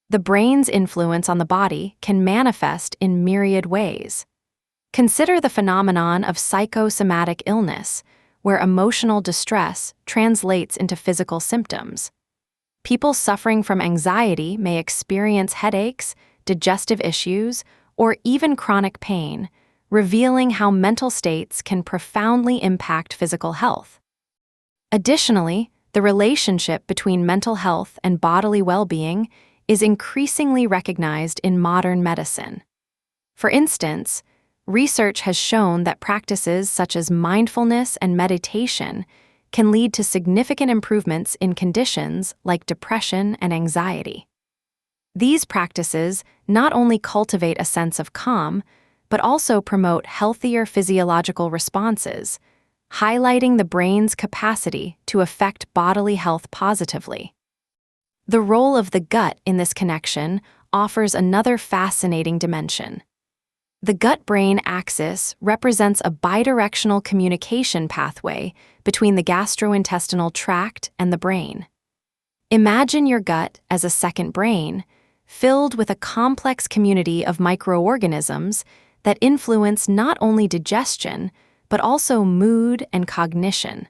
The brain's influence on the body can manifest in myriad ways. Consider the phenomenon of psychosomatic illness, where emotional distress translates into physical symptoms. People suffering from anxiety may experience headaches, digestive issues, or even chronic pain, revealing how mental states can profoundly impact physical health. Additionally, the relationship between mental health and bodily well-being is increasingly recognized in modern medicine. For instance, research has shown that practices such as mindfulness and meditation can lead to significant improvements in conditions like depression and anxiety. These practices not only cultivate a sense of calm, but also promote healthier physiological responses, highlighting the brain's capacity to affect bodily health positively. The role of the gut in this connection offers another fascinating dimension. The gut-brain axis represents a bidirectional communication pathway between the gastrointestinal tract and the brain. Imagine your gut as a second brain, filled with a complex community of microorganisms that influence not only digestion, but also mood and cognition.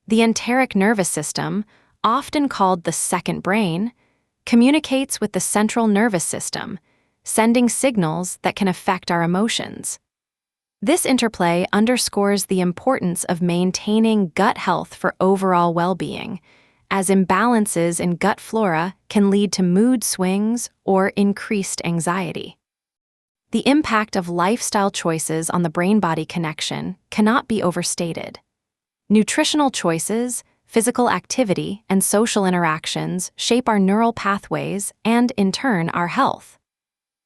The enteric nervous system, often called the second brain, communicates with the central nervous system, sending signals that can affect our emotions. This interplay underscores the importance of maintaining gut health for overall well-being, as imbalances in gut flora can lead to mood swings or increased anxiety. The impact of lifestyle choices on the brain-body connection cannot be overstated. Nutritional choices, physical activity, and social interactions shape our neural pathways and, in turn, our health.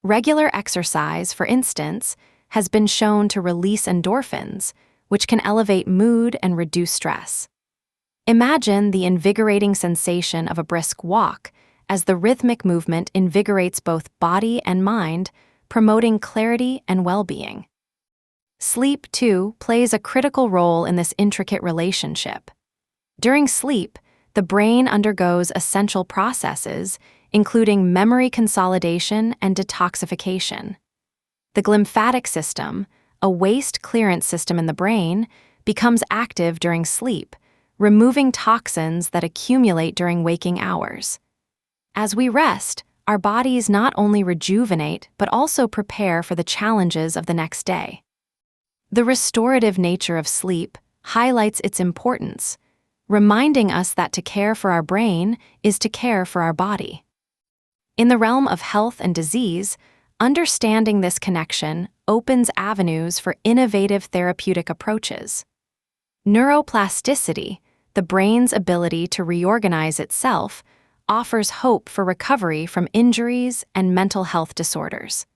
Regular exercise, for instance, has been shown to release endorphins, which can elevate mood and reduce stress. Imagine the invigorating sensation of a brisk walk, as the rhythmic movement invigorates both body and mind, promoting clarity and well-being. Sleep, too, plays a critical role in this intricate relationship. During sleep, the brain undergoes essential processes, including memory consolidation and detoxification. The glymphatic system, a waste clearance system in the brain, becomes active during sleep, removing toxins that accumulate during waking hours. As we rest, our bodies not only rejuvenate but also prepare for the challenges of the next day. The restorative nature of sleep highlights its importance, reminding us that to care for our brain is to care for our body. In the realm of health and disease, understanding this connection opens avenues for innovative therapeutic approaches. Neuroplasticity, the brain's ability to reorganize itself, offers hope for recovery from injuries and mental health disorders.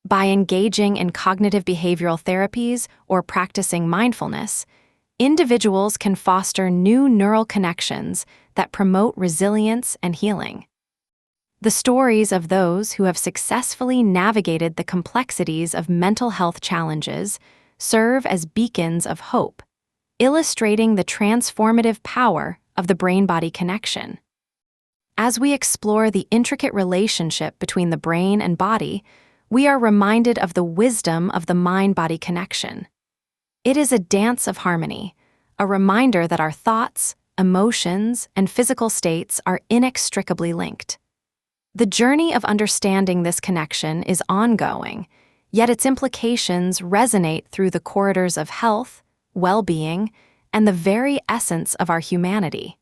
By engaging in cognitive behavioral therapies or practicing mindfulness, individuals can foster new neural connections that promote resilience and healing. The stories of those who have successfully navigated the complexities of mental health challenges serve as beacons of hope, illustrating the transformative power of the brain-body connection. As we explore the intricate relationship between the brain and body, we are reminded of the wisdom of the mind-body connection. It is a dance of harmony, a reminder that our thoughts, emotions, and physical states are inextricably linked. The journey of understanding this connection is ongoing, yet its implications resonate through the corridors of health, well-being, and the very essence of our humanity.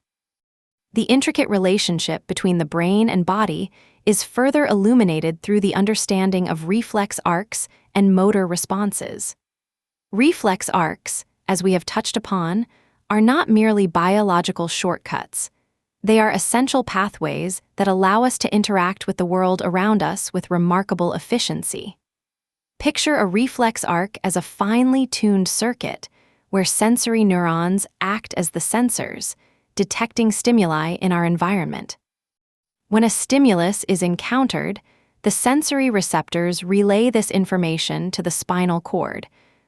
The intricate relationship between the brain and body is further illuminated through the understanding of reflex arcs and motor responses. Reflex arcs, as we have touched upon, are not merely biological shortcuts. They are essential pathways that allow us to interact with the world around us with remarkable efficiency. Picture a reflex arc as a finely tuned circuit where sensory neurons act as the sensors, detecting stimuli in our environment. When a stimulus is encountered, the sensory receptors relay this information to the spinal cord,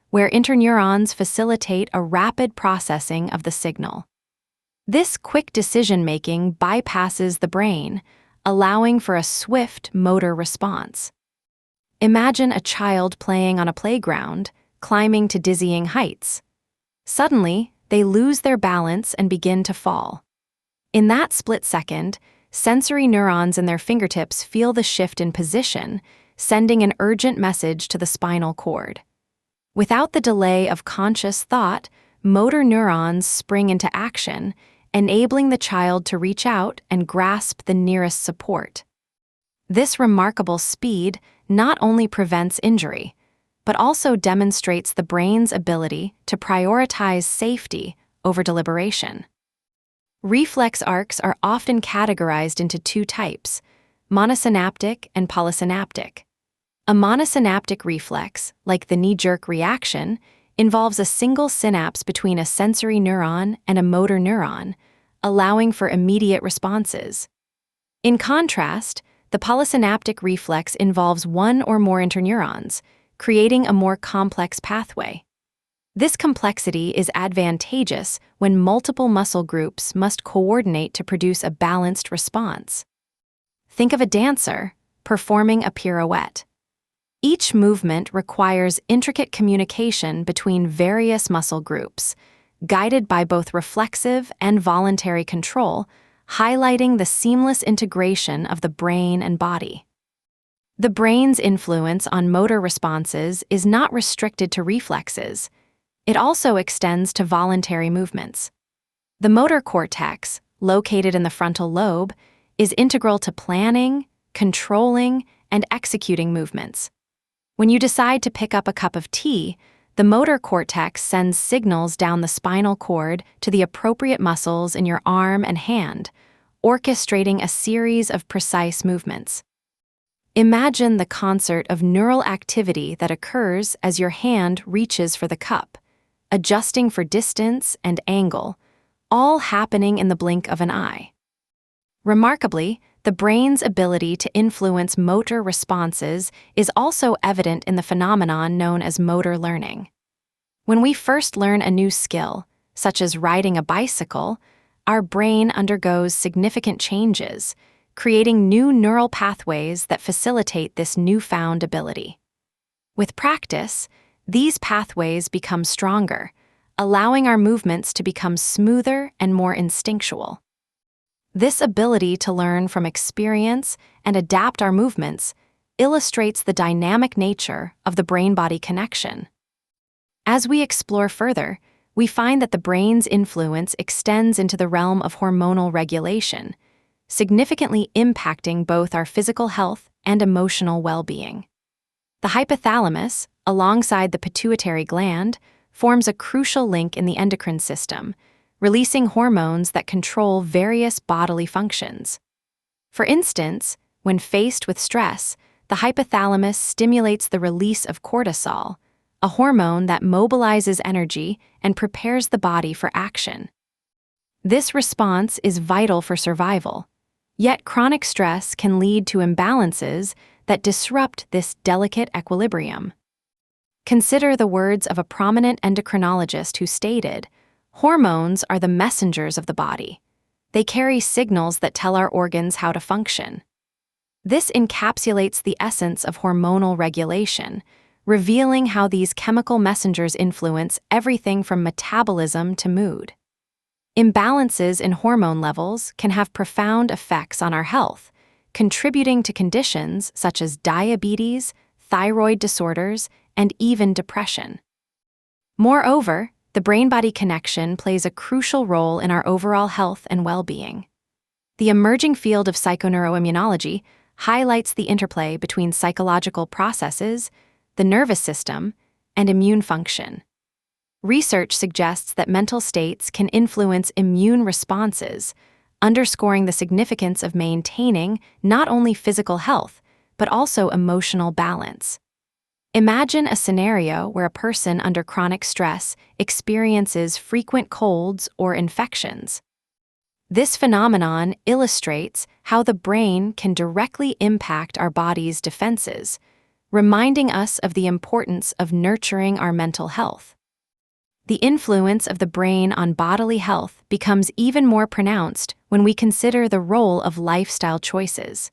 where interneurons facilitate a rapid processing of the signal. This quick decision-making bypasses the brain, allowing for a swift motor response. Imagine a child playing on a playground, climbing to dizzying heights. Suddenly, they lose their balance and begin to fall. In that split second, sensory neurons in their fingertips feel the shift in position, sending an urgent message to the spinal cord. Without the delay of conscious thought, motor neurons spring into action, enabling the child to reach out and grasp the nearest support. This remarkable speed not only prevents injury, but also demonstrates the brain's ability to prioritize safety over deliberation. Reflex arcs are often categorized into two types, monosynaptic and polysynaptic. A monosynaptic reflex, like the knee-jerk reaction, involves a single synapse between a sensory neuron and a motor neuron, allowing for immediate responses. In contrast, the polysynaptic reflex involves one or more interneurons, creating a more complex pathway. This complexity is advantageous when multiple muscle groups must coordinate to produce a balanced response. Think of a dancer performing a pirouette. Each movement requires intricate communication between various muscle groups, guided by both reflexive and voluntary control, highlighting the seamless integration of the brain and body. The brain's influence on motor responses is not restricted to reflexes. It also extends to voluntary movements. The motor cortex, located in the frontal lobe, is integral to planning, controlling, and executing movements. When you decide to pick up a cup of tea, the motor cortex sends signals down the spinal cord to the appropriate muscles in your arm and hand, orchestrating a series of precise movements. Imagine the concert of neural activity that occurs as your hand reaches for the cup, adjusting for distance and angle, all happening in the blink of an eye. Remarkably, the brain's ability to influence motor responses is also evident in the phenomenon known as motor learning. When we first learn a new skill, such as riding a bicycle, our brain undergoes significant changes, creating new neural pathways that facilitate this newfound ability. With practice, these pathways become stronger, allowing our movements to become smoother and more instinctual. This ability to learn from experience and adapt our movements illustrates the dynamic nature of the brain-body connection. As we explore further, we find that the brain's influence extends into the realm of hormonal regulation, significantly impacting both our physical health and emotional well-being. The hypothalamus, alongside the pituitary gland, forms a crucial link in the endocrine system, releasing hormones that control various bodily functions. For instance, when faced with stress, the hypothalamus stimulates the release of cortisol, a hormone that mobilizes energy and prepares the body for action. This response is vital for survival, yet chronic stress can lead to imbalances that disrupt this delicate equilibrium. Consider the words of a prominent endocrinologist who stated, "Hormones are the messengers of the body. They carry signals that tell our organs how to function." This encapsulates the essence of hormonal regulation, revealing how these chemical messengers influence everything from metabolism to mood. Imbalances in hormone levels can have profound effects on our health, contributing to conditions such as diabetes, thyroid disorders, and even depression. Moreover, the brain-body connection plays a crucial role in our overall health and well-being. The emerging field of psychoneuroimmunology highlights the interplay between psychological processes, the nervous system, and immune function. Research suggests that mental states can influence immune responses, underscoring the significance of maintaining not only physical health, but also emotional balance. Imagine a scenario where a person under chronic stress experiences frequent colds or infections. This phenomenon illustrates how the brain can directly impact our body's defenses, reminding us of the importance of nurturing our mental health. The influence of the brain on bodily health becomes even more pronounced when we consider the role of lifestyle choices.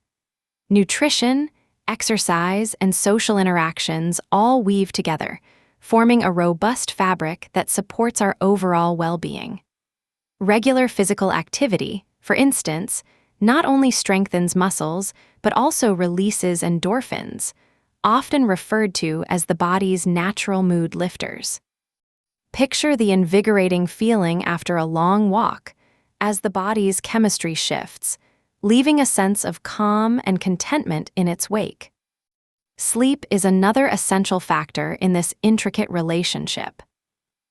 Nutrition, exercise, and social interactions all weave together, forming a robust fabric that supports our overall well-being. Regular physical activity, for instance, not only strengthens muscles but also releases endorphins, often referred to as the body's natural mood lifters. Picture the invigorating feeling after a long walk as the body's chemistry shifts, leaving a sense of calm and contentment in its wake. Sleep is another essential factor in this intricate relationship.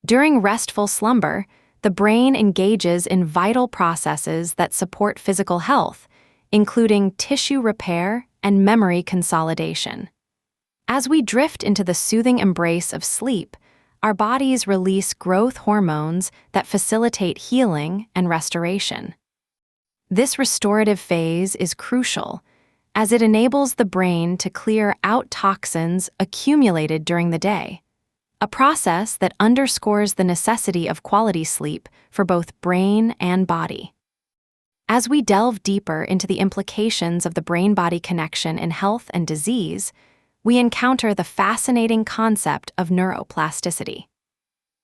During restful slumber, the brain engages in vital processes that support physical health, including tissue repair and memory consolidation. As we drift into the soothing embrace of sleep, our bodies release growth hormones that facilitate healing and restoration. This restorative phase is crucial, as it enables the brain to clear out toxins accumulated during the day, a process that underscores the necessity of quality sleep for both brain and body. As we delve deeper into the implications of the brain-body connection in health and disease, we encounter the fascinating concept of neuroplasticity.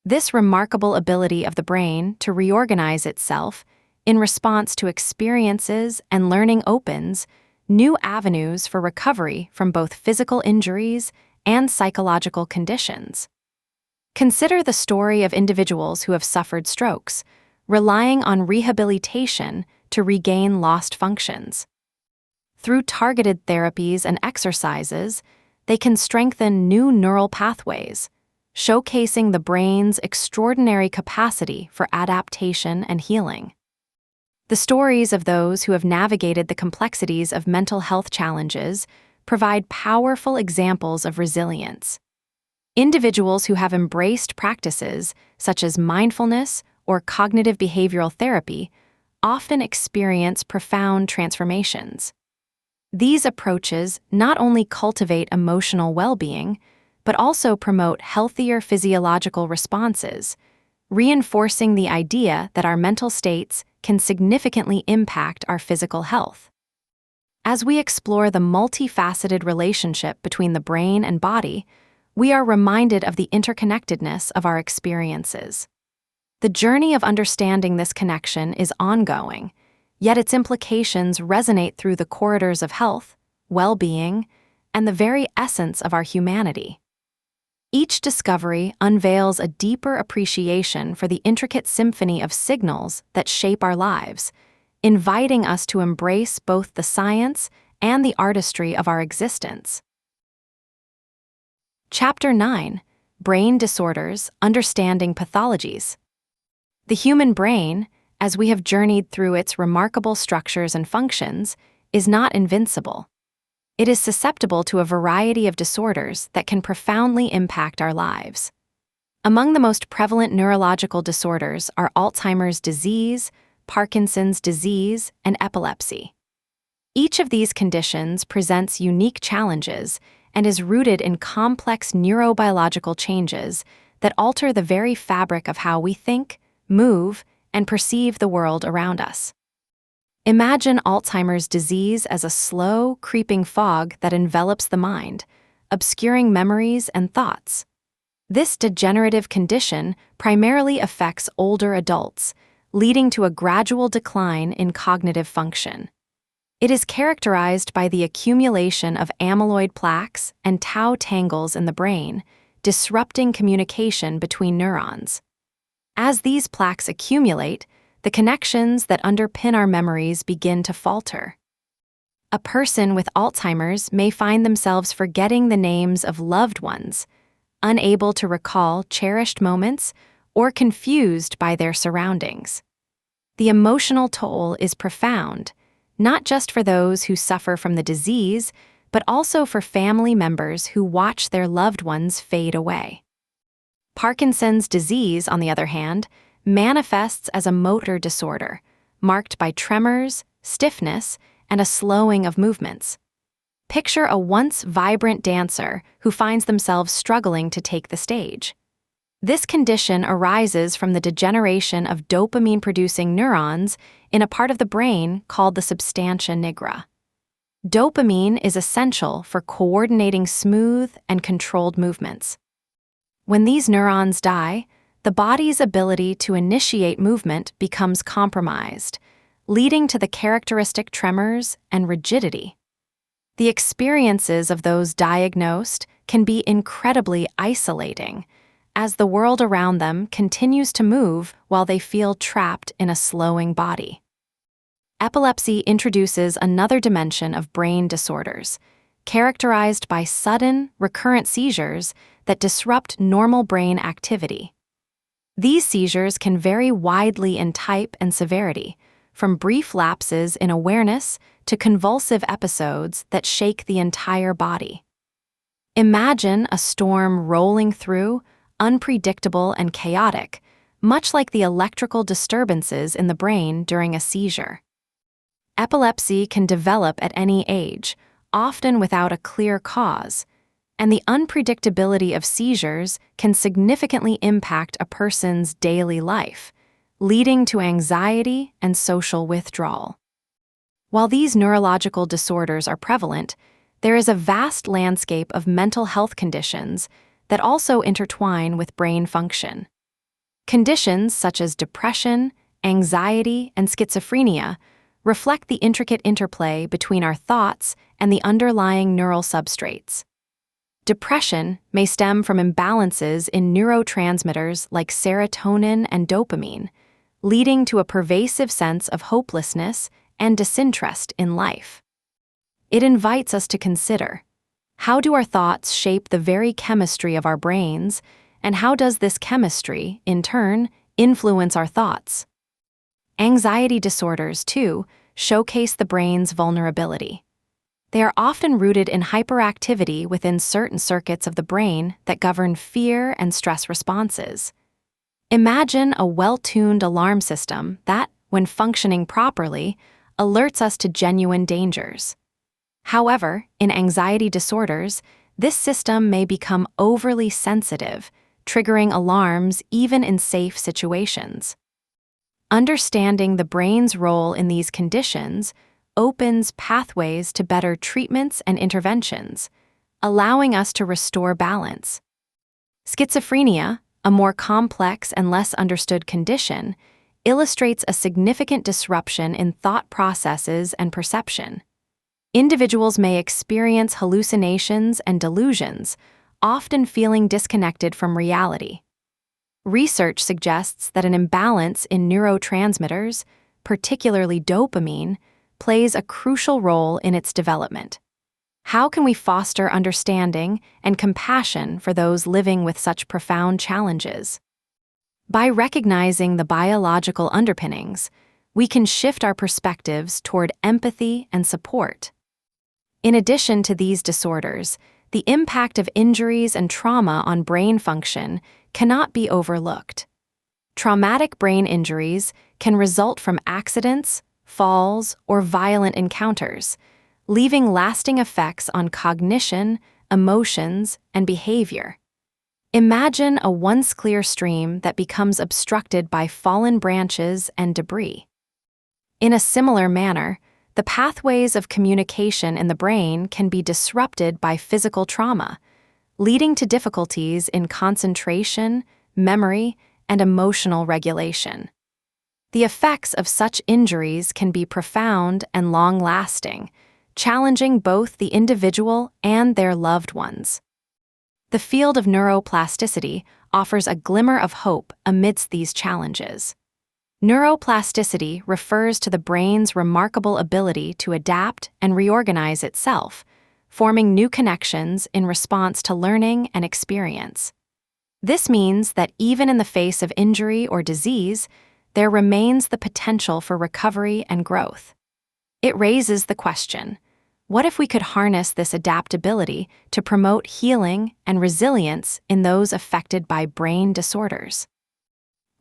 This remarkable ability of the brain to reorganize itself in response to experiences and learning opens new avenues for recovery from both physical injuries and psychological conditions. Consider the story of individuals who have suffered strokes, relying on rehabilitation to regain lost functions. Through targeted therapies and exercises, they can strengthen new neural pathways, showcasing the brain's extraordinary capacity for adaptation and healing. The stories of those who have navigated the complexities of mental health challenges provide powerful examples of resilience. Individuals who have embraced practices such as mindfulness or cognitive behavioral therapy often experience profound transformations. These approaches not only cultivate emotional well-being, but also promote healthier physiological responses, reinforcing the idea that our mental states can significantly impact our physical health. As we explore the multifaceted relationship between the brain and body, we are reminded of the interconnectedness of our experiences. The journey of understanding this connection is ongoing, yet its implications resonate through the corridors of health, well-being, and the very essence of our humanity. Each discovery unveils a deeper appreciation for the intricate symphony of signals that shape our lives, inviting us to embrace both the science and the artistry of our existence. Chapter 9: Brain Disorders, Understanding Pathologies. The human brain, as we have journeyed through its remarkable structures and functions, is not invincible. It is susceptible to a variety of disorders that can profoundly impact our lives. Among the most prevalent neurological disorders are Alzheimer's disease, Parkinson's disease, and epilepsy. Each of these conditions presents unique challenges and is rooted in complex neurobiological changes that alter the very fabric of how we think, move, and perceive the world around us. Imagine Alzheimer's disease as a slow, creeping fog that envelops the mind, obscuring memories and thoughts. This degenerative condition primarily affects older adults, leading to a gradual decline in cognitive function. It is characterized by the accumulation of amyloid plaques and tau tangles in the brain, disrupting communication between neurons. As these plaques accumulate, the connections that underpin our memories begin to falter. A person with Alzheimer's may find themselves forgetting the names of loved ones, unable to recall cherished moments, or confused by their surroundings. The emotional toll is profound, not just for those who suffer from the disease, but also for family members who watch their loved ones fade away. Parkinson's disease, on the other hand, manifests as a motor disorder, marked by tremors, stiffness, and a slowing of movements. Picture a once vibrant dancer who finds themselves struggling to take the stage. This condition arises from the degeneration of dopamine-producing neurons in a part of the brain called the substantia nigra. Dopamine is essential for coordinating smooth and controlled movements. When these neurons die, the body's ability to initiate movement becomes compromised, leading to the characteristic tremors and rigidity. The experiences of those diagnosed can be incredibly isolating, as the world around them continues to move while they feel trapped in a slowing body. Epilepsy introduces another dimension of brain disorders, characterized by sudden, recurrent seizures that disrupt normal brain activity. These seizures can vary widely in type and severity, from brief lapses in awareness to convulsive episodes that shake the entire body. Imagine a storm rolling through, unpredictable and chaotic, much like the electrical disturbances in the brain during a seizure. Epilepsy can develop at any age, often without a clear cause, and the unpredictability of seizures can significantly impact a person's daily life, leading to anxiety and social withdrawal. While these neurological disorders are prevalent, there is a vast landscape of mental health conditions that also intertwine with brain function. Conditions such as depression, anxiety, and schizophrenia reflect the intricate interplay between our thoughts and the underlying neural substrates. Depression may stem from imbalances in neurotransmitters like serotonin and dopamine, leading to a pervasive sense of hopelessness and disinterest in life. It invites us to consider, how do our thoughts shape the very chemistry of our brains, and how does this chemistry, in turn, influence our thoughts? Anxiety disorders, too, showcase the brain's vulnerability. They are often rooted in hyperactivity within certain circuits of the brain that govern fear and stress responses. Imagine a well-tuned alarm system that, when functioning properly, alerts us to genuine dangers. However, in anxiety disorders, this system may become overly sensitive, triggering alarms even in safe situations. Understanding the brain's role in these conditions opens pathways to better treatments and interventions, allowing us to restore balance. Schizophrenia, a more complex and less understood condition, illustrates a significant disruption in thought processes and perception. Individuals may experience hallucinations and delusions, often feeling disconnected from reality. Research suggests that an imbalance in neurotransmitters, particularly dopamine, plays a crucial role in its development. How can we foster understanding and compassion for those living with such profound challenges? By recognizing the biological underpinnings, we can shift our perspectives toward empathy and support. In addition to these disorders, the impact of injuries and trauma on brain function cannot be overlooked. Traumatic brain injuries can result from accidents, falls, or violent encounters, leaving lasting effects on cognition, emotions, and behavior. Imagine a once clear stream that becomes obstructed by fallen branches and debris. In a similar manner, the pathways of communication in the brain can be disrupted by physical trauma, leading to difficulties in concentration, memory, and emotional regulation. The effects of such injuries can be profound and long-lasting, challenging both the individual and their loved ones. The field of neuroplasticity offers a glimmer of hope amidst these challenges. Neuroplasticity refers to the brain's remarkable ability to adapt and reorganize itself, forming new connections in response to learning and experience. This means that even in the face of injury or disease, there remains the potential for recovery and growth. It raises the question, what if we could harness this adaptability to promote healing and resilience in those affected by brain disorders?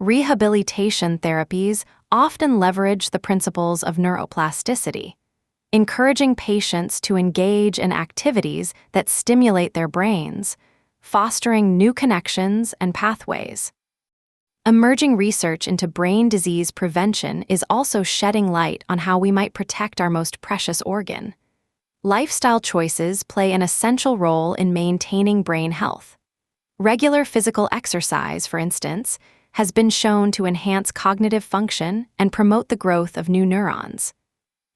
Rehabilitation therapies often leverage the principles of neuroplasticity, encouraging patients to engage in activities that stimulate their brains, fostering new connections and pathways. Emerging research into brain disease prevention is also shedding light on how we might protect our most precious organ. Lifestyle choices play an essential role in maintaining brain health. Regular physical exercise, for instance, has been shown to enhance cognitive function and promote the growth of new neurons.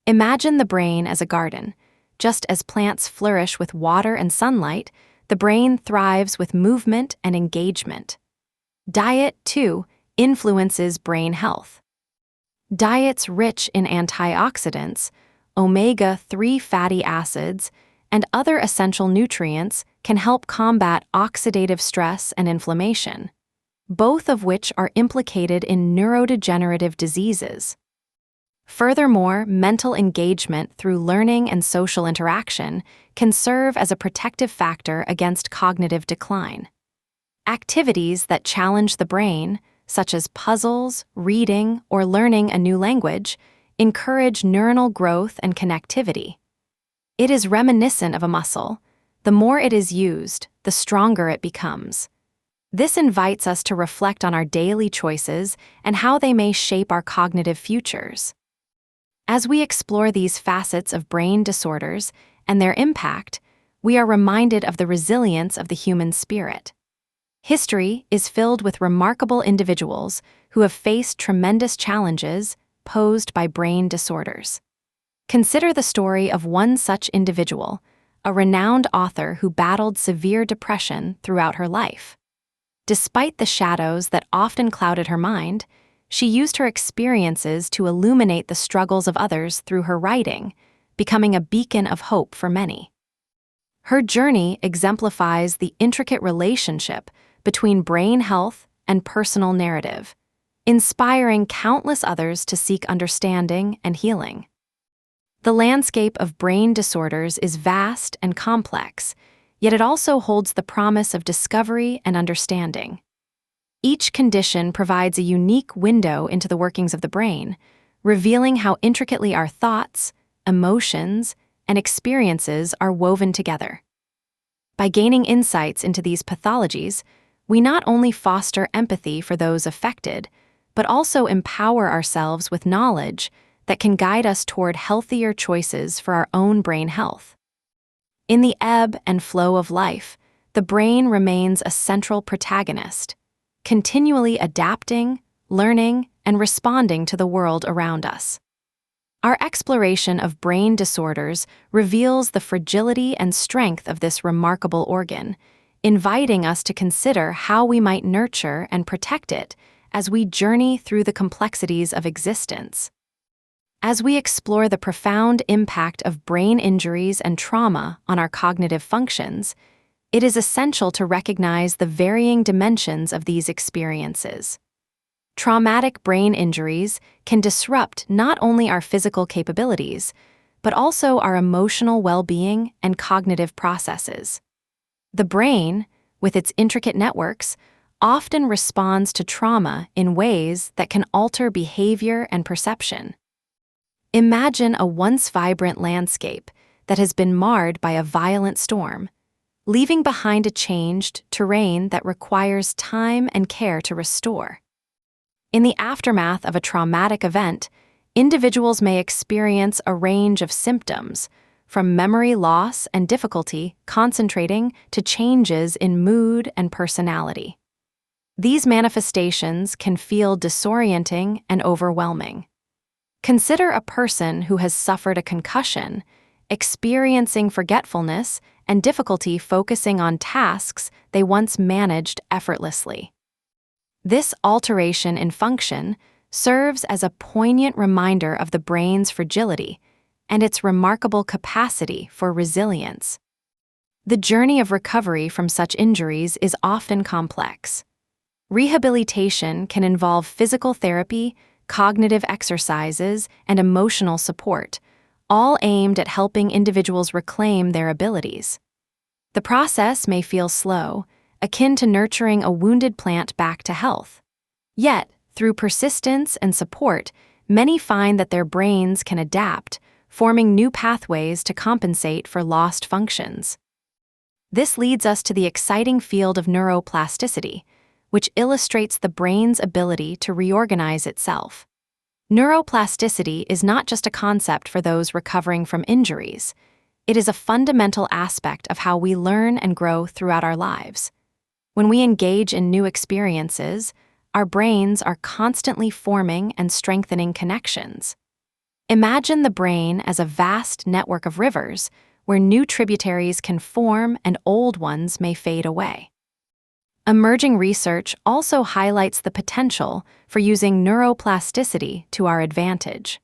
Imagine the brain as a garden. Just as plants flourish with water and sunlight, the brain thrives with movement and engagement. Diet, too, influences brain health. Diets rich in antioxidants, omega-3 fatty acids, and other essential nutrients can help combat oxidative stress and inflammation, both of which are implicated in neurodegenerative diseases. Furthermore, mental engagement through learning and social interaction can serve as a protective factor against cognitive decline. Activities that challenge the brain, such as puzzles, reading, or learning a new language, encourage neuronal growth and connectivity. It is reminiscent of a muscle. The more it is used, the stronger it becomes. This invites us to reflect on our daily choices and how they may shape our cognitive futures. As we explore these facets of brain disorders and their impact, we are reminded of the resilience of the human spirit. History is filled with remarkable individuals who have faced tremendous challenges posed by brain disorders. Consider the story of one such individual, a renowned author who battled severe depression throughout her life. Despite the shadows that often clouded her mind, she used her experiences to illuminate the struggles of others through her writing, becoming a beacon of hope for many. Her journey exemplifies the intricate relationship between brain health and personal narrative, inspiring countless others to seek understanding and healing. The landscape of brain disorders is vast and complex, yet it also holds the promise of discovery and understanding. Each condition provides a unique window into the workings of the brain, revealing how intricately our thoughts, emotions, and experiences are woven together. By gaining insights into these pathologies, we not only foster empathy for those affected, but also empower ourselves with knowledge that can guide us toward healthier choices for our own brain health. In the ebb and flow of life, the brain remains a central protagonist, continually adapting, learning, and responding to the world around us. Our exploration of brain disorders reveals the fragility and strength of this remarkable organ, inviting us to consider how we might nurture and protect it as we journey through the complexities of existence. As we explore the profound impact of brain injuries and trauma on our cognitive functions, it is essential to recognize the varying dimensions of these experiences. Traumatic brain injuries can disrupt not only our physical capabilities, but also our emotional well-being and cognitive processes. The brain, with its intricate networks, often responds to trauma in ways that can alter behavior and perception. Imagine a once vibrant landscape that has been marred by a violent storm, leaving behind a changed terrain that requires time and care to restore. In the aftermath of a traumatic event, individuals may experience a range of symptoms, from memory loss and difficulty concentrating to changes in mood and personality. These manifestations can feel disorienting and overwhelming. Consider a person who has suffered a concussion, experiencing forgetfulness and difficulty focusing on tasks they once managed effortlessly. This alteration in function serves as a poignant reminder of the brain's fragility and its remarkable capacity for resilience. The journey of recovery from such injuries is often complex. Rehabilitation can involve physical therapy, cognitive exercises, and emotional support, all aimed at helping individuals reclaim their abilities. The process may feel slow, akin to nurturing a wounded plant back to health. Yet, Through persistence and support, many find that their brains can adapt, forming new pathways to compensate for lost functions. This leads us to the exciting field of neuroplasticity, which illustrates the brain's ability to reorganize itself. Neuroplasticity is not just a concept for those recovering from injuries. It is a fundamental aspect of how we learn and grow throughout our lives. When we engage in new experiences, our brains are constantly forming and strengthening connections. Imagine the brain as a vast network of rivers where new tributaries can form and old ones may fade away. Emerging research also highlights the potential for using neuroplasticity to our advantage.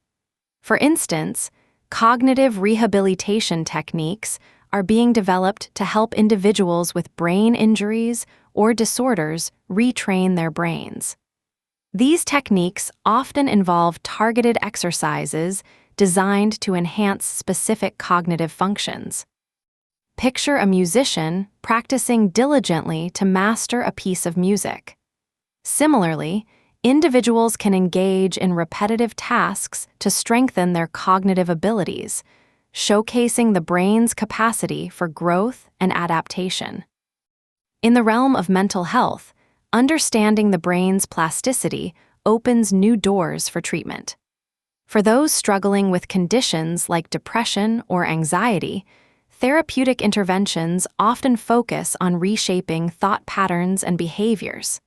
For instance, cognitive rehabilitation techniques are being developed to help individuals with brain injuries or disorders retrain their brains. These techniques often involve targeted exercises designed to enhance specific cognitive functions. Picture a musician practicing diligently to master a piece of music. Similarly, individuals can engage in repetitive tasks to strengthen their cognitive abilities, showcasing the brain's capacity for growth and adaptation. In the realm of mental health, understanding the brain's plasticity opens new doors for treatment. For those struggling with conditions like depression or anxiety, therapeutic interventions often focus on reshaping thought patterns and behaviors.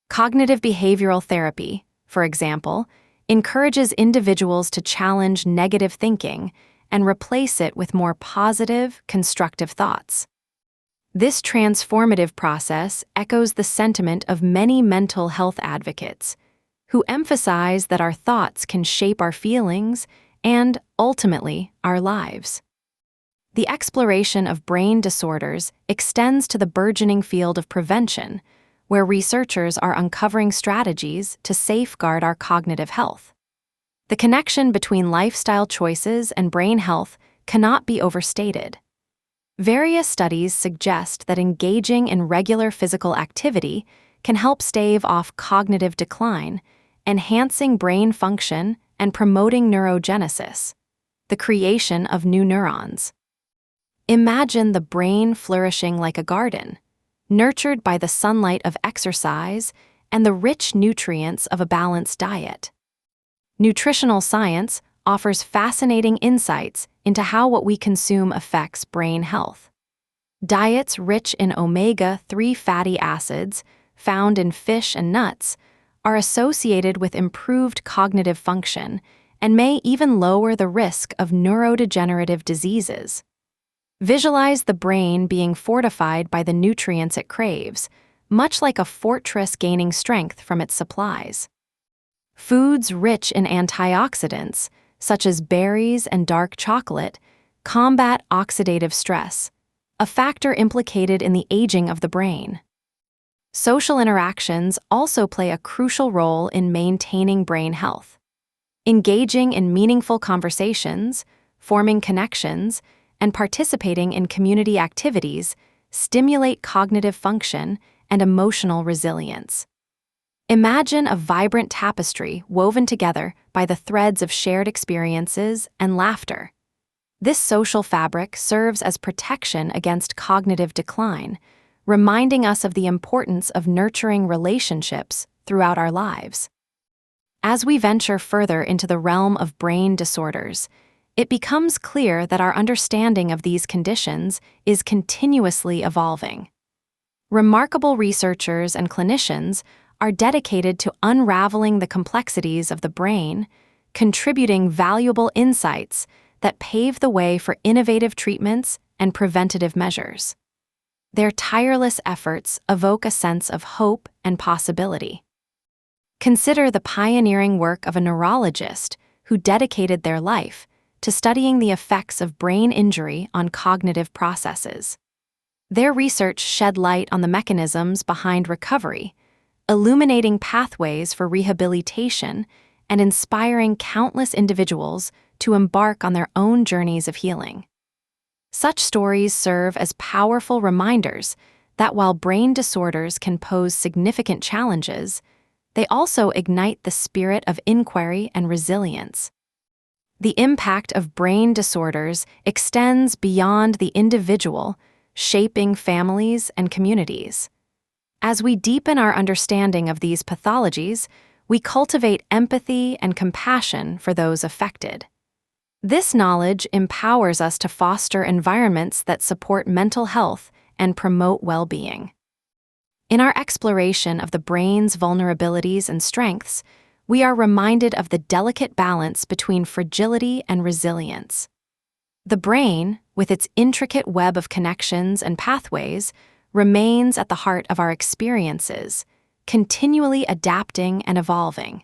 Cognitive behavioral therapy, for example, encourages individuals to challenge negative thinking and replace it with more positive, constructive thoughts. This transformative process echoes the sentiment of many mental health advocates, who emphasize that our thoughts can shape our feelings and, ultimately, our lives. The exploration of brain disorders extends to the burgeoning field of prevention, where researchers are uncovering strategies to safeguard our cognitive health. The connection between lifestyle choices and brain health cannot be overstated. Various studies suggest that engaging in regular physical activity can help stave off cognitive decline, enhancing brain function and promoting neurogenesis, the creation of new neurons. Imagine the brain flourishing like a garden, nurtured by the sunlight of exercise and the rich nutrients of a balanced diet. Nutritional science offers fascinating insights into how what we consume affects brain health. Diets rich in omega-3 fatty acids, found in fish and nuts, are associated with improved cognitive function and may even lower the risk of neurodegenerative diseases. Visualize the brain being fortified by the nutrients it craves, much like a fortress gaining strength from its supplies. Foods rich in antioxidants, such as berries and dark chocolate, combat oxidative stress, a factor implicated in the aging of the brain. Social interactions also play a crucial role in maintaining brain health. Engaging in meaningful conversations, forming connections, and participating in community activities stimulate cognitive function and emotional resilience. Imagine a vibrant tapestry woven together by the threads of shared experiences and laughter. This social fabric serves as protection against cognitive decline, reminding us of the importance of nurturing relationships throughout our lives. As we venture further into the realm of brain disorders, it becomes clear that our understanding of these conditions is continuously evolving. Remarkable researchers and clinicians are dedicated to unraveling the complexities of the brain, contributing valuable insights that pave the way for innovative treatments and preventative measures. Their tireless efforts evoke a sense of hope and possibility. Consider the pioneering work of a neurologist who dedicated their life to studying the effects of brain injury on cognitive processes. Their research shed light on the mechanisms behind recovery, illuminating pathways for rehabilitation and inspiring countless individuals to embark on their own journeys of healing. Such stories serve as powerful reminders that while brain disorders can pose significant challenges, they also ignite the spirit of inquiry and resilience. The impact of brain disorders extends beyond the individual, shaping families and communities. As we deepen our understanding of these pathologies, we cultivate empathy and compassion for those affected. This knowledge empowers us to foster environments that support mental health and promote well-being. In our exploration of the brain's vulnerabilities and strengths, we are reminded of the delicate balance between fragility and resilience. The brain, with its intricate web of connections and pathways, remains at the heart of our experiences, continually adapting and evolving.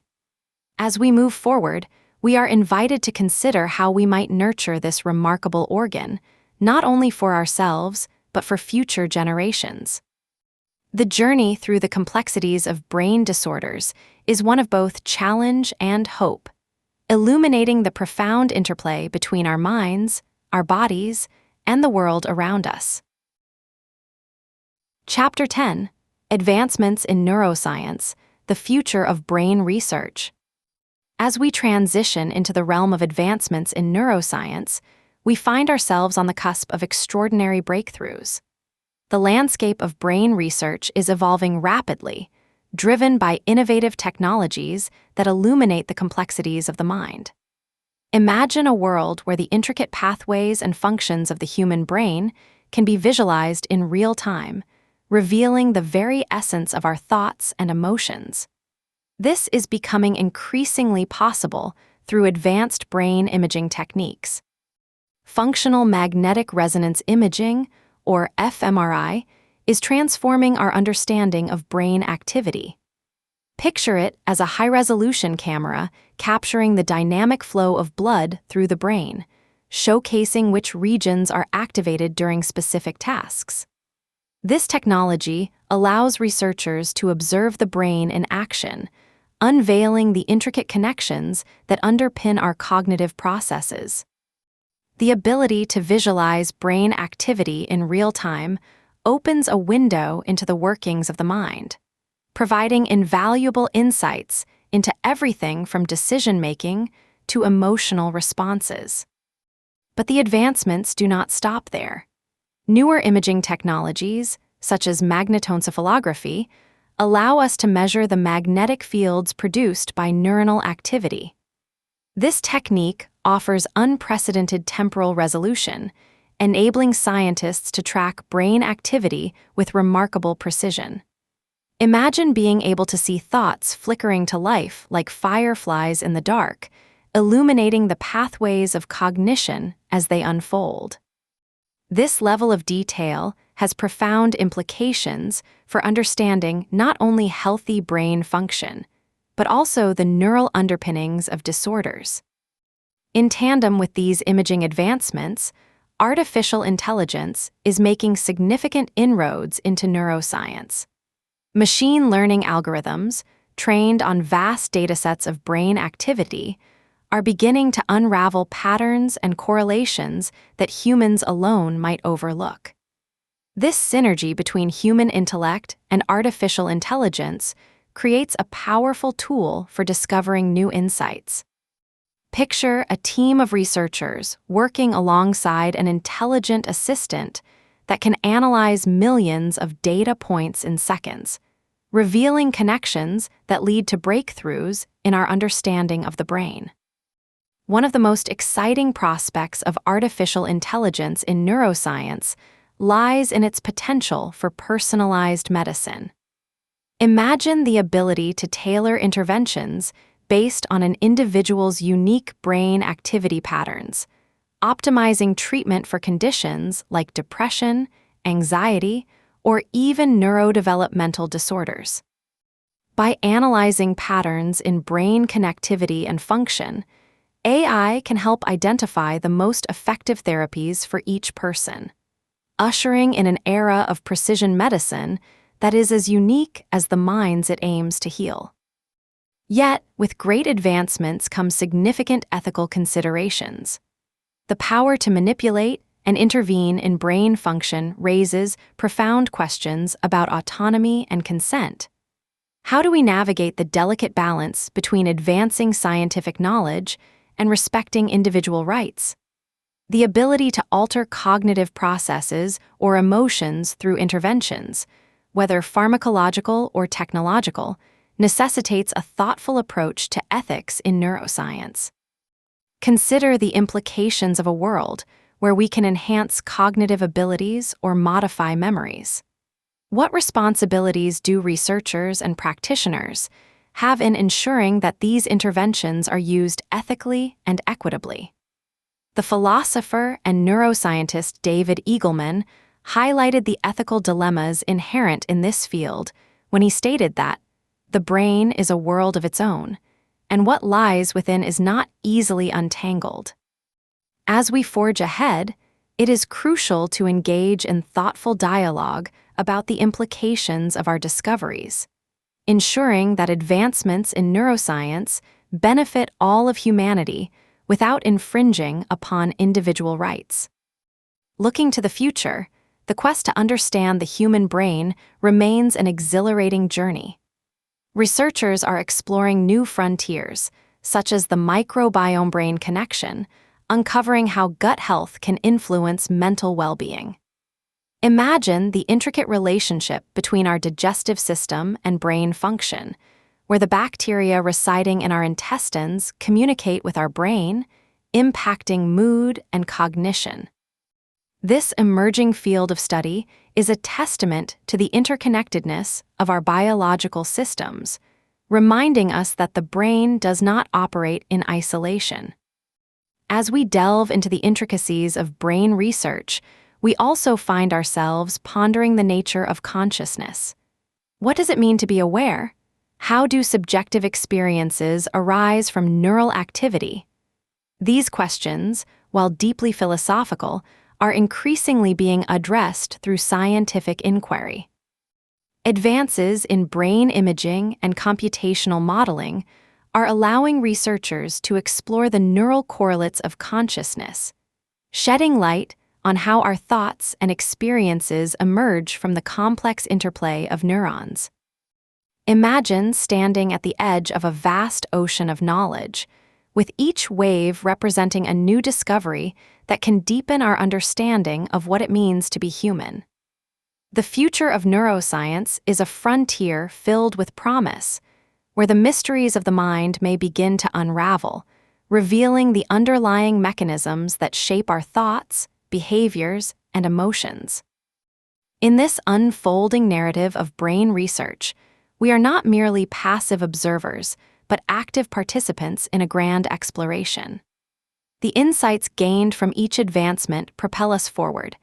As we move forward, we are invited to consider how we might nurture this remarkable organ, not only for ourselves, but for future generations. The journey through the complexities of brain disorders is one of both challenge and hope, illuminating the profound interplay between our minds, our bodies, and the world around us. Chapter 10: Advancements in Neuroscience, the Future of Brain Research. As we transition into the realm of advancements in neuroscience, we find ourselves on the cusp of extraordinary breakthroughs. The landscape of brain research is evolving rapidly, driven by innovative technologies that illuminate the complexities of the mind. Imagine a world where the intricate pathways and functions of the human brain can be visualized in real time, revealing the very essence of our thoughts and emotions. This is becoming increasingly possible through advanced brain imaging techniques. Functional magnetic resonance imaging, or fMRI, is transforming our understanding of brain activity. Picture it as a high-resolution camera capturing the dynamic flow of blood through the brain, showcasing which regions are activated during specific tasks. This technology allows researchers to observe the brain in action, unveiling the intricate connections that underpin our cognitive processes. The ability to visualize brain activity in real time opens a window into the workings of the mind, providing invaluable insights into everything from decision-making to emotional responses. But the advancements do not stop there. Newer imaging technologies, such as magnetoencephalography, allow us to measure the magnetic fields produced by neuronal activity. This technique offers unprecedented temporal resolution, enabling scientists to track brain activity with remarkable precision. Imagine being able to see thoughts flickering to life like fireflies in the dark, illuminating the pathways of cognition as they unfold. This level of detail has profound implications for understanding not only healthy brain function, but also the neural underpinnings of disorders. In tandem with these imaging advancements, artificial intelligence is making significant inroads into neuroscience. Machine learning algorithms, trained on vast datasets of brain activity, are beginning to unravel patterns and correlations that humans alone might overlook. This synergy between human intellect and artificial intelligence creates a powerful tool for discovering new insights. Picture a team of researchers working alongside an intelligent assistant that can analyze millions of data points in seconds, revealing connections that lead to breakthroughs in our understanding of the brain. One of the most exciting prospects of artificial intelligence in neuroscience lies in its potential for personalized medicine. Imagine the ability to tailor interventions based on an individual's unique brain activity patterns, optimizing treatment for conditions like depression, anxiety, or even neurodevelopmental disorders. By analyzing patterns in brain connectivity and function, AI can help identify the most effective therapies for each person, ushering in an era of precision medicine that is as unique as the minds it aims to heal. Yet, with great advancements come significant ethical considerations. The power to manipulate and intervene in brain function raises profound questions about autonomy and consent. How do we navigate the delicate balance between advancing scientific knowledge and respecting individual rights? The ability to alter cognitive processes or emotions through interventions, whether pharmacological or technological, necessitates a thoughtful approach to ethics in neuroscience. Consider the implications of a world where we can enhance cognitive abilities or modify memories. What responsibilities do researchers and practitioners have in ensuring that these interventions are used ethically and equitably? The philosopher and neuroscientist David Eagleman highlighted the ethical dilemmas inherent in this field when he stated that the brain is a world of its own, and what lies within is not easily untangled. As we forge ahead, it is crucial to engage in thoughtful dialogue about the implications of our discoveries, ensuring that advancements in neuroscience benefit all of humanity without infringing upon individual rights. Looking to the future, the quest to understand the human brain remains an exhilarating journey. Researchers are exploring new frontiers, such as the microbiome-brain connection, uncovering how gut health can influence mental well-being. Imagine the intricate relationship between our digestive system and brain function, where the bacteria residing in our intestines communicate with our brain, impacting mood and cognition. This emerging field of study is a testament to the interconnectedness of our biological systems, reminding us that the brain does not operate in isolation. As we delve into the intricacies of brain research, we also find ourselves pondering the nature of consciousness. What does it mean to be aware? How do subjective experiences arise from neural activity? These questions, while deeply philosophical, are increasingly being addressed through scientific inquiry. Advances in brain imaging and computational modeling are allowing researchers to explore the neural correlates of consciousness, shedding light on how our thoughts and experiences emerge from the complex interplay of neurons. Imagine standing at the edge of a vast ocean of knowledge, with each wave representing a new discovery that can deepen our understanding of what it means to be human. The future of neuroscience is a frontier filled with promise, where the mysteries of the mind may begin to unravel, revealing the underlying mechanisms that shape our thoughts, behaviors, and emotions. In this unfolding narrative of brain research, we are not merely passive observers, but active participants in a grand exploration. The insights gained from each advancement propel us forward,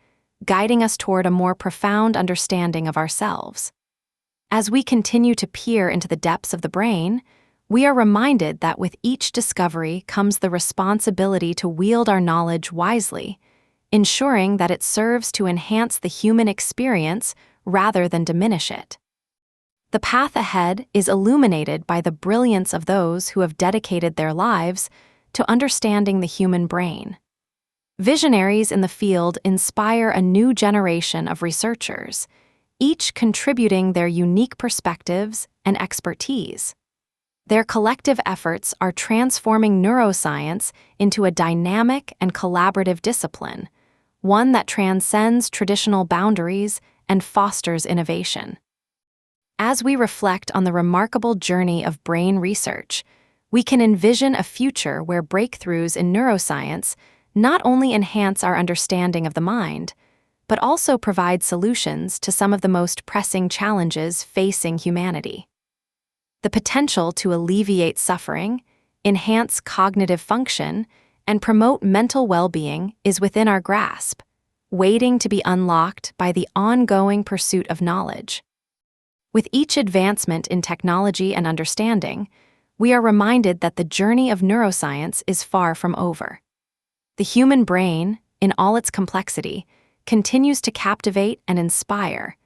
guiding us toward a more profound understanding of ourselves. As we continue to peer into the depths of the brain, we are reminded that with each discovery comes the responsibility to wield our knowledge wisely, ensuring that it serves to enhance the human experience rather than diminish it. The path ahead is illuminated by the brilliance of those who have dedicated their lives to understanding the human brain. Visionaries in the field inspire a new generation of researchers, each contributing their unique perspectives and expertise. Their collective efforts are transforming neuroscience into a dynamic and collaborative discipline, one that transcends traditional boundaries and fosters innovation. As we reflect on the remarkable journey of brain research, we can envision a future where breakthroughs in neuroscience not only enhance our understanding of the mind, but also provide solutions to some of the most pressing challenges facing humanity. The potential to alleviate suffering, enhance cognitive function, and promote mental well-being is within our grasp, waiting to be unlocked by the ongoing pursuit of knowledge. With each advancement in technology and understanding, we are reminded that the journey of neuroscience is far from over. The human brain, in all its complexity, continues to captivate and inspire,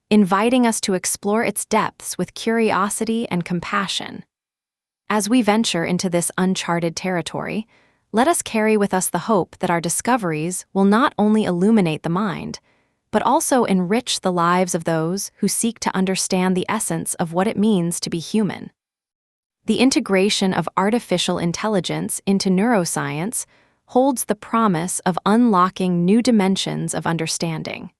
inviting us to explore its depths with curiosity and compassion. As we venture into this uncharted territory, let us carry with us the hope that our discoveries will not only illuminate the mind, but also enrich the lives of those who seek to understand the essence of what it means to be human. The integration of artificial intelligence into neuroscience holds the promise of unlocking new dimensions of understanding.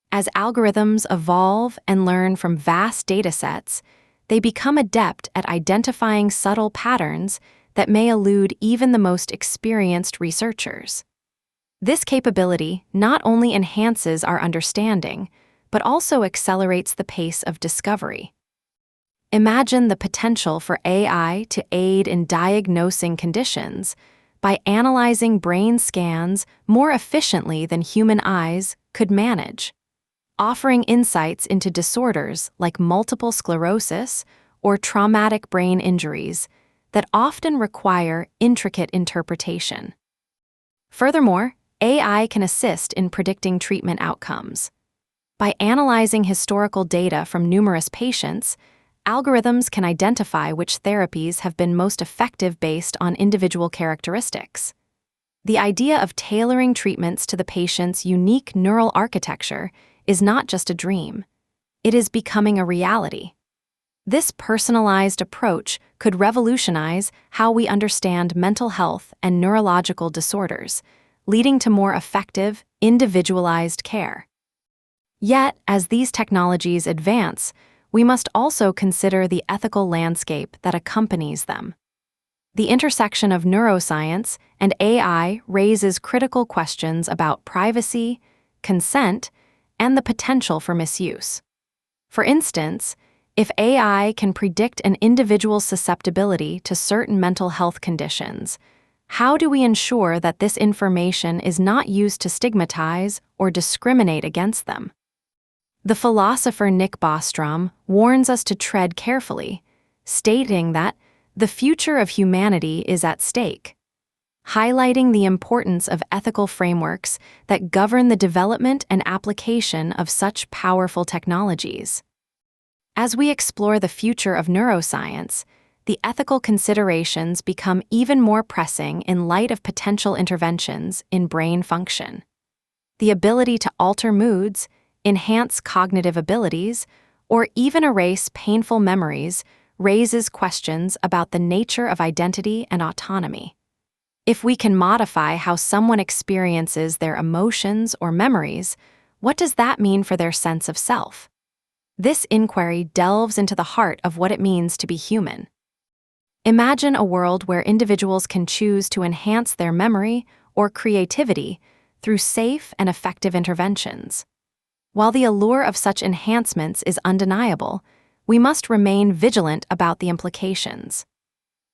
As algorithms evolve and learn from vast datasets, they become adept at identifying subtle patterns that may elude even the most experienced researchers. This capability not only enhances our understanding, but also accelerates the pace of discovery. Imagine the potential for AI to aid in diagnosing conditions by analyzing brain scans more efficiently than human eyes could manage, offering insights into disorders like multiple sclerosis or traumatic brain injuries that often require intricate interpretation. Furthermore, AI can assist in predicting treatment outcomes. By analyzing historical data from numerous patients, algorithms can identify which therapies have been most effective based on individual characteristics. The idea of tailoring treatments to the patient's unique neural architecture is not just a dream. It is becoming a reality. This personalized approach could revolutionize how we understand mental health and neurological disorders, leading to more effective, individualized care. Yet, as these technologies advance, we must also consider the ethical landscape that accompanies them. The intersection of neuroscience and AI raises critical questions about privacy, consent, and the potential for misuse. For instance, if AI can predict an individual's susceptibility to certain mental health conditions, how do we ensure that this information is not used to stigmatize or discriminate against them? The philosopher Nick Bostrom warns us to tread carefully, stating that the future of humanity is at stake, highlighting the importance of ethical frameworks that govern the development and application of such powerful technologies. As we explore the future of neuroscience, the ethical considerations become even more pressing in light of potential interventions in brain function. The ability to alter moods, enhance cognitive abilities, or even erase painful memories raises questions about the nature of identity and autonomy. If we can modify how someone experiences their emotions or memories, what does that mean for their sense of self? This inquiry delves into the heart of what it means to be human. Imagine a world where individuals can choose to enhance their memory or creativity through safe and effective interventions. While the allure of such enhancements is undeniable, we must remain vigilant about the implications.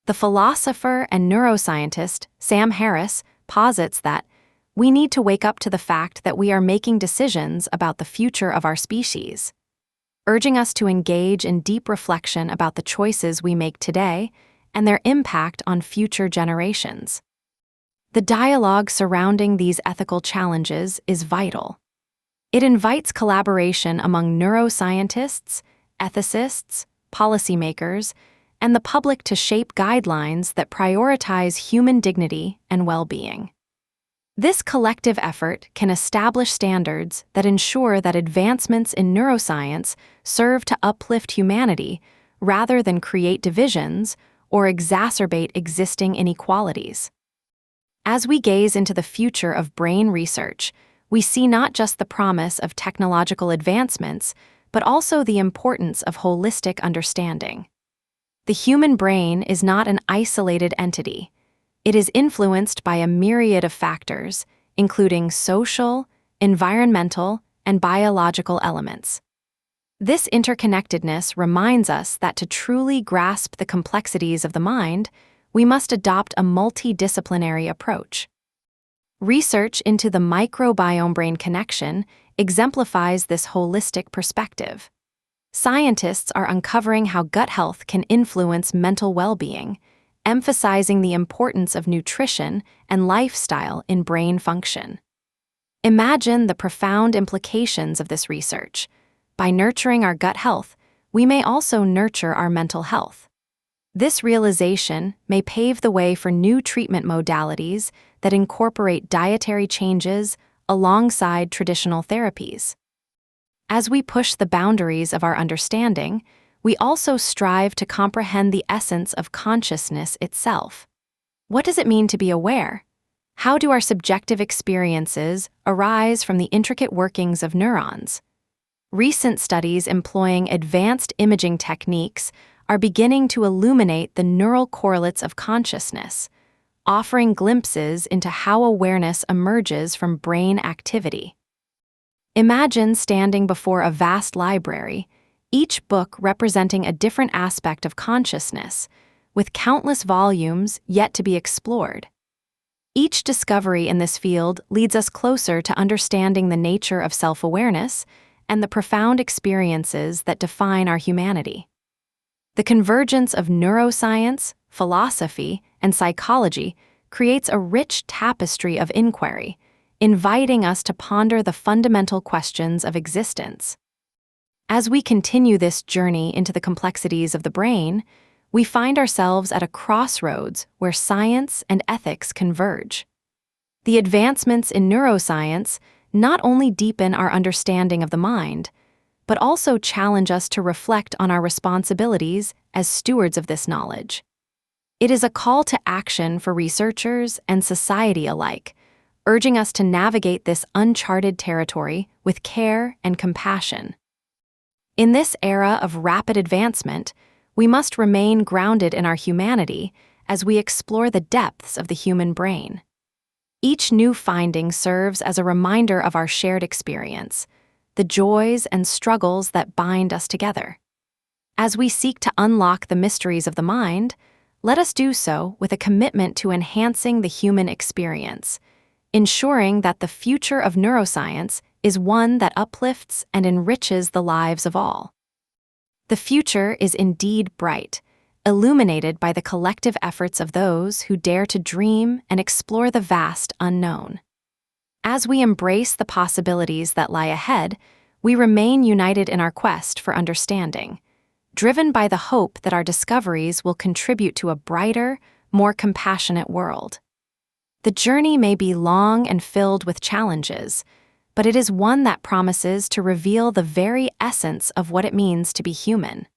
The philosopher and neuroscientist Sam Harris posits that we need to wake up to the fact that we are making decisions about the future of our species, urging us to engage in deep reflection about the choices we make today and their impact on future generations. The dialogue surrounding these ethical challenges is vital. It invites collaboration among neuroscientists, ethicists, policymakers, and the public to shape guidelines that prioritize human dignity and well-being. This collective effort can establish standards that ensure that advancements in neuroscience serve to uplift humanity rather than create divisions or exacerbate existing inequalities. As we gaze into the future of brain research, we see not just the promise of technological advancements, but also the importance of holistic understanding. The human brain is not an isolated entity. It is influenced by a myriad of factors, including social, environmental, and biological elements. This interconnectedness reminds us that to truly grasp the complexities of the mind, we must adopt a multidisciplinary approach. Research into the microbiome-brain connection exemplifies this holistic perspective. Scientists are uncovering how gut health can influence mental well-being, emphasizing the importance of nutrition and lifestyle in brain function. Imagine the profound implications of this research. By nurturing our gut health, we may also nurture our mental health. This realization may pave the way for new treatment modalities that incorporate dietary changes, alongside traditional therapies. As we push the boundaries of our understanding, we also strive to comprehend the essence of consciousness itself. What does it mean to be aware? How do our subjective experiences arise from the intricate workings of neurons? Recent studies employing advanced imaging techniques are beginning to illuminate the neural correlates of consciousness, offering glimpses into how awareness emerges from brain activity. Imagine standing before a vast library, each book representing a different aspect of consciousness, with countless volumes yet to be explored. Each discovery in this field leads us closer to understanding the nature of self-awareness and the profound experiences that define our humanity. The convergence of neuroscience, philosophy, and psychology creates a rich tapestry of inquiry, inviting us to ponder the fundamental questions of existence. As we continue this journey into the complexities of the brain, we find ourselves at a crossroads where science and ethics converge. The advancements in neuroscience not only deepen our understanding of the mind, but also challenge us to reflect on our responsibilities as stewards of this knowledge. It is a call to action for researchers and society alike, urging us to navigate this uncharted territory with care and compassion. In this era of rapid advancement, we must remain grounded in our humanity as we explore the depths of the human brain. Each new finding serves as a reminder of our shared experience, the joys and struggles that bind us together. As we seek to unlock the mysteries of the mind, let us do so with a commitment to enhancing the human experience, ensuring that the future of neuroscience is one that uplifts and enriches the lives of all. The future is indeed bright, illuminated by the collective efforts of those who dare to dream and explore the vast unknown. As we embrace the possibilities that lie ahead, we remain united in our quest for understanding, driven by the hope that our discoveries will contribute to a brighter, more compassionate world. The journey may be long and filled with challenges, but it is one that promises to reveal the very essence of what it means to be human.